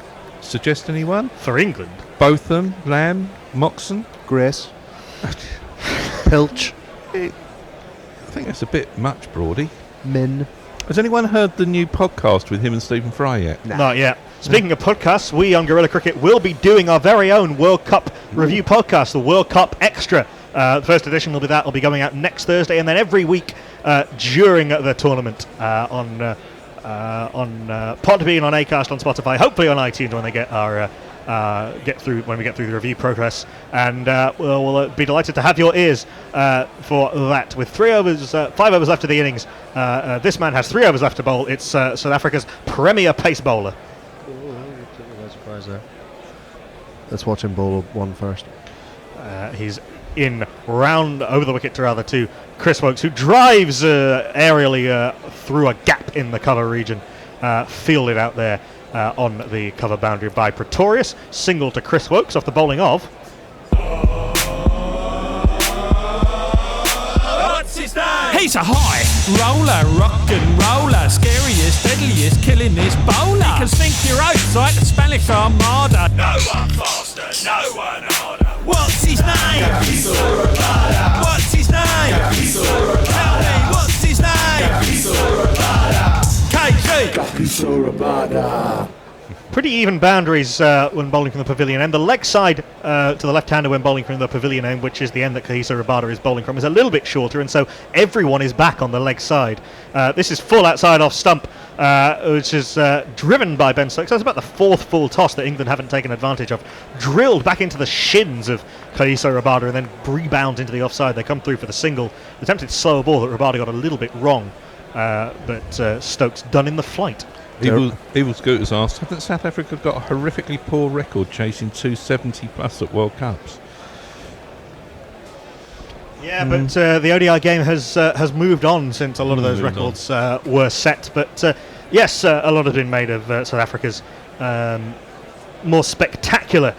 Suggest anyone? For England? Botham, Lamb, Moxon? Grace. Pilch. I think that's a bit much, Broady. Min. Has anyone heard the new podcast with him and Stephen Fry yet? Nah. Not yet. Speaking of podcasts, we on Guerrilla Cricket will be doing our very own World Cup review podcast, the World Cup Extra. The first edition will be going out next Thursday, and then every week during the tournament on Podbean, on Acast, on Spotify, hopefully on iTunes when they get our when we get through the review progress, and we'll be delighted to have your ears for that. With 5 overs left of the innings, this man has 3 overs left to bowl. It's South Africa's premier pace bowler. No surprise there. Let's watch him bowl one first. He's in round over the wicket to Chris Woakes, who drives aerially through a gap in the cover region, fielded out there on the cover boundary by Pretorius. Single to Chris Woakes off the bowling of. What's his name? He's a high roller, rock and roller, scariest, deadliest, killing this bowler. He can sink your oats like the Spanish Armada. No one faster, no one harder. What's his name? What's his name? Tell me, what's his name? KG. Pretty even boundaries when bowling from the pavilion end. The leg side to the left-hander when bowling from the pavilion end, which is the end that Kagiso Rabada is bowling from, is a little bit shorter, and so everyone is back on the leg side. This is full outside off stump, which is driven by Ben Stokes. That's about the 4th full toss that England haven't taken advantage of. Drilled back into the shins of Kagiso Rabada and then rebounds into the offside. They come through for the single. Attempted slow ball that Rabada got a little bit wrong, but Stokes done in the flight. Evil Scooters asked, haven't South Africa got a horrifically poor record chasing 270 plus at World Cups? Yeah, but the ODI game has moved on since a lot of those records were set. But yes, a lot has been made of South Africa's more spectacular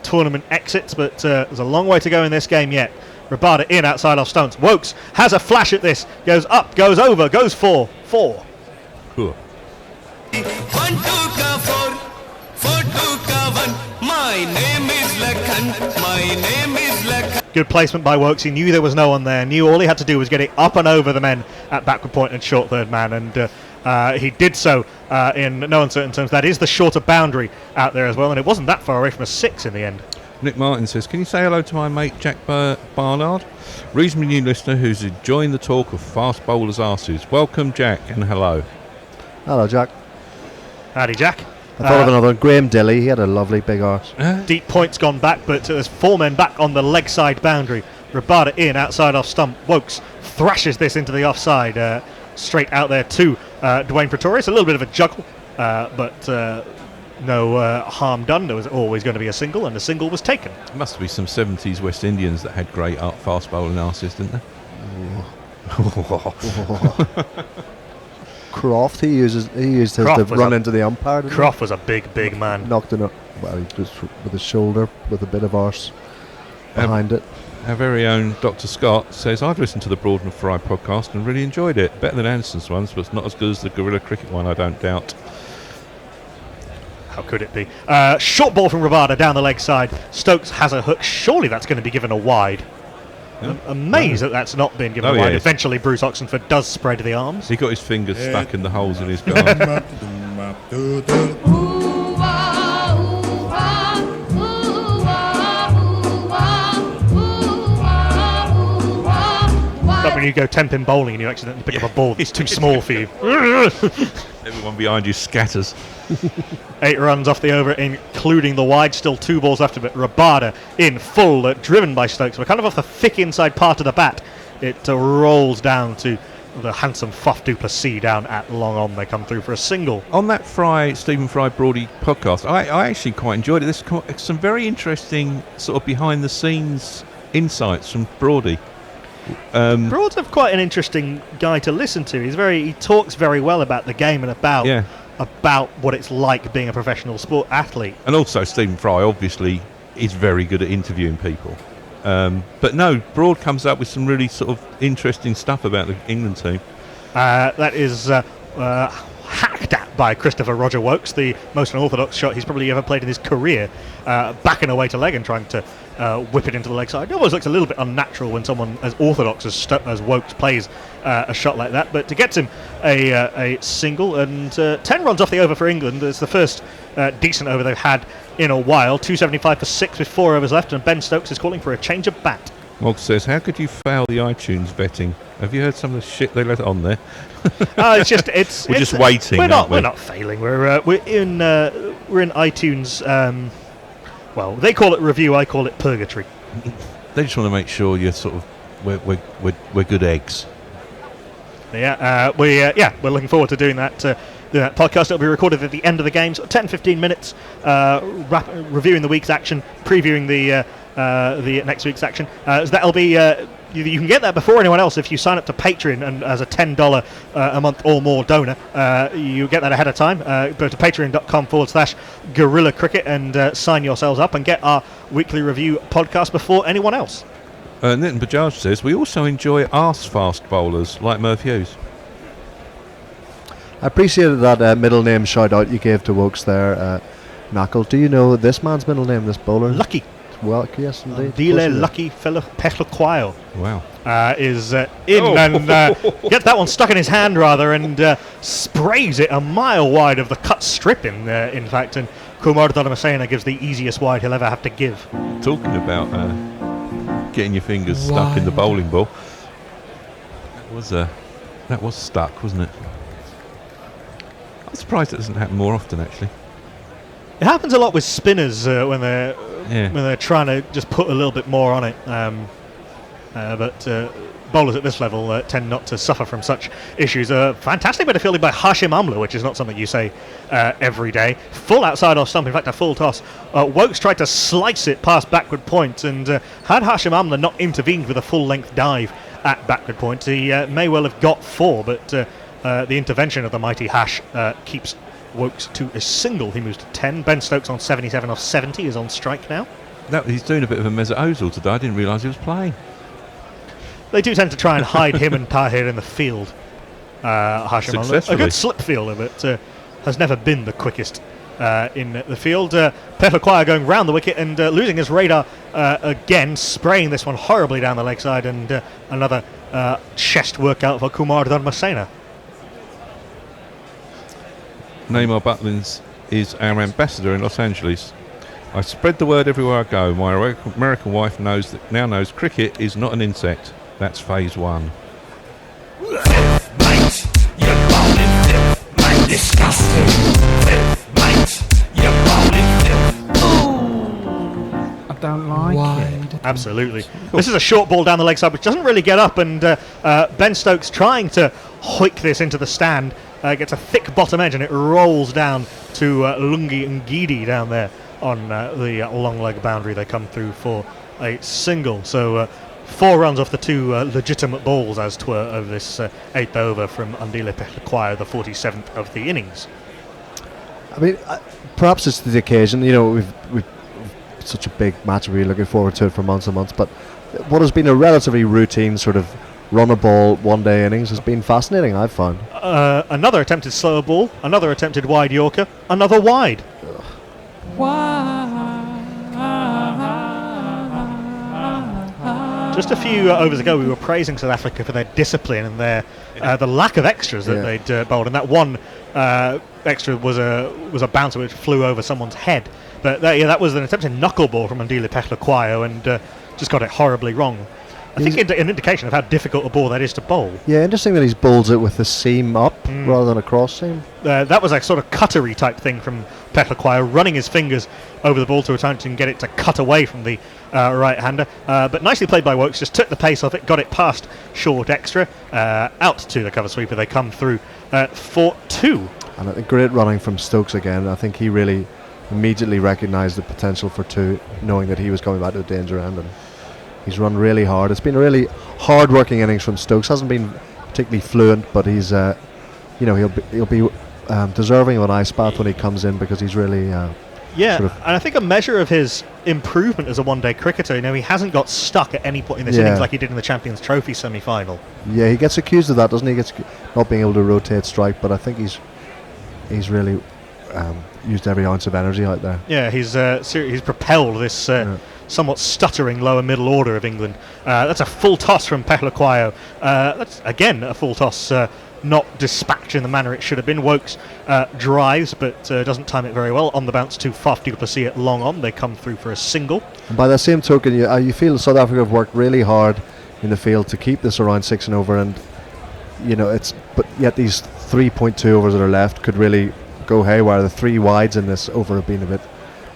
tournament exits, but there's a long way to go in this game yet. Rabada in outside off stumps. Woakes has a flash at this, goes up, goes over, goes for 4. Cool. 1 2 ka 4 4 2 ka 1. My name is Lakhan. My name is Good placement by Wokes. He knew there was no one there. Knew all he had to do was get it up and over the men at backward point and short third man, and he did so in no uncertain terms. That is the shorter boundary out there as well, and it wasn't that far away from a 6 in the end. Nick Martin says, can you say hello to my mate Jack Barnard? Reasonably new listener who's enjoying the talk of fast bowlers' arses. Welcome, Jack, and hello. Hello, Jack. Howdy, Jack. I thought of another one. Graham Dilly, he had a lovely big arse. Deep points gone back, but there's 4 men back on the leg side boundary. Rabada in, outside off stump. Wokes thrashes this into the offside, straight out there to Dwayne Pretorius. A little bit of a juggle, but no harm done. There was always going to be a single, and the single was taken. There must be some 70s West Indians that had great fast bowling arses, didn't there? Croft, he used his to run into the umpire. Croft was a big man. Knocked it up. Well, he just with his shoulder, with a bit of arse behind it. Our very own Dr. Scott says, I've listened to the Broad and Fry podcast and really enjoyed it. Better than Anderson's ones, but not as good as the Gorilla Cricket one, I don't doubt. How could it be? Short ball from Rabada down the leg side. Stokes has a hook. Surely that's going to be given a wide. I'm amazed that that's not been given a wide. Eventually, Bruce Oxenford does spread the arms. He got his fingers stuck in the holes in his guard. Like when you go 10-pin bowling and you accidentally pick up a ball that's too small for you. Everyone behind you scatters. 8 runs off the over, including the wide. Still 2 balls left of it. Rabada in full, driven by Stokes. We're kind of off the thick inside part of the bat. It rolls down to the handsome Faf du Plessis down at long on. They come through for a single. On that Stephen Fry Broady podcast, I actually quite enjoyed it. There's some very interesting sort of behind the scenes insights from Broady. Broad's quite an interesting guy to listen to. He talks very well about the game and about what it's like being a professional sport athlete. And also Stephen Fry obviously is very good at interviewing people. But no, Broad comes up with some really sort of interesting stuff about the England team. That is hacked at by Christopher Roger Wokes, the most unorthodox shot he's probably ever played in his career, backing away to leg and trying to whip it into the leg side. It always looks a little bit unnatural when someone as orthodox as Wokes plays a shot like that, but to get him a single, and 10 runs off the over for England. It's the first decent over they've had in a while. 275 for 6 with 4 overs left, and Ben Stokes is calling for a change of bat. Woggs says, how could you fail the iTunes vetting? Have you heard some of the shit they let on there? We're just waiting. We're not failing. We're in iTunes. Well, they call it review. I call it purgatory. They just want to make sure you're sort of we're good eggs. We're looking forward to doing that. That podcast will be recorded at the end of the games, 10-15 minutes, reviewing the week's action, previewing the next week's action. So that'll be you can get that before anyone else if you sign up to Patreon and as a $10 a month or more donor. You get that ahead of time. Go to patreon.com/Gorilla Cricket and sign yourselves up and get our weekly review podcast before anyone else. Nitin Bajaj says, we also enjoy arse-fast bowlers like Merv Hughes. I appreciated that middle name shout out you gave to Wokes there, Knuckle. Do you know this man's middle name, this bowler? Lucky. Well, yes, indeed. Dile Lucky Pechlaquayo. Wow. Is in and gets that one stuck in his hand rather and sprays it a mile wide of the cut strip in fact, and Kumar Dhanamasena gives the easiest wide he'll ever have to give. Talking about getting your fingers stuck in the bowling ball, that was stuck, wasn't it? I'm surprised it doesn't happen more often, actually. It happens a lot with spinners when they're trying to just put a little bit more on it. But bowlers at this level tend not to suffer from such issues. Fantastic bit of fielding by Hashim Amla, which is not something you say every day. Full outside off stump, in fact a full toss. Wokes tried to slice it past backward point, and had Hashim Amla not intervened with a full length dive at backward point, he may well have got 4, but the intervention of the mighty Hash keeps Wokes to a single. He moves to 10. Ben Stokes on 77 off 70 is on strike now. He's doing a bit of a Mesut Ozil today. I didn't realise he was playing. They do tend to try and hide him and Tahir in the field. Hashim Amla, a good slip fielder, but has never been the quickest in the field. Peflaquire going round the wicket and losing his radar again spraying this one horribly down the leg side, and another chest workout for Kumar Dharmasena. Neymar Butlins is our ambassador in Los Angeles. I spread the word everywhere I go. My American wife now knows cricket is not an insect. That's phase 1. Fifth, mate, you're bowling fifth, mate, disgusting. Fifth, mate, you're bowling fifth. I don't like it. Absolutely. This is a short ball down the leg side, which doesn't really get up, and Ben Stokes trying to hoik this into the stand. Gets a thick bottom edge, and it rolls down to Lungi Ngidi down there on the long leg boundary. They come through for a single. So 4 runs off the 2 legitimate balls, as 'twere, of this 8th over from Andile Pehlequayo, the 47th of the innings. I mean, perhaps it's the occasion. You know, we've such a big match. We're looking forward to it for months and months. But what has been a relatively routine sort of run a ball one-day innings has been fascinating, I've found. Another attempted slower ball, another attempted wide Yorker, another wide. Just a few overs ago, we were praising South Africa for their discipline and their the lack of extras that they'd bowled, and that one extra was a bouncer which flew over someone's head. But that was an attempted knuckleball from Andile Pehlequayo, and just got it horribly wrong. I think an indication of how difficult a ball that is to bowl. Yeah, interesting that he's bowls it with the seam up rather than a cross seam. That was a sort of cuttery type thing from Pehlequayo, running his fingers over the ball to attempt and get it to cut away from the right-hander. But nicely played by Wokes, just took the pace off it, got it past short extra, out to the cover sweeper. They come through for 2. And I think great running from Stokes again. I think he really immediately recognised the potential for 2, knowing that he was coming back to a danger end. And he's run really hard. It's been a really hard-working innings from Stokes. Hasn't been particularly fluent, but he's, he'll be deserving of an ice bath when he comes in, because he's really, and I think a measure of his improvement as a one-day cricketer. He hasn't got stuck at any point in this innings like he did in the Champions Trophy semi-final. Yeah, he gets accused of that, doesn't he? He gets not being able to rotate strike, but I think he's really used every ounce of energy out there. Yeah, he's propelled this somewhat stuttering lower middle order of England. That's a full toss from Pehlequayo. That's again a full toss, not dispatched in the manner it should have been. Wokes drives, but doesn't time it very well. On the bounce to Faf du Plessis at long on. They come through for a single. And by the same token, you feel South Africa have worked really hard in the field to keep this around 6 and over, and but yet these 3.2 overs that are left could really go haywire. The 3 wides in this over have been a bit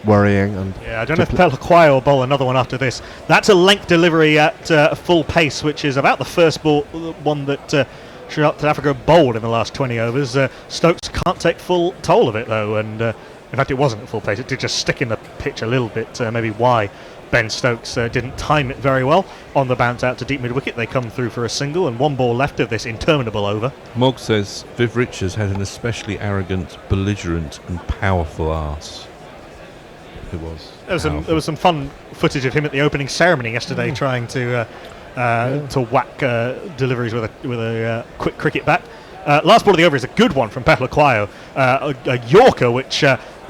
worrying. And I don't know if Pehlequayo will bowl another one after this. That's a length delivery at full pace, which is about the first one that South Africa bowled in the last 20 overs. Stokes can't take full toll of it, though, and in fact it wasn't at full pace. It did just stick in the pitch a little bit, maybe why Ben Stokes didn't time it very well. On the bounce out to deep mid-wicket, they come through for a single, and 1 ball left of this interminable over. Mogg says Viv Richards had an especially arrogant, belligerent and powerful arse. It was. There was some fun footage of him at the opening ceremony yesterday, trying to whack deliveries with a quick cricket bat. Last ball of the over is a good one from Pehlequayo, a Yorker which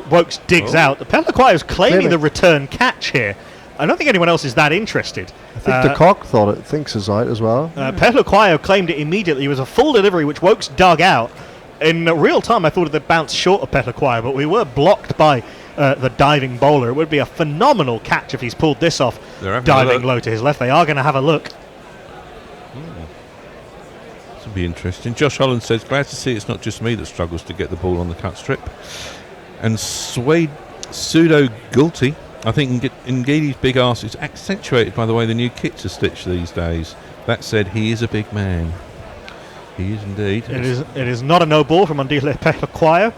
Wokes digs out. Pehlequayo's claiming the return catch here. I don't think anyone else is that interested. I think de Kock thinks it's out as well. Pehlequayo claimed it immediately. It was a full delivery which Wokes dug out. In real time, I thought it had bounced short of Pehlequayo, but we were blocked by the diving bowler. It would be a phenomenal catch if he's pulled this off, diving low to his left. They are going to have a look. This will be interesting. Josh Holland says, glad to see it's not just me that struggles to get the ball on the cut strip. And Pseudo Gulty, I think Ngidi's big arse is accentuated by the way the new kits are stitched these days. That said, he is a big man. He is indeed. It is not a no ball from Andile Pehlequayo.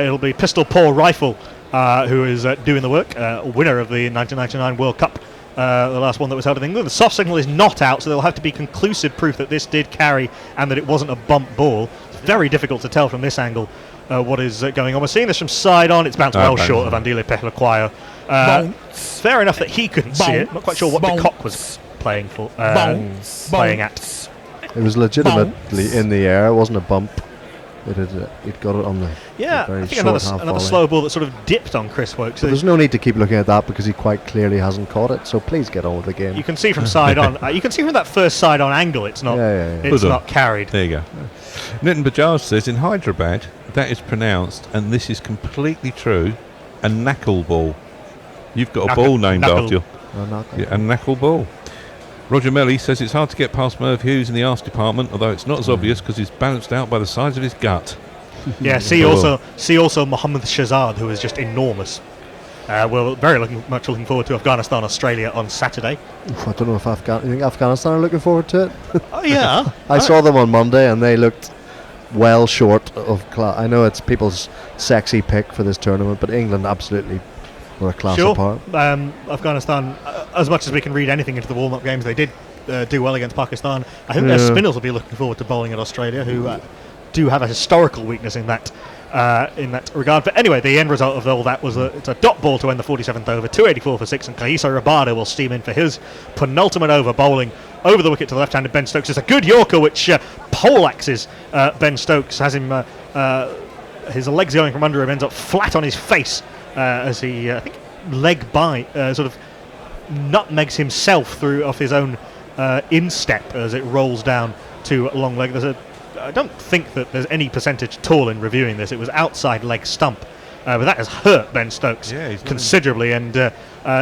It'll be Pistol Paul Rifle who is doing the work. Winner of the 1999 World Cup, the last one that was held in England. The soft signal is not out, so there'll have to be conclusive proof that this did carry and that it wasn't a bump ball. It's very difficult to tell from this angle what is going on. We're seeing this from side on. It's bounced well short of Andile Pehlequayo. Fair enough that he couldn't see it. Not quite sure what de Kock was playing for. Playing at. It was legitimately in the air. It wasn't a bump. It got it on the Yeah, very I think short another volley. slow ball that sort of dipped on Chris Woakes. But there's no need to keep looking at that because he quite clearly hasn't caught it. So please get on with the game. You can see from side on. You can see from that first side on angle. It's not. It's not carried. There you go. Nitin Bajaj says in Hyderabad that is pronounced, and this is completely true, a knackle ball. You've got a ball named after you. A knackle ball. Roger Melly says it's hard to get past Merv Hughes in the arse department, although it's not as obvious because he's balanced out by the size of his gut. Yeah, see also Mohammad Shahzad, who is just enormous. We're very much looking forward to Afghanistan, Australia on Saturday. I don't know if you think Afghanistan are looking forward to it. Oh yeah, I saw them on Monday and they looked well short of class. I know it's people's sexy pick for this tournament, but England absolutely were a class apart. Afghanistan, as much as we can read anything into the warm-up games, they did do well against Pakistan. I think their spinners will be looking forward to bowling at Australia, who do have a historical weakness in that regard. But anyway, the end result of all that was it's a dot ball to end the 47th over, 284 for 6, and Kagiso Rabada will steam in for his penultimate over, bowling over the wicket to the left-handed Ben Stokes. It's a good Yorker which poleaxes Ben Stokes, has him his legs going from under him, ends up flat on his face as he I think leg by sort of nutmegs himself through off his own instep as it rolls down to long leg. I don't think that there's any percentage at all in reviewing this. It was outside leg stump, but that has hurt Ben Stokes considerably, and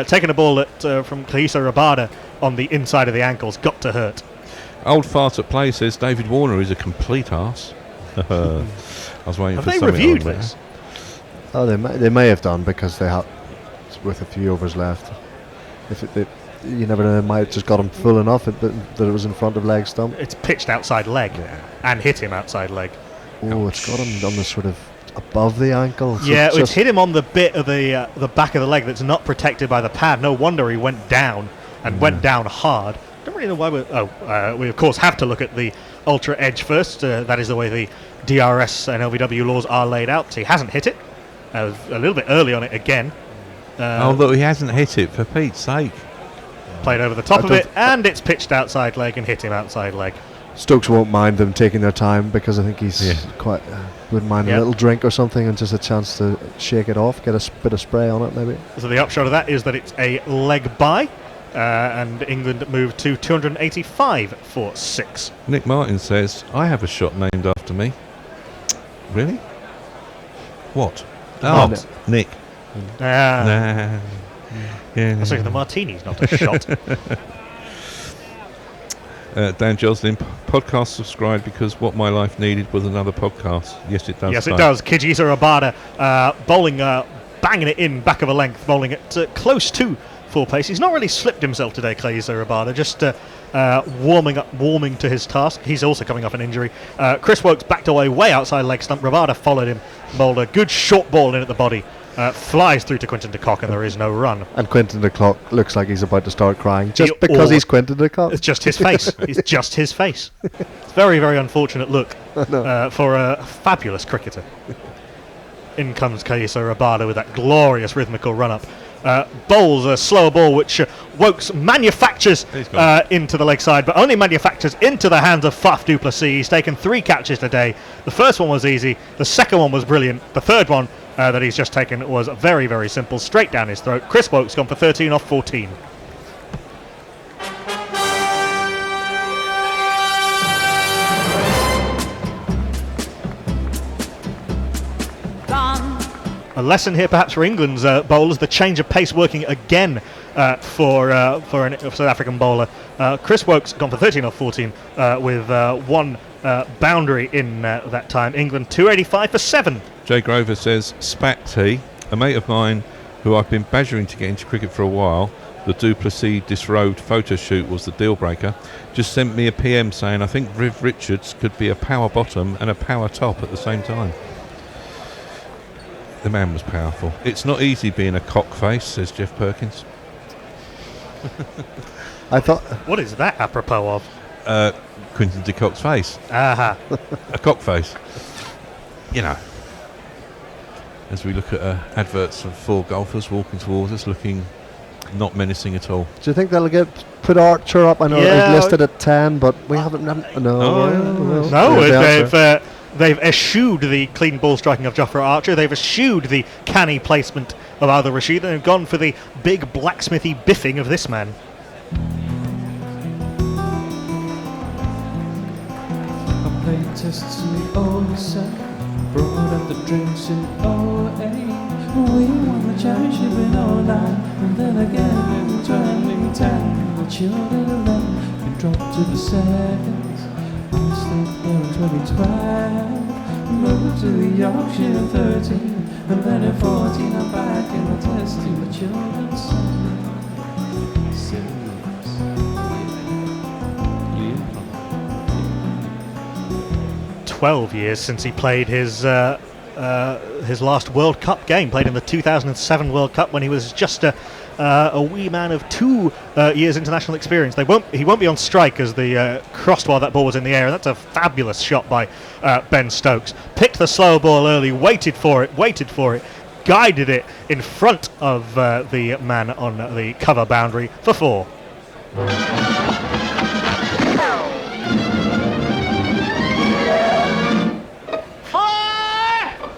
taking a ball from Kagiso Rabada on the inside of the ankles got to hurt. Old Fart at Play says David Warner is a complete arse. I was waiting have for they something reviewed along this? Oh, they may have done because they had with a few overs left. You never know, it might have just got him full enough that it was in front of leg stump. It's pitched outside leg and hit him outside leg. Oh, it's got him on the sort of above the ankle. So Yeah, it's hit him on the bit of the back of the leg that's not protected by the pad. No wonder he went down and went down hard. Don't really know why we of course have to look at the ultra edge first. That is the way the DRS and LVW laws are laid out. He hasn't hit it. A little bit early on it again. Although he hasn't hit it, for Pete's sake. Played over the top of it, and it's pitched outside leg and hit him outside leg. Stokes won't mind them taking their time because I think he's quite wouldn't mind a little drink or something and just a chance to shake it off, get a bit of spray on it maybe. So the upshot of that is that it's a leg bye, and England moved to 285 for 6. Nick Martin says, I have a shot named after me. Really? What? Oh, Nick. Yeah. I was thinking the martini's not a shot. Dan Joslin, podcast subscribed because what my life needed was another podcast. Yes, it does. Yes, it does. Kagiso Rabada bowling, banging it in back of a length, bowling at close to full pace. He's not really slipped himself today, Kagiso Rabada, just warming to his task. He's also coming off an injury. Chris Woakes backed away way outside leg stump. Rabada followed him, bowled a good short ball in at the body. Flies through to Quinton de Kock, and there is no run. And Quinton de Kock looks like he's about to start crying just because he's Quinton de Kock. It's just his face. It's just his face. It's very, very unfortunate look for a fabulous cricketer. In comes Kagiso Rabada with that glorious rhythmical run-up. Bowls a slower ball which Woakes manufactures into the leg side, but only manufactures into the hands of Faf du Plessis. He's taken 3 catches today. The first one was easy, the second one was brilliant, the third one that he's just taken was very, very simple, straight down his throat. Chris Woakes gone for 13 off 14. A lesson here perhaps for England's bowlers, the change of pace working again for a South African bowler. Chris Woakes gone for 13 off 14 with one boundary in that time. England 285 for 7. Jay Grover says, Spat T, a mate of mine who I've been badgering to get into cricket for a while, the du Plessis disrobed photo shoot was the deal breaker, just sent me a PM saying I think Viv Richards could be a power bottom and a power top at the same time. The man was powerful. It's not easy being a cockface, says Jeff Perkins. I thought... What is that apropos of? Quinton de Kock's face. Aha. A cockface. You know. As we look at adverts of 4 golfers walking towards us, looking not menacing at all. Do you think that'll put Archer up? I know it's listed at 10, but we haven't... They've eschewed the clean ball striking of Jofra Archer. They've eschewed the canny placement of Adil Rashid, and have gone for the big blacksmithy biffing of this man. I played tests in the old set, brought up the drinks in 08. We won the championship in 09, and then again in 2010. The children of men been dropped to the seconds. I stayed there in 2012, moved to the Yorkshire in 13, and then in 14 I'm back in the test team. The children say, 12 years since he played his last World Cup game, played in the 2007 World Cup when he was just a wee man of 2 years international experience. He won't be on strike as the crossed while that ball was in the air, and that's a fabulous shot by Ben Stokes. Picked the slow ball early, waited for it, guided it in front of the man on the cover boundary for 4.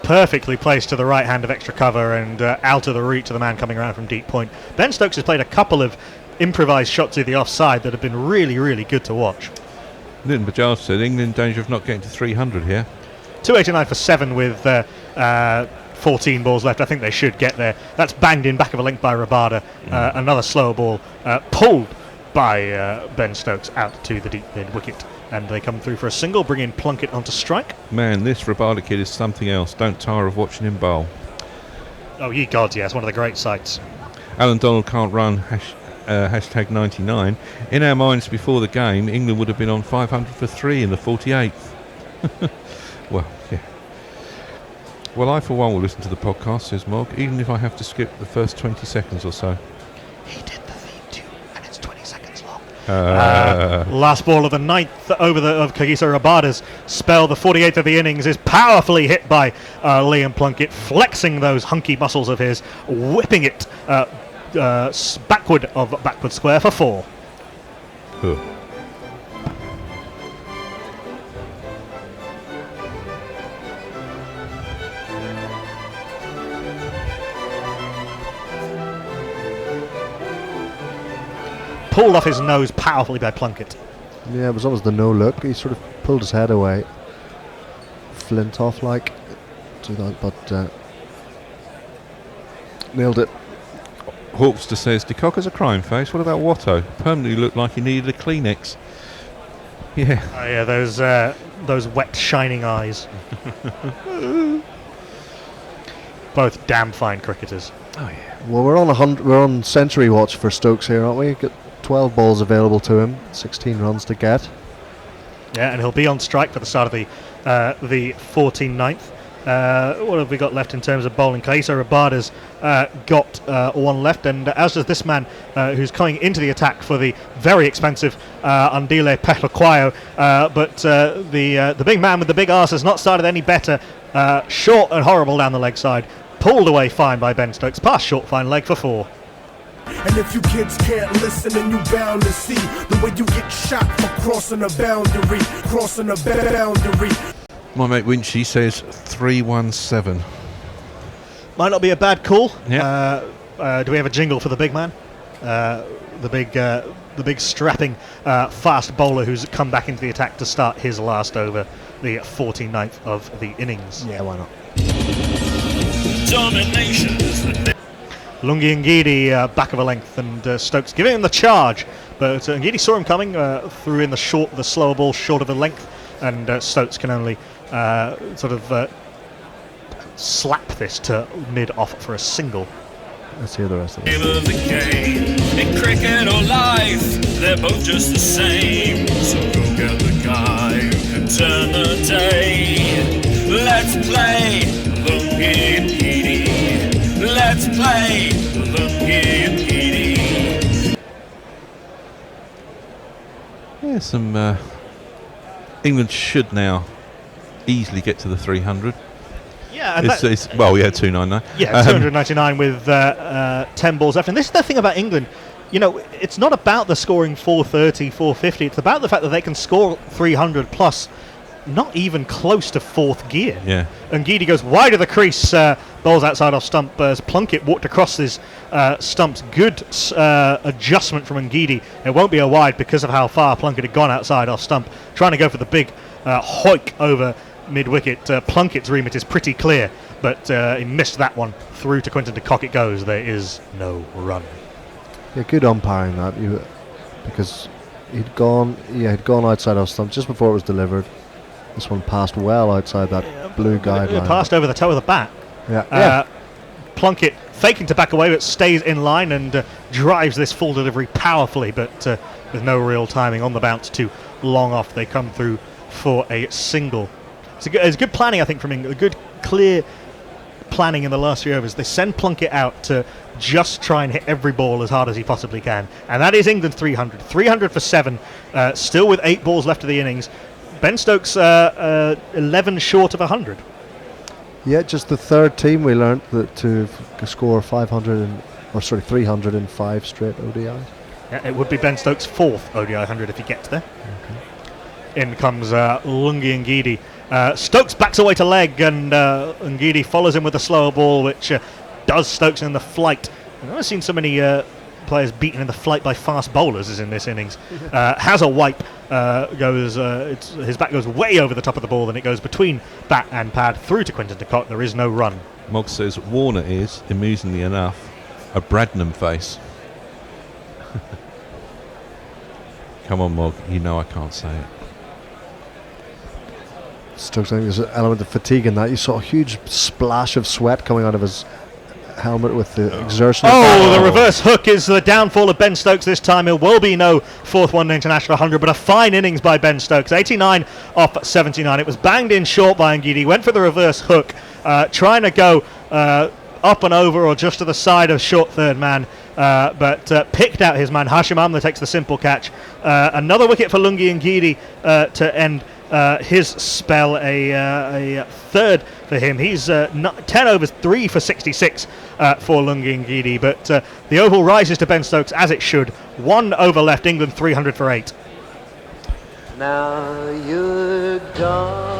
Perfectly placed to the right hand of extra cover and out of the reach of the man coming around from deep point. Ben Stokes has played a couple of improvised shots to the offside that have been really, really good to watch. Lyndon Bajaj said England in danger of not getting to 300 here. 289 for 7 with 14 balls left. I think they should get there. That's banged in back of a length by Rabada. Another slow ball pulled by Ben Stokes out to the deep mid wicket. And they come through for a single, bringing Plunkett onto strike. Man, this Rabada kid is something else. Don't tire of watching him bowl. Oh, ye gods, yes, one of the great sights. Alan Donald can't run hashtag 99. In our minds before the game, England would have been on 500 for 3 in the 48th. Well, yeah. Well, I for one will listen to the podcast, says Mog, even if I have to skip the first 20 seconds or so. He did the theme too, and it's 20 seconds long. Last ball of the 9th over of Kagiso Rabada's spell. The 48th of the innings is powerfully hit by Liam Plunkett, flexing those hunky muscles of his, whipping it backward square for 4. Pulled off his nose powerfully by Plunkett. Yeah, it was always the no look. He sort of pulled his head away, flint off like to that, but nailed it. Hawkster says, De Cocker's a crying face. What about Watto? Permanently looked like he needed a Kleenex. Yeah. Oh yeah, those wet shining eyes. Both damn fine cricketers. Oh yeah. Well, we're on century watch for Stokes here, aren't we? Got 12 balls available to him, 16 runs to get. Yeah, and he'll be on strike for the start of the 14th. What have we got left in terms of bowling? Kaiso Rabada's got one left, and as does this man who's coming into the attack for the very expensive Andile Pehlakwayo. But the big man with the big arse has not started any better. Short and horrible down the leg side. Pulled away fine by Ben Stokes. Past short fine leg for 4. And if you kids can't listen, then you bound to see the way you get shot for crossing a boundary. My mate Winchy says 317. Might not be a bad call. Yeah. Do we have a jingle for the big man? The big strapping fast bowler who's come back into the attack to start his last over, the 49th of the innings. Yeah, why not? Domination. Lungi Ngidi back of a length, and Stokes giving him the charge, but Ngidi saw him coming, threw in the slower ball short of the length, and Stokes can only slap this to mid off for a single. Let's hear the rest of Game of the game. In cricket or life, they're both just the same. So go get the guy who can turn the day. Let's play Lungi Ngidi. Let's play Lungi Ngidi. Yeah, some England should now easily get to the 300. Yeah, and it's 299. Yeah, 299 with 10 balls left. And this is the thing about England. You know, it's not about the scoring 430, 450. It's about the fact that they can score 300 plus not even close to fourth gear. Yeah. And Guidi goes wide of the crease, bowls outside off stump as Plunkett walked across his stumps. Good adjustment from Ngidi. It won't be a wide because of how far Plunkett had gone outside off stump, trying to go for the big hoik over mid-wicket. Plunkett's remit is pretty clear, but he missed that one. Through to Quinton de Kock it goes. There is no run. Yeah, good umpiring that, because he'd gone outside off stump just before it was delivered. This one passed well outside that blue guideline. It passed over the toe of the bat. Yeah. Plunkett faking to back away, but stays in line and drives this full delivery powerfully, but with no real timing on the bounce too long off. They come through for a single. It's good planning, I think, from England. A good, clear planning in the last few overs. They send Plunkett out to just try and hit every ball as hard as he possibly can. And that is England 300. 300 for 7, still with 8 balls left of the innings. Ben Stokes 11 short of 100. Yeah, just the third team we learnt that to score 305 straight ODIs. Yeah, it would be Ben Stokes' 4th ODI 100 if he gets there. Okay. In comes Lungi Ngidi. Stokes backs away to leg, and Ngidi follows him with a slower ball, which does Stokes in the flight. I've never seen so many players beaten in the flight by fast bowlers as in this innings. Has a wipe, his bat goes way over the top of the ball, and it goes between bat and pad through to Quinton de Kock. There is no run. Mogg says Warner is, amusingly enough, a Bradnam face. Come on, Mogg, you know I can't say it. Stokes, I think there's an element of fatigue in that. You saw a huge splash of sweat coming out of his helmet with the exertion. The reverse hook is the downfall of Ben Stokes this time. It will be no 4th one international 100, but a fine innings by Ben Stokes. 89 off 79. It was banged in short by Ngidi. Went for the reverse hook, trying to go up and over or just to the side of short third man, but picked out his man. Hashim Amla takes the simple catch. Another wicket for Lungi Ngidi to end his spell, a third for him. He's 10 overs, 3 for 66 for Lungi Ngidi, but the oval rises to Ben Stokes as it should. 1 over left, England 300 for 8. Now you're gone.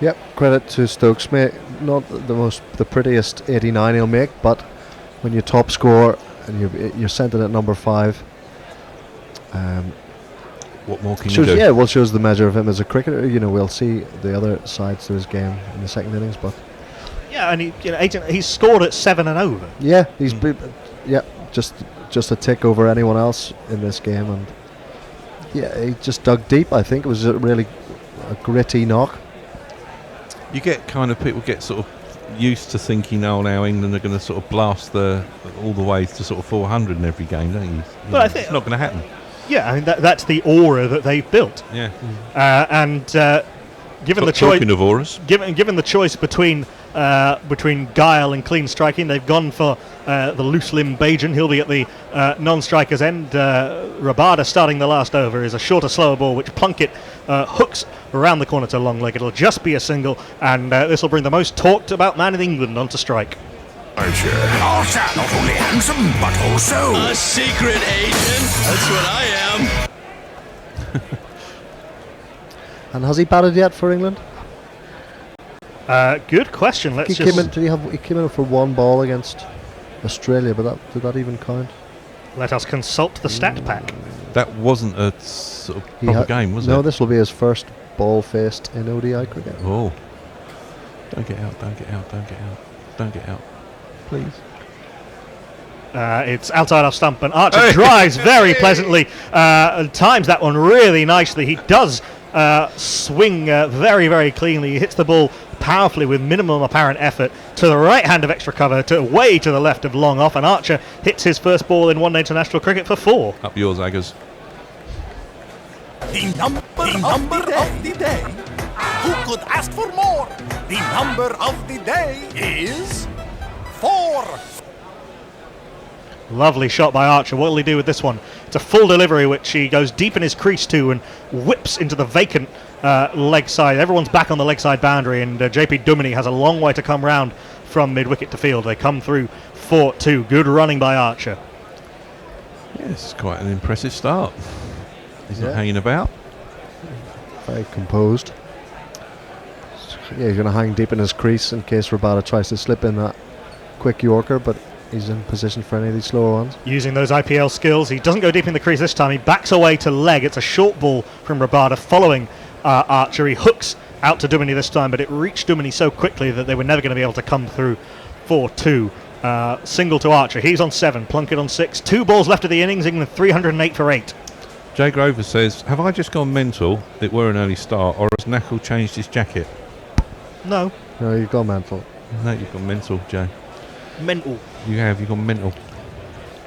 Yep, credit to Stokes, mate. Not the prettiest 89 he'll make, but when you top score and you're centered at number 5, what more can you do? Yeah, well, shows the measure of him as a cricketer. We'll see the other sides to his game in the second innings, but yeah, and he's scored at 7 and over. Yeah, he's just a tick over anyone else in this game, and yeah, he just dug deep. I think it was a gritty knock. You get people get sort of used to thinking, now England are going to sort of blast all the way to sort of 400 in every game, don't you? I think it's not going to happen. Yeah, I mean that's the aura that they've built. Yeah, given the choice, talking of auras, given the choice between guile and clean striking, they've gone for the loose limb Bajan. He'll be at the non-striker's end. Rabada starting the last over is a shorter, slower ball, which Plunkett hooks around the corner to long leg. It'll just be a single, and this will bring the most talked about man in England onto strike. Archer, not only handsome, but also a secret agent. That's what I am. And has he batted yet for England? Good question. He came in for 1 ball against Australia, but did that even count? Let us consult the stat pack. That wasn't a sort of proper game, was it? No, this will be his first ball faced in ODI cricket. Oh. Don't get out, don't get out, don't get out, don't get out. Please. It's outside off stump, and Archer drives very pleasantly, times that one really nicely. He does swing very, very cleanly. He hits the ball powerfully with minimum apparent effort to the right hand of extra cover, way to the left of long off, and Archer hits his first ball in one-day international cricket for 4. Up yours, Aggers. the number of the day. Who could ask for more? The number of the day is 4. Lovely shot by Archer. What will he do with this one? It's a full delivery, which he goes deep in his crease to and whips into the vacant leg side. Everyone's back on the leg side boundary, and JP Duminy has a long way to come round from mid-wicket to field. They come through 4-2. Good running by Archer. Yes, quite an impressive start. He's not Yeah. hanging about. Very composed. Yeah, he's going to hang deep in his crease in case Rabada tries to slip in that quick Yorker, but he's in position for any of these slower ones. Using those IPL skills, he doesn't go deep in the crease this time. He backs away to leg. It's a short ball from Rabada following Archer. He hooks out to Duminy this time, but it reached Duminy so quickly that they were never going to be able to come through 4-2. Single to Archer. He's on 7, Plunkett on 6. 2 balls left of the innings. England 308 for 8. Jay Grover says, have I just gone mental? It were an early start, or has Knackle changed his jacket? No. No, you've gone mental. No, you've gone mental, Jay. Mental. You've gone mental.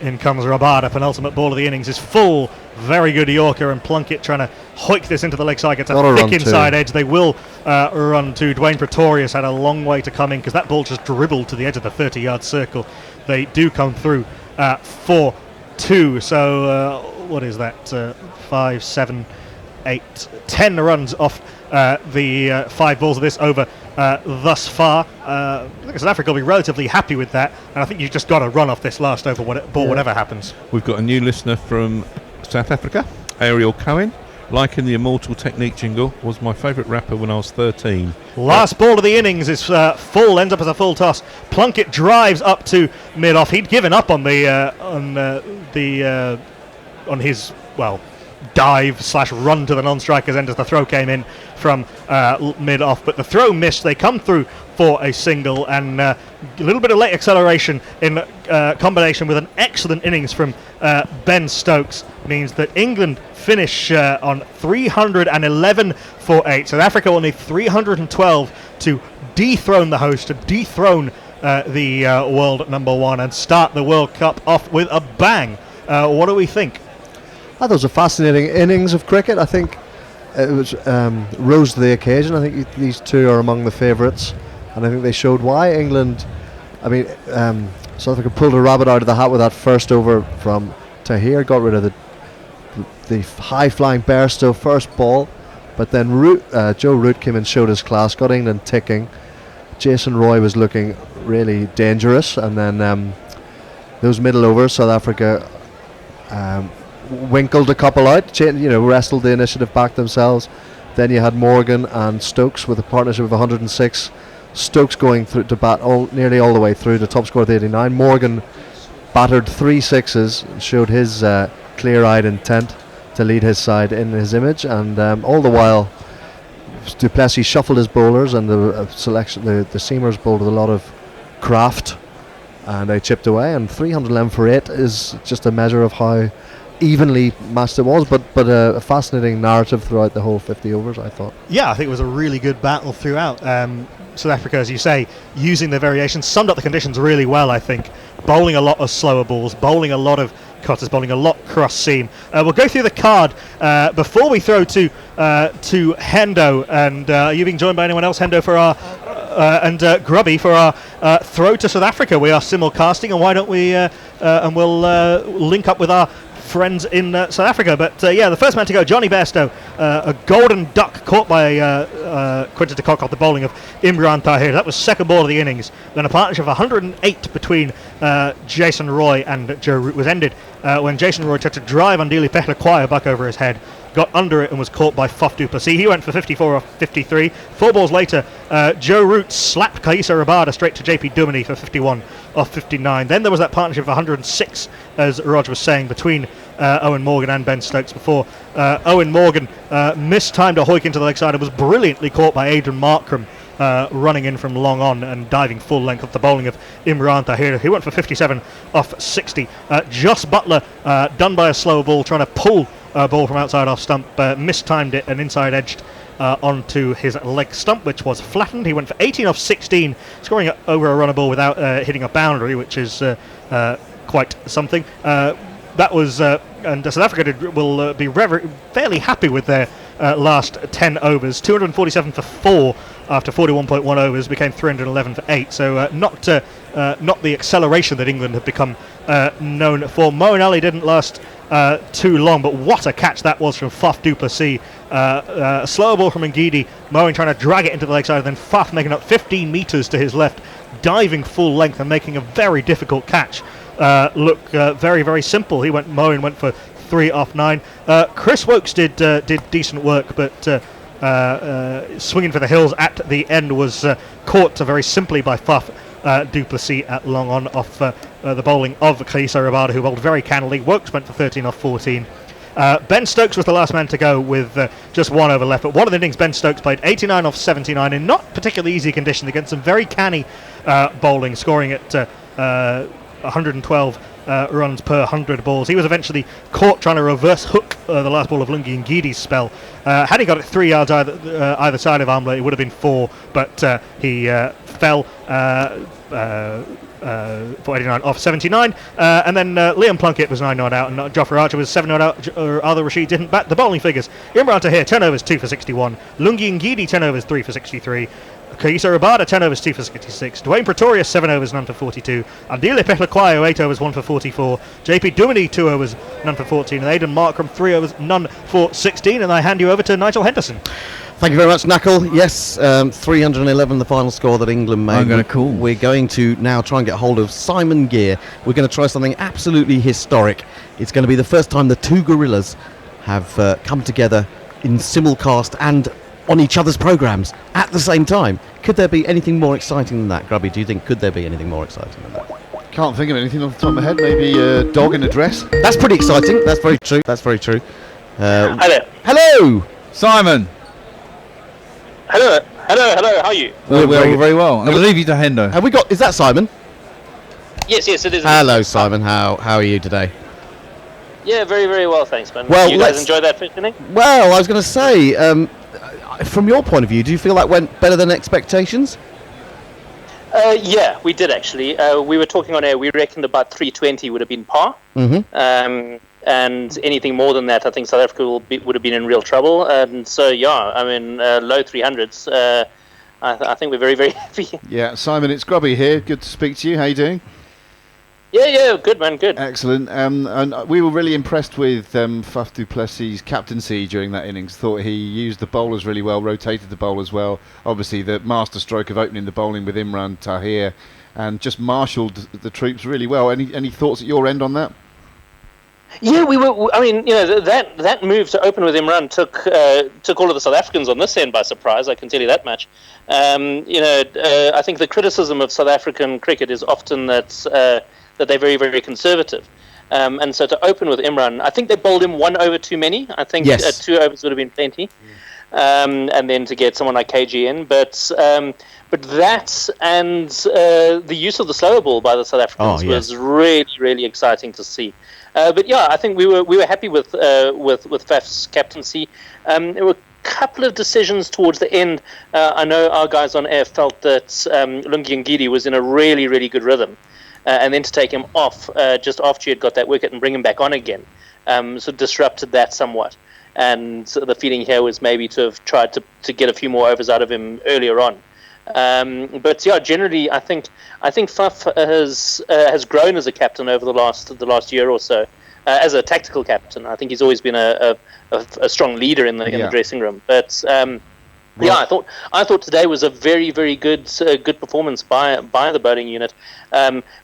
In comes Rabada. Penultimate ball of the innings is full. Very good Yorker, and Plunkett trying to hoik this into the leg side. Gets a Gotta thick run inside too. edge. They will run to Dwayne Pretorius. Had a long way to come in because that ball just dribbled to the edge of the 30-yard circle. They do come through 4-2. So what is that? 5, 7, 8, 10 runs off the 5 balls of this over thus far. I think South Africa will be relatively happy with that, and I think you've just got to run off this last over ball, whatever happens. We've got a new listener from South Africa, Ariel Cohen. Liking the Immortal Technique jingle, was my favourite rapper when I was 13. Last ball of the innings is full, ends up as a full toss. Plunkett drives up to mid-off. He'd given up on his dive/run to the non-striker's end as the throw came in from mid-off, but the throw missed. They come through for a single, and a little bit of late acceleration in combination with an excellent innings from Ben Stokes means that England finish on 311 for 8. South Africa will need 312 to dethrone the host, to dethrone the world number 1 and start the World Cup off with a bang. What do we think? I thought it was a fascinating innings of cricket. I think it was rose to the occasion. I think these two are among the favourites, and I think they showed why. England, South Africa pulled a rabbit out of the hat with that first over from Tahir, got rid of the high-flying Bairstow first ball, but then Joe Root came and showed his class, got England ticking. Jason Roy was looking really dangerous, and then those middle overs, South Africa winkled a couple out, wrestled the initiative back themselves. Then you had Morgan and Stokes with a partnership of 106. Stokes going through to bat nearly all the way through, the top score of 89. Morgan battered 3 sixes, showed his clear-eyed intent to lead his side in his image, and all the while du Plessis shuffled his bowlers, and the seamers bowled with a lot of craft, and they chipped away, and 311 for 8 is just a measure of how evenly matched it was, but a fascinating narrative throughout the whole 50 overs, I thought. Yeah, I think it was a really good battle throughout. South Africa, as you say, using their variations, summed up the conditions really well, I think. Bowling a lot of slower balls, bowling a lot of cutters, bowling a lot cross seam. We'll go through the card before we throw to Hendo. And are you being joined by anyone else, Hendo, for our and Grubby for our throw to South Africa? We are simulcasting, and why don't we and we'll link up with our friends in South Africa. But the first man to go, Johnny Bairstow, a golden duck caught by Quinton de Kock off the bowling of Imran Tahir. That was second ball of the innings. Then a partnership of 108 between Jason Roy and Joe Root was ended when Jason Roy tried to drive Andile Pechlaquai buck over his head, got under it and was caught by Faf du Plessis. He went for 54 off 53. 4 balls later, Joe Root slapped Kaisa Rabada straight to JP Duminy for 51 off 59. Then there was that partnership of 106, as Rog was saying, between Owen Morgan and Ben Stokes before Owen Morgan mistimed a hoik into the leg side and was brilliantly caught by Adrian Markram, running in from long on and diving full length off the bowling of Imran Tahir. He went for 57 off 60. Joss Butler, done by a slower ball, trying to pull a ball from outside off stump, mistimed it and inside edged onto his leg stump, which was flattened. He went for 18 off 16, scoring over a runner ball without hitting a boundary, which is quite something. That was, and South Africa will be fairly happy with their last 10 overs. 247 for 4 after 41.1 overs, became 311 for 8. So not the acceleration that England have become known for. Moeen Ali didn't last too long, but what a catch that was from Faf du Plessis A slower ball from Ngidi, Moen trying to drag it into the leg side, and then Faf making up 15 metres to his left, diving full length and making a very difficult catch look very, very simple. Moen went for 3 off 9. Chris Wokes did decent work, but swinging for the hills at the end was caught very simply by Faf Duplessis at long on off the bowling of Kaiso Rabada, who bowled very cannily. Wokes went for 13 off 14. Ben Stokes was the last man to go with just 1 over left, but one of the innings Ben Stokes played 89 off 79 in not particularly easy conditions against some very canny bowling, scoring at 112 runs per 100 balls. He was eventually caught trying to reverse hook the last ball of Lungi Ngidi's spell. Had he got it 3 yards either side of Amla, it would have been 4, but he fell for 89 off 79, and then Liam Plunkett was 9 not out, and Jofra Archer was 7 not out. Arthur Rashid didn't bat. The bowling figures: Imran Tahir 10 overs 2 for 61, Lungi Ngidi 10 overs 3 for 63, Kaiso Rabada 10 overs 2 for 66, Dwayne Pretorius 7 overs none for 42, Adile Pehlakwayo 8 overs 1 for 44, JP Duminy 2 overs none for 14, and Aidan Markram 3 overs none for 16. And I hand you over to Nigel Henderson. Thank you very much, Knuckle. Yes, 311, the final score that England made. We're going to now try and get hold of Simon Gear. We're going to try something absolutely historic. It's going to be the first time the two gorillas have come together in simulcast and on each other's programmes at the same time. Could there be anything more exciting than that, Grubby? Do you think could there be anything more exciting than that? Can't think of anything off the top of my head. Maybe a dog in a dress. That's pretty exciting. That's very true. That's very true. Hello. Hello, Simon. Hello. How are you? We're very well. I'm going to leave you to Hendo. Have we got? Is that Simon? Yes, it is. Hello, Simon. How are you today? Yeah, very, very well, thanks, man. Well, you guys enjoy that fishing? Well, I was going to say, from your point of view, do you feel that went better than expectations? Yeah, we did actually. We were talking on air. We reckoned about 320 would have been par. Mm-hmm. And anything more than that, I think South Africa would have been in real trouble. And so, yeah, I mean, low 300s. I think we're very, very happy. Yeah, Simon, it's Grubby here. Good to speak to you. How you doing? Yeah, good, man, good. Excellent. And we were really impressed with Faf du Plessis' captaincy during that innings. Thought he used the bowlers really well, rotated the bowlers well. Obviously, the master stroke of opening the bowling with Imran Tahir, and just marshalled the troops really well. Any thoughts at your end on that? Yeah, we were. I mean, that move to open with Imran took all of the South Africans on this end by surprise. I can tell you that much. I think the criticism of South African cricket is often that they're very, very conservative. And so to open with Imran, I think they bowled him 1 over too many. I think 2 overs would have been plenty. And then to get someone like KG in, but that and the use of the slower ball by the South Africans was really, really exciting to see. But yeah, I think we were happy with Faf's captaincy. There were a couple of decisions towards the end. I know our guys on air felt that Lungi Ngidi was in a really, really good rhythm, and then to take him off just after he had got that wicket and bring him back on again, so disrupted that somewhat. And the feeling here was maybe to have tried to get a few more overs out of him earlier on. But yeah, generally, I think Faf has grown as a captain over the last year or so. As a tactical captain, I think he's always been a strong leader in the dressing room. But I thought today was a very, very good performance by the bowling unit,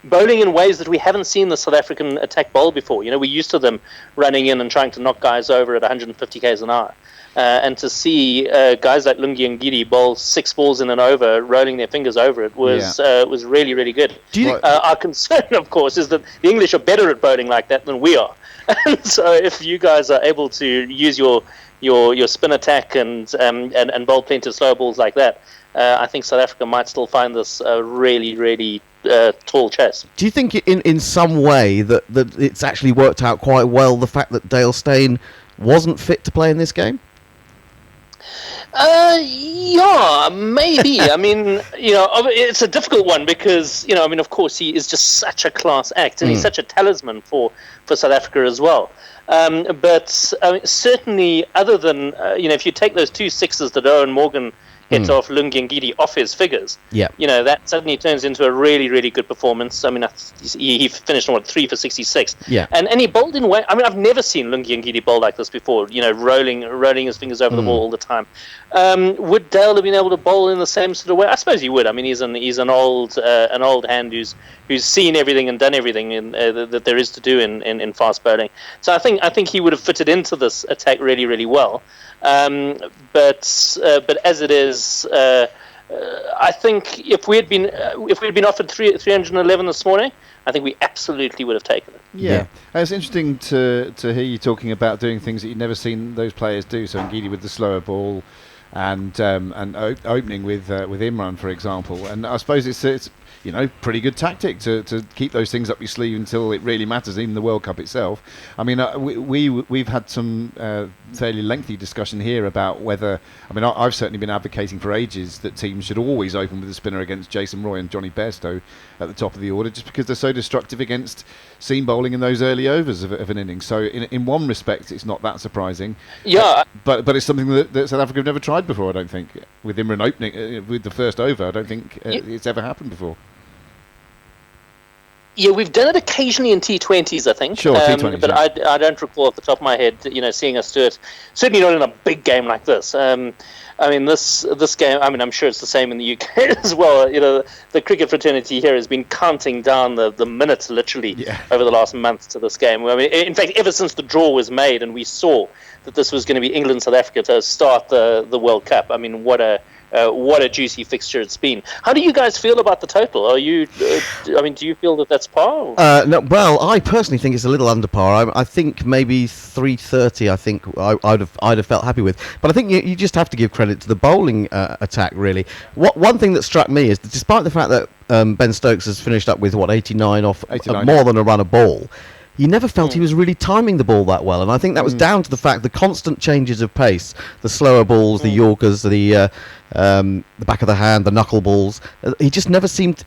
bowling in ways that we haven't seen the South African attack bowl before. We're used to them running in and trying to knock guys over at 150 k's an hour. And to see guys like Lungi Ngidi bowl 6 balls in an over, rolling their fingers over it, was really, really good. Our concern, of course, is that the English are better at bowling like that than we are. And so if you guys are able to use your spin attack and bowl plenty of slow balls like that, I think South Africa might still find this a really, really tall chase. Do you think in some way that it's actually worked out quite well, the fact that Dale Steyn wasn't fit to play in this game? Yeah, maybe. I mean, it's a difficult one because, of course, he is just such a class act and he's such a talisman for South Africa as well. But certainly, other than, if you take those 2 sixes that Owen Morgan hit off Lungi Ngidi off his figures, Yeah. that suddenly turns into a really, really good performance. I mean, he finished on 3 for 66. Yeah. And he bowled in way. I mean, I've never seen Lungi Ngidi bowl like this before. Rolling his fingers over the ball all the time. Would Dale have been able to bowl in the same sort of way? I suppose he would. I mean, he's an old hand who's seen everything and done everything that there is to do in fast bowling. So I think he would have fitted into this attack really, really well. But as it is, I think if we had been offered 311 this morning, I think we absolutely would have taken it. Yeah. It's interesting to hear you talking about doing things that you've never seen those players do. So Ngidi with the slower ball, and opening with Imran, for example. And I suppose it's pretty good tactic to keep those things up your sleeve until it really matters, even the World Cup itself. I mean, we've had some fairly lengthy discussion here about whether, I mean, I've certainly been advocating for ages that teams should always open with a spinner against Jason Roy and Johnny Bairstow at the top of the order, just because they're so destructive against seam bowling in those early overs of an innings. So in one respect, it's not that surprising. Yeah. But it's something that South Africa have never tried before, I don't think. With Imran opening with the first over, I don't think it's ever happened before. Yeah, we've done it occasionally in T20s, I think. Sure, T20s. But yeah. I don't recall off the top of my head, seeing us do it. Certainly not in a big game like this. I mean, this game. I mean, I'm sure it's the same in the UK as well. The cricket fraternity here has been counting down the minutes literally over the last month to this game. I mean, in fact, ever since the draw was made and we saw that this was going to be England South Africa to start the World Cup. I mean, what a juicy fixture it's been. How do you guys feel about the total? Are you? Do you feel that that's par? No, well, I personally think it's a little under par. I think maybe 330. I think I'd have felt happy with. But I think you just have to give credit to the bowling attack. Really, one thing that struck me is that despite the fact that Ben Stokes has finished up with 89 off 89. More than a run a ball. You never felt he was really timing the ball that well, and I think that was down to the fact the constant changes of pace, the slower balls, the Yorkers, the back of the hand, the knuckle balls. He just never seemed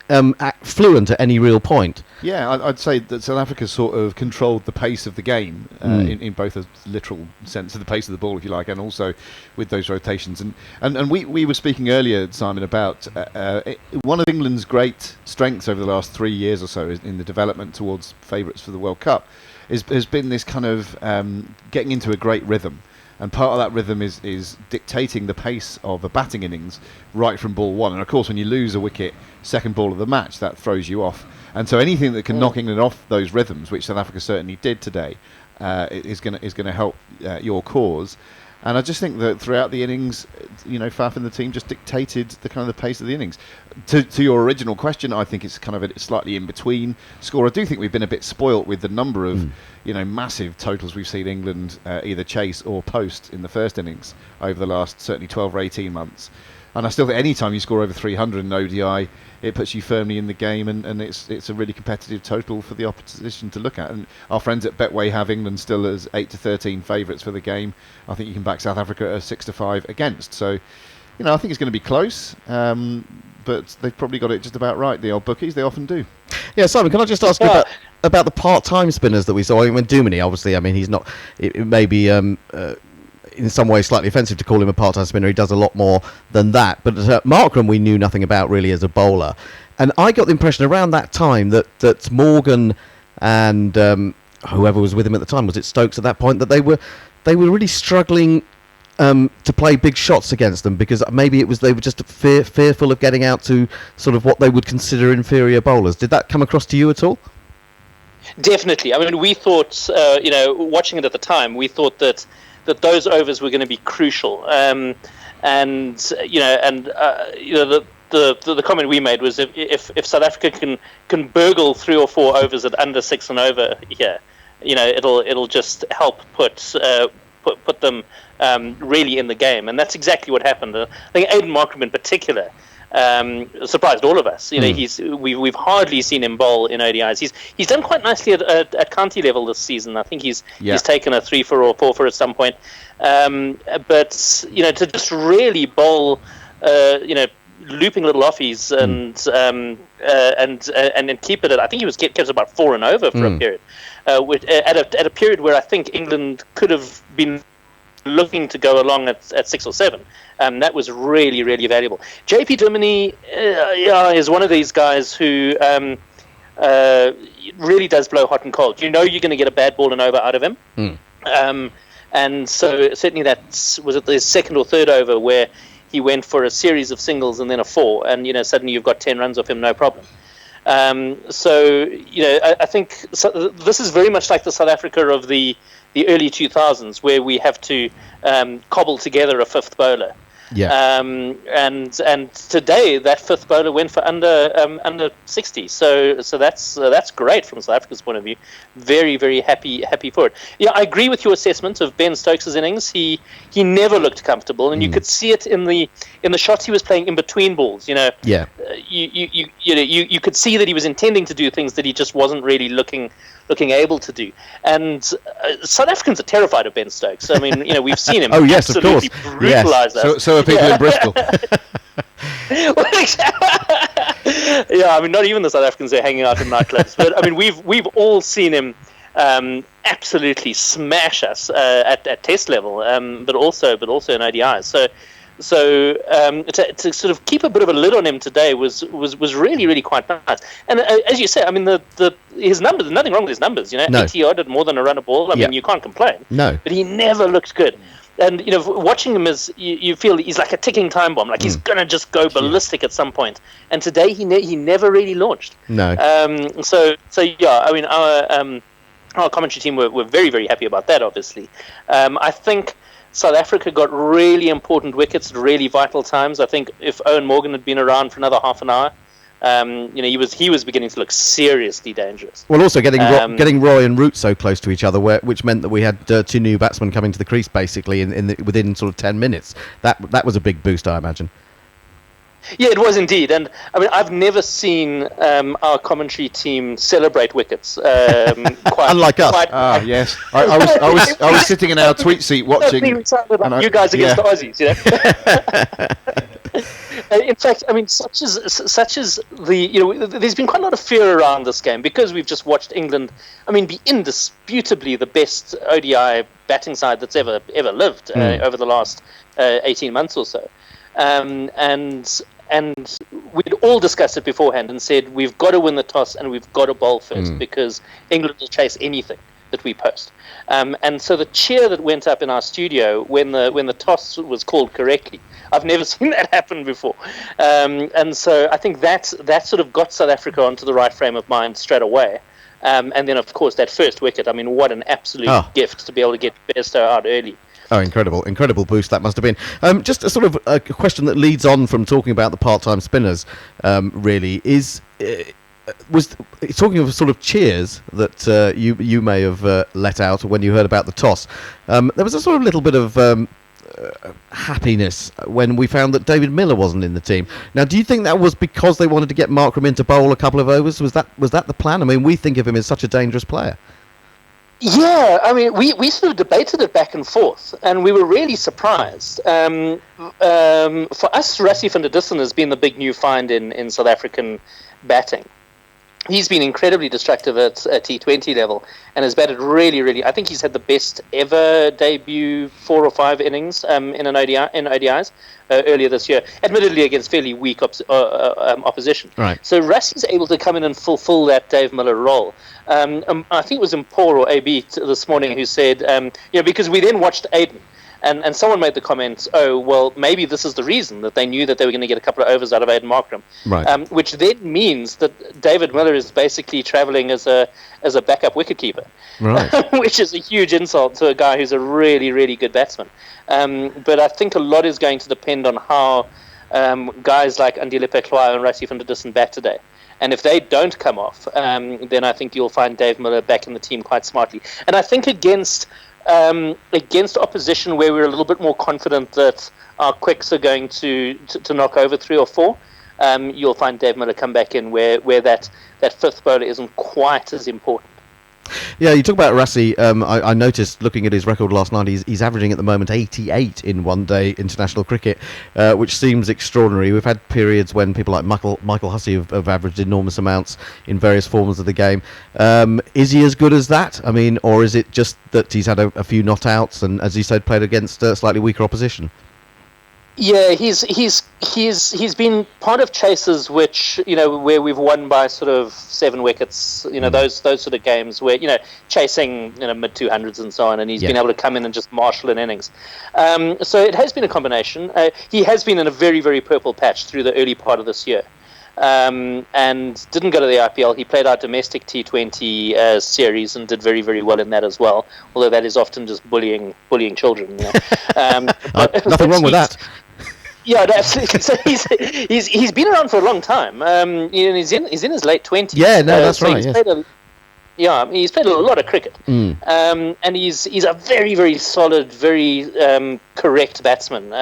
fluent at any real point. Yeah, I'd say that South Africa sort of controlled the pace of the game in both a literal sense of the pace of the ball, if you like, and also with those rotations. And we were speaking earlier, Simon, about one of England's great strengths over the last 3 years or so in the development towards favourites for the World Cup has been this kind of getting into a great rhythm. And part of that rhythm is dictating the pace of a batting innings right from ball one. And of course, when you lose a wicket, second ball of the match, that throws you off. And so anything that can knock England off those rhythms, which South Africa certainly did today, is going to help your cause. And I just think that throughout the innings, Faf and the team just dictated the kind of the pace of the innings. To your original question, I think it's kind of a slightly in between score. I do think we've been a bit spoilt with the number of massive totals we've seen England either chase or post in the first innings over the last certainly 12 or 18 months. And I still think any time you score over 300 in ODI, it puts you firmly in the game, and it's a really competitive total for the opposition to look at. And our friends at Betway have England still as 8-13 favourites for the game. I think you can back South Africa at 6-5 against. So, I think it's going to be close, but they've probably got it just about right, the old bookies. They often do. Yeah, Simon, can I just ask you about the part-time spinners that we saw? I mean, Duminy, obviously, he's not. It may be in some ways slightly offensive to call him a part-time spinner. He does a lot more than that. But Markram we knew nothing about really as a bowler. And I got the impression around that time that Morgan and whoever was with him at the time, was it Stokes at that point, that they were really struggling to play big shots against them, because maybe they were just fearful of getting out to sort of what they would consider inferior bowlers. Did that come across to you at all? Definitely. I mean, we thought, watching it at the time, we thought that those overs were going to be crucial. The comment we made was if South Africa can burgle 3 or 4 overs at under 6 and over here, it'll just help put them really in the game, and that's exactly what happened. I think Aiden Markram in particular surprised all of us. We've hardly seen him bowl in ODIs. He's done quite nicely at county level this season. I think he's taken a 3 for or 4 for at some point. But to just really bowl, looping little offies and keep it at, I think he was kept about 4 and over for a period, at a period where I think England could have been looking to go along at 6 or 7, That was really, really valuable. JP Duminy is one of these guys who really does blow hot and cold. You know you're going to get a bad ball and over out of him. And so certainly was it the second or third over where he went for a series of singles and then a 4, and suddenly you've got 10 runs off him, no problem. I think this is very much like the South Africa of the early 2000s, where we have to cobble together a fifth bowler. Yeah. And today that fifth bowler went for under 60. So that's great from South Africa's point of view. Very, very happy for it. Yeah, I agree with your assessment of Ben Stokes' innings. He never looked comfortable, and you could see it in the shots he was playing in between balls. Yeah. You could see that he was intending to do things that he just wasn't really looking able to do. And South Africans are terrified of Ben Stokes. I mean, we've seen him absolutely brutalise us. So are people in Bristol. Yeah, I mean, not even the South Africans are hanging out in nightclubs. But I mean, we've all seen him absolutely smash us at test level, but also in ODIs. So to sort of keep a bit of a lid on him today was really, really quite nice. And as you say, I mean, his numbers, nothing wrong with his numbers. No. 80 odd at more than a run a ball. I mean, you can't complain. No. But he never looked good. And watching him you feel he's like a ticking time bomb. Like he's gonna just go ballistic at some point. And today he never really launched. No. So yeah, I mean, our commentary team were very, very happy about that. Obviously, I think South Africa got really important wickets at really vital times. I think if Owen Morgan had been around for another half an hour, he was beginning to look seriously dangerous. Well, also getting Roy and Root so close to each other, which meant that we had 2 new batsmen coming to the crease basically within sort of 10 minutes. That was a big boost, I imagine. Yeah, it was indeed, and I mean, I've never seen our commentary team celebrate wickets. Unlike us. Yes. I was sitting in our tweet seat watching. You guys against the Aussies, In fact, I mean, such as the there's been quite a lot of fear around this game because we've just watched England. I mean, be indisputably the best ODI batting side that's ever lived over the last 18 months or so, and we'd all discussed it beforehand and said we've got to win the toss and we've got to bowl first because England will chase anything that we post. And so the cheer that went up in our studio when the toss was called correctly, I've never seen that happen before. And so I think that sort of got South Africa onto the right frame of mind straight away. And then, of course, that first wicket, I mean, what an absolute gift to be able to get Bairstow out early. Oh, incredible boost that must have been. Just a sort of a question that leads on from talking about the part-time spinners, really, was talking of sort of cheers that you may have let out when you heard about the toss. There was a sort of little bit of happiness when we found that David Miller wasn't in the team. Now, do you think that was because they wanted to get Markram in to bowl a couple of overs? Was that the plan? I mean, we think of him as such a dangerous player. Yeah, I mean, we sort of debated it back and forth, and we were really surprised. For us, Rassie van der Dussen has been the big new find in South African batting. He's been incredibly destructive at T20 level and has batted really, really. I think he's had the best ever debut 4 or 5 innings in ODIs earlier this year, admittedly against fairly weak opposition. Right. So Rassie's able to come in and fulfill that Dave Miller role. I think it was Mpor or AB this morning who said, because we then watched Aiden. And someone made the comment, oh, well, maybe this is the reason that they knew that they were going to get a couple of overs out of Aiden Markram. Right. Which then means that David Miller is basically travelling as a backup wicketkeeper. Right. Which is a huge insult to a guy who's a really, really good batsman. But I think a lot is going to depend on how guys like Andile Pekloa and Rassie van der Dussen bat today. And if they don't come off, then I think you'll find Dave Miller back in the team quite smartly. And I think against opposition where we're a little bit more confident that our quicks are going to knock over 3 or 4, you'll find Dave Miller come back in where that fifth bowler isn't quite as important. Yeah, you talk about Rassie. I noticed looking at his record last night, he's averaging at the moment 88 in one-day international cricket, which seems extraordinary. We've had periods when people like Michael Hussey have averaged enormous amounts in various forms of the game. Is he as good as that? I mean, or is it just that he's had a few not outs and, as you said, played against slightly weaker opposition? Yeah, he's been part of chases which, where we've won by sort of 7 wickets, those sort of games where, chasing, mid 200s and so on, and he's been able to come in and just marshal an innings. So it has been a combination. He has been in a very, very purple patch through the early part of this year. And didn't go to the IPL. He played our domestic T20 series and did very, very well in that as well. Although that is often just bullying children. Nothing wrong with that. Yeah, no, absolutely. So he's been around for a long time. He's in his late 20s. Yeah, no, that's so right. Yes. He's played a lot of cricket, and he's a very, very solid, very correct batsman.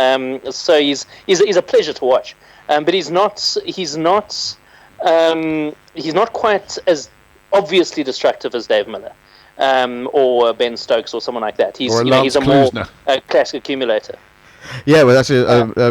So he's a pleasure to watch. But he's not quite as obviously destructive as Dave Miller, or Ben Stokes or someone like that. He's a more classic accumulator. Yeah, well, actually,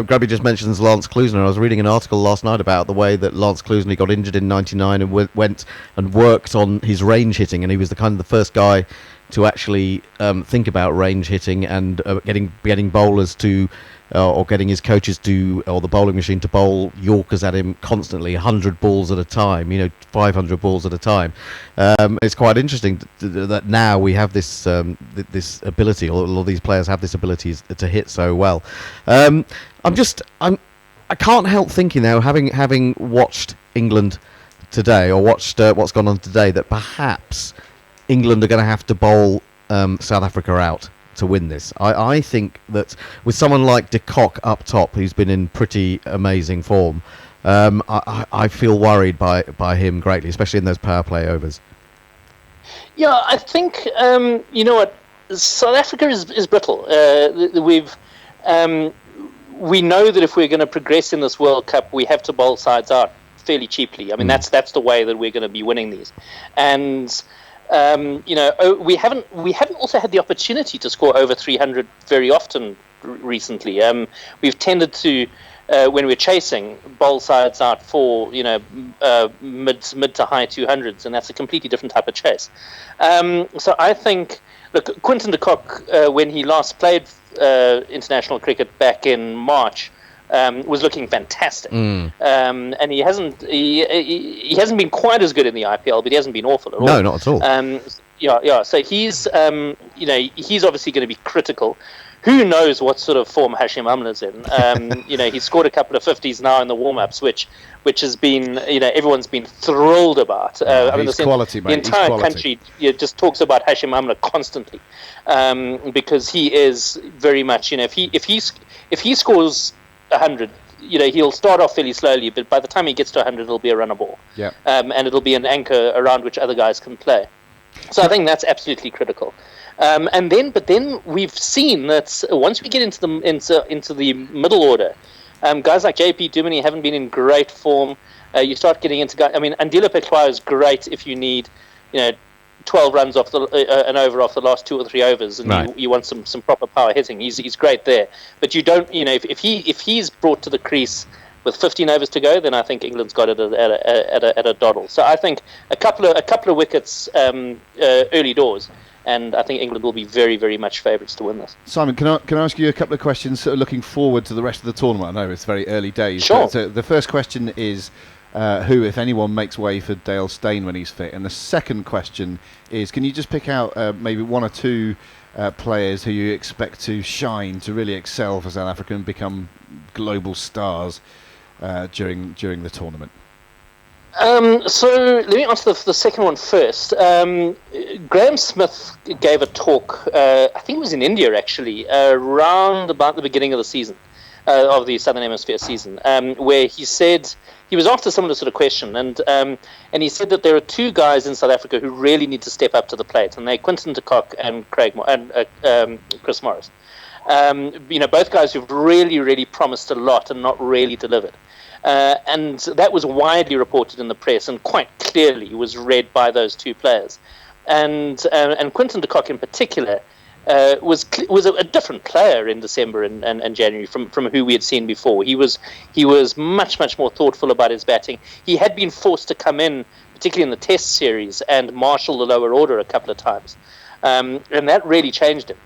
Grubby just mentions Lance Klusener. I was reading an article last night about the way that Lance Klusener got injured in '99 and went and worked on his range hitting, and he was the first guy to actually think about range hitting and getting bowlers to, or getting his coaches to, or the bowling machine to bowl Yorkers at him constantly, 100 balls at a time, 500 balls at a time. It's quite interesting that now we have this this ability, or all these players have this ability to hit so well. I can't help thinking now, having watched England today, or watched what's gone on today, that perhaps England are going to have to bowl South Africa out to win this. I think that with someone like de Kock up top, who's been in pretty amazing form, I feel worried by him greatly, especially in those power play overs. Yeah, I think South Africa is brittle. We know that if we're going to progress in this World Cup, we have to bowl sides out fairly cheaply. I mean, that's the way that we're going to be winning these, and. We haven't also had the opportunity to score over 300 very often recently. We've tended to, when we're chasing, bowl sides out for mid to high 200s, and that's a completely different type of chase. So I think, look, Quinton de Kock, when he last played international cricket back in March, was looking fantastic, and he hasn't been quite as good in the IPL, but he hasn't been awful at all. No, not at all. So he's he's obviously going to be critical. Who knows what sort of form Hashim Amla's in? He's scored a couple of 50s now in the warm-ups, which has been everyone's been thrilled about. He's quality, mate. The entire country just talks about Hashim Amla constantly, because he is very much if he scores 100, he'll start off fairly slowly, but by the time he gets to 100, it'll be a runner ball. Yeah. And it'll be an anchor around which other guys can play. So I think that's absolutely critical. But then we've seen that once we get into the middle order, guys like JP Duminy haven't been in great form. You start getting into guys. I mean, Andile Pekloa is great if you need, 12 runs off an over off the last 2 or 3 overs, and right. you want some proper power hitting. He's great there, but you don't. If he's brought to the crease with 15 overs to go, then I think England's got it at a doddle. So I think a couple of wickets early doors, and I think England will be very, very much favourites to win this. Simon, can I ask you a couple of questions sort of looking forward to the rest of the tournament? I know it's very early days. Sure. But, the first question is who, if anyone, makes way for Dale Steyn when he's fit? And the second question is, can you just pick out maybe 1 or 2 players who you expect to shine, to really excel for South Africa and become global stars during the tournament? So let me answer the second one first. Graham Smith gave a talk, I think it was in India actually, around about the beginning of the season, of the Southern Hemisphere season, where he said, he was asked a similar sort of question, and he said that there are 2 guys in South Africa who really need to step up to the plate, and they're Quinton de Kock and Chris Morris. Both guys who've really, really promised a lot and not really delivered. And that was widely reported in the press, and quite clearly was read by those 2 players. And Quinton de Kock in particular was a different player in December and January from who we had seen before. He was much, much more thoughtful about his batting. He had been forced to come in, particularly in the Test series, and marshal the lower order a couple of times, and that really changed him.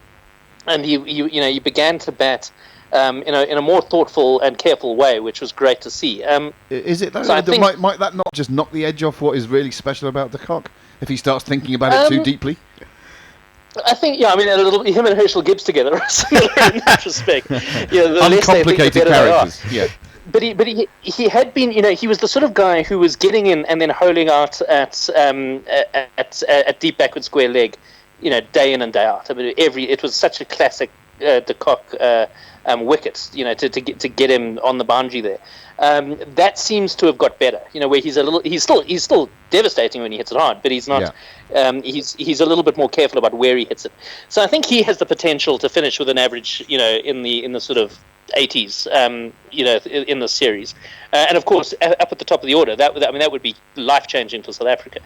And he began to bat in a more thoughtful and careful way, which was great to see. Is it though? So I think, might that not just knock the edge off what is really special about De Kock if he starts thinking about it too deeply? I think, yeah, I mean, him and Herschel Gibbs together are similar in that respect. The less they think, the better characters. they are. Yeah. But he had been, he was the sort of guy who was getting in and then holing out at deep backward square leg, day in and day out. I mean, it was such a classic De Kock wicket, to get him on the boundary there. That seems to have got better. Where he's still devastating when he hits it hard, but he's not. Yeah. He's a little bit more careful about where he hits it. So I think he has the potential to finish with an average, in the sort of 80s, in the series, and of course up at the top of the order. That would be life changing for South Africa.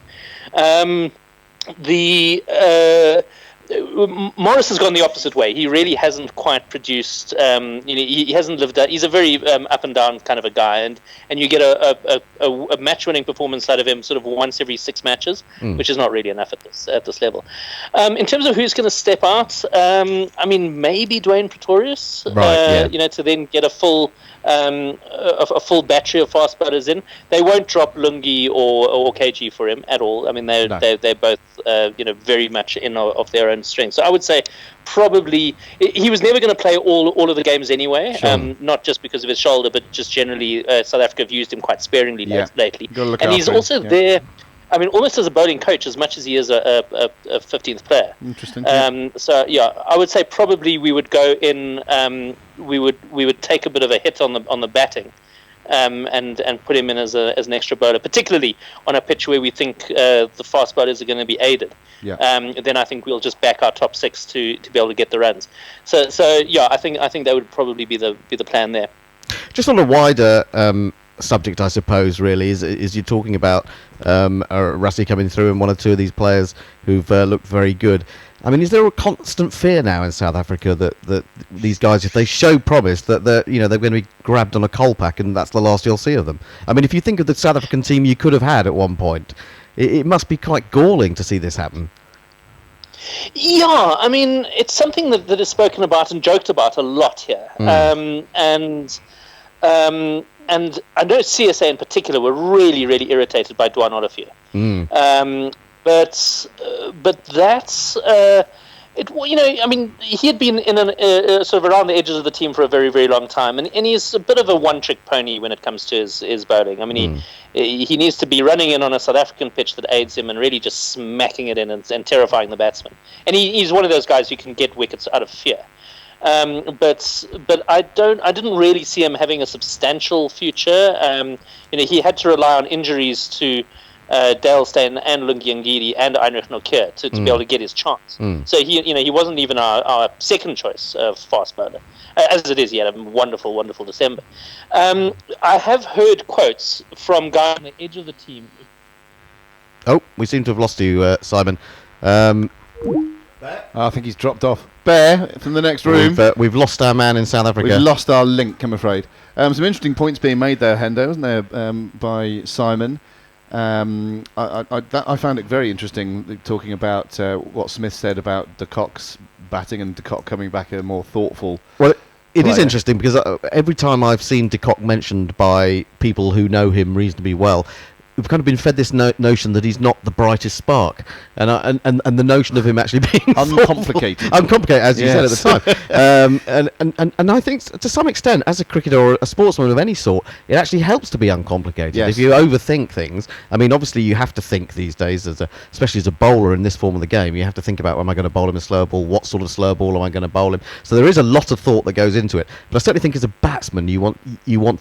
Morris has gone the opposite way. He really hasn't quite produced. He hasn't lived that. He's a very up and down kind of a guy, and you get a match-winning performance out of him sort of once every 6 matches, which is not really enough at this level. In terms of who's going to step out, maybe Dwayne Pretorius, to then get a full battery of fast bowlers in. They won't drop Lungi or KG for him at all. I mean, they're both very much in of their own strength. So I would say probably he was never going to play all of the games anyway. Sure. Not just because of his shoulder, but just generally South Africa have used him quite sparingly lately. And he's also there. I mean, almost as a bowling coach as much as he is a 15th player. Interesting. So I would say probably we would go in. We would take a bit of a hit on the batting, and put him in as an extra bowler, particularly on a pitch where we think the fast bowlers are going to be aided. Yeah. Then I think we'll just back our top 6 to be able to get the runs. So I think that would probably be the plan there. Just on a wider subject, I suppose, really, is you're talking about Rassie coming through and one or two of these players who've looked very good. I mean, is there a constant fear now in South Africa that these guys, if they show promise, that they're going to be grabbed on a coal pack and that's the last you'll see of them? I mean, if you think of the South African team you could have had at one point, it must be quite galling to see this happen. Yeah, I mean, it's something that is spoken about and joked about a lot here. And I know CSA in particular were really, really irritated by Dwan Olivier. But that's I mean, he had been in sort of around the edges of the team for a very, very long time, and he's a bit of a one-trick pony when it comes to his bowling. I mean, he needs to be running in on a South African pitch that aids him and really just smacking it in and terrifying the batsman. And he's one of those guys who can get wickets out of fear. But I didn't really see him having a substantial future. He had to rely on injuries to Dale Steyn and Lungi Ngidi and Heinrich Nokia to be able to get his chance. So he wasn't even our second choice fast bowler. As it is, he had a wonderful, wonderful December. I have heard quotes from guys on the edge of the team. Oh, we seem to have lost you, Simon. I think he's dropped off. Bear from the next room. We've lost our man in South Africa. We've lost our link, I'm afraid. Some interesting points being made there, Hendo, wasn't there, by Simon? I found it very interesting talking about what Smith said about De Kock's batting and De Kock coming back a more thoughtful. Well, it is interesting because every time I've seen De Kock mentioned by people who know him reasonably well, we've kind of been fed this notion that he's not the brightest spark, and the notion of him actually being uncomplicated, as you said at the time. And I think to some extent, as a cricketer or a sportsman of any sort, it actually helps to be uncomplicated. Yes. If you overthink things, I mean, obviously you have to think these days, especially as a bowler in this form of the game, you have to think about, am I going to bowl him a slow ball? What sort of slow ball am I going to bowl him? So there is a lot of thought that goes into it. But I certainly think as a batsman, you want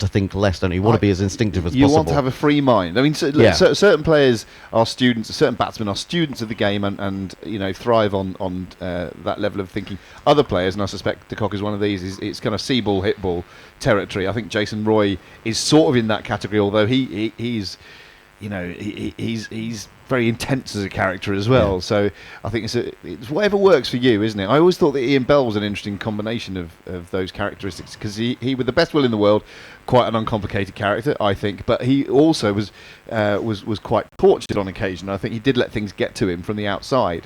to think less, don't you? You want to be as instinctive as possible. You want to have a free mind. I mean, certain players are students, certain batsmen are students of the game and thrive on that level of thinking. Other players, and I suspect De Kock is one of these, it's kind of see ball, hit ball territory. I think Jason Roy is sort of in that category, although he's very intense as a character as well. Yeah. So I think it's whatever works for you, isn't it? I always thought that Ian Bell was an interesting combination of those characteristics, because he, with the best will in the world, quite an uncomplicated character, I think, but he also was quite tortured on occasion. I think he did let things get to him from the outside.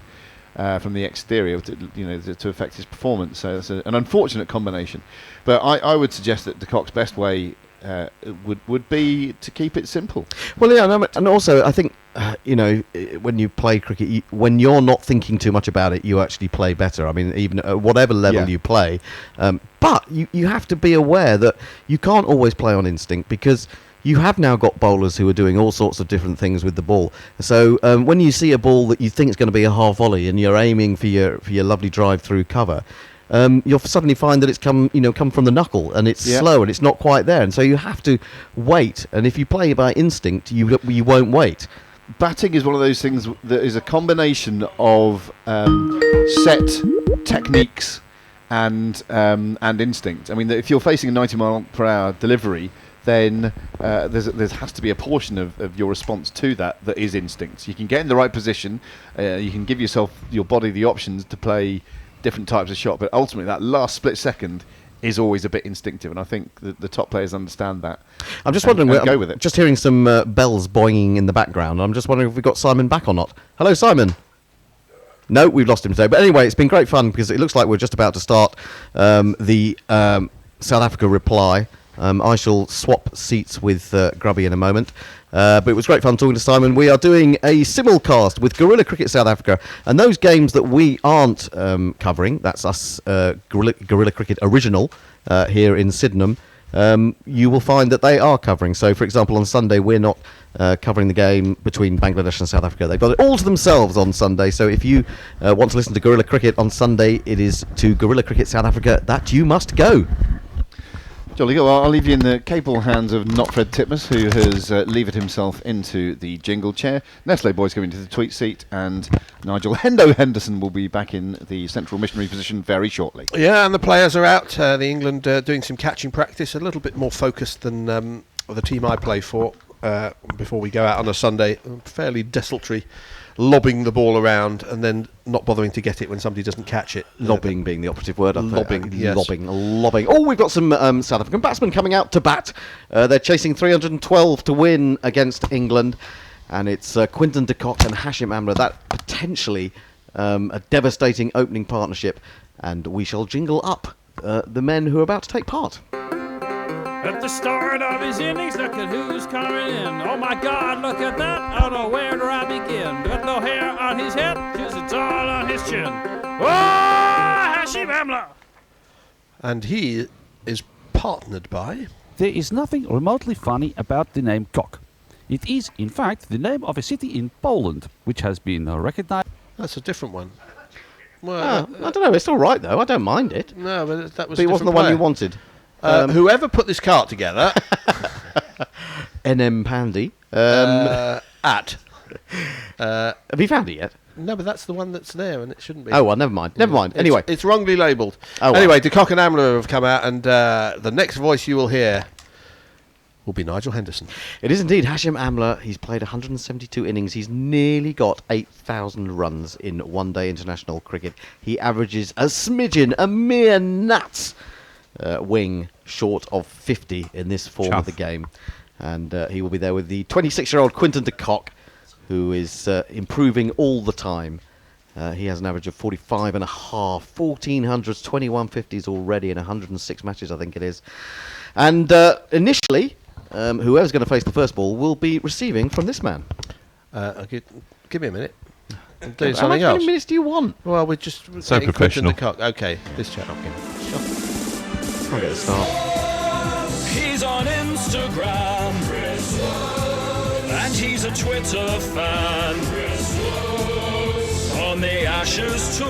from the exterior, to affect his performance. So it's an unfortunate combination. But I would suggest that de Kock's best way would be to keep it simple. Well, yeah, and also I think when you play cricket, when you're not thinking too much about it, you actually play better. I mean, even at whatever level you play, but you have to be aware that you can't always play on instinct, because you have now got bowlers who are doing all sorts of different things with the ball. So when you see a ball that you think is going to be a half volley and you're aiming for your lovely drive through cover, you'll suddenly find that it's come from the knuckle, and it's slow and it's not quite there, and so you have to wait. And if you play by instinct, you won't wait. Batting is one of those things that is a combination of set techniques and instinct. I mean, if you're facing a 90-mile-per-hour delivery, then there has to be a portion of your response to that is instinct. You can get in the right position, you can give your body the options to play different types of shot, but ultimately that last split second is always a bit instinctive, and I think the top players understand that. I'm just wondering, go with it. Just hearing some bells boinging in the background. I'm just wondering if we've got Simon back or not. Hello, Simon. No, we've lost him today. But anyway, it's been great fun, because it looks like we're just about to start the South Africa reply. I shall swap seats with Grubby in a moment. But it was great fun talking to Simon. We are doing a simulcast with Guerrilla Cricket South Africa, and those games that we aren't covering, that's us, Guerrilla Cricket Original, here in Sydenham, you will find that they are covering. So, for example, on Sunday, we're not covering the game between Bangladesh and South Africa. They've got it all to themselves on Sunday. So if you want to listen to Guerrilla Cricket on Sunday, it is to Guerrilla Cricket South Africa that you must go. Jolly good. Well, I'll leave you in the capable hands of not Fred Titmus, who has levered himself into the jingle chair. Nestle Boy's going to the tweet seat, and Nigel Hendo Henderson will be back in the central missionary position very shortly. Yeah, and the players are out. The England doing some catching practice, a little bit more focused than the team I play for before we go out on a Sunday. Fairly desultory, lobbing the ball around and then not bothering to get it when somebody doesn't catch it. Lobbing being the operative word. Lobbing, yes. Lobbing. Oh, we've got some South African batsmen coming out to bat. They're chasing 312 to win against England, and it's Quinton de Kock and Hashim Amla. That potentially a devastating opening partnership, and we shall jingle up the men who are about to take part. At the start of his innings, look at who's coming in. Oh my God, look at that. I don't know where do I begin. Got no hair on his head, just it's all on his chin. Oh, Hashim Amla! And he is partnered by... There is nothing remotely funny about the name Kock. It is, in fact, the name of a city in Poland, which has been recognized... That's a different one. Well, I don't know, it's all right, though. I don't mind it. No, but that was But it wasn't the one you wanted. Whoever put this cart together... NM Pandy. Have you found it yet? No, but that's the one that's there, and it shouldn't be. Oh, well, never mind. Anyway. It's wrongly labelled. Oh, anyway, de Kock and Amla have come out, and the next voice you will hear will be Nigel Henderson. It is indeed Hashim Amla. He's played 172 innings. He's nearly got 8,000 runs in one-day international cricket. He averages a smidgen, a mere nuts wing short of 50 in this form of the game. And he will be there with the 26-year-old Quinton de Kock, who is improving all the time. He has an average of 45 and a half, 1400s, 2150s already in 106 matches, I think it is. And initially, whoever's going to face the first ball will be receiving from this man. Give me a minute. I'm How doing something many else. minutes do you want? Well, we're just So getting professional. Quinton de Kock. Okay, this chat. Okay. I'll get a start. He's on Instagram, and he's a Twitter fan. On the Ashes tour,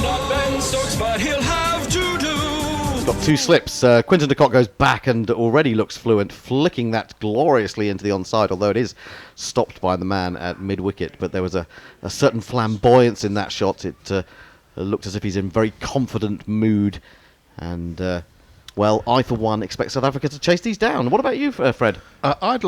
not Ben Stokes, but he'll have to do. He's got two slips. Quinton de Kock goes back and already looks fluent, flicking that gloriously into the onside, although it is stopped by the man at mid-wicket. But there was a certain flamboyance in that shot. It looked as if he's in very confident mood. And, well, I, for one, expect South Africa to chase these down. What about you, Fred? I'd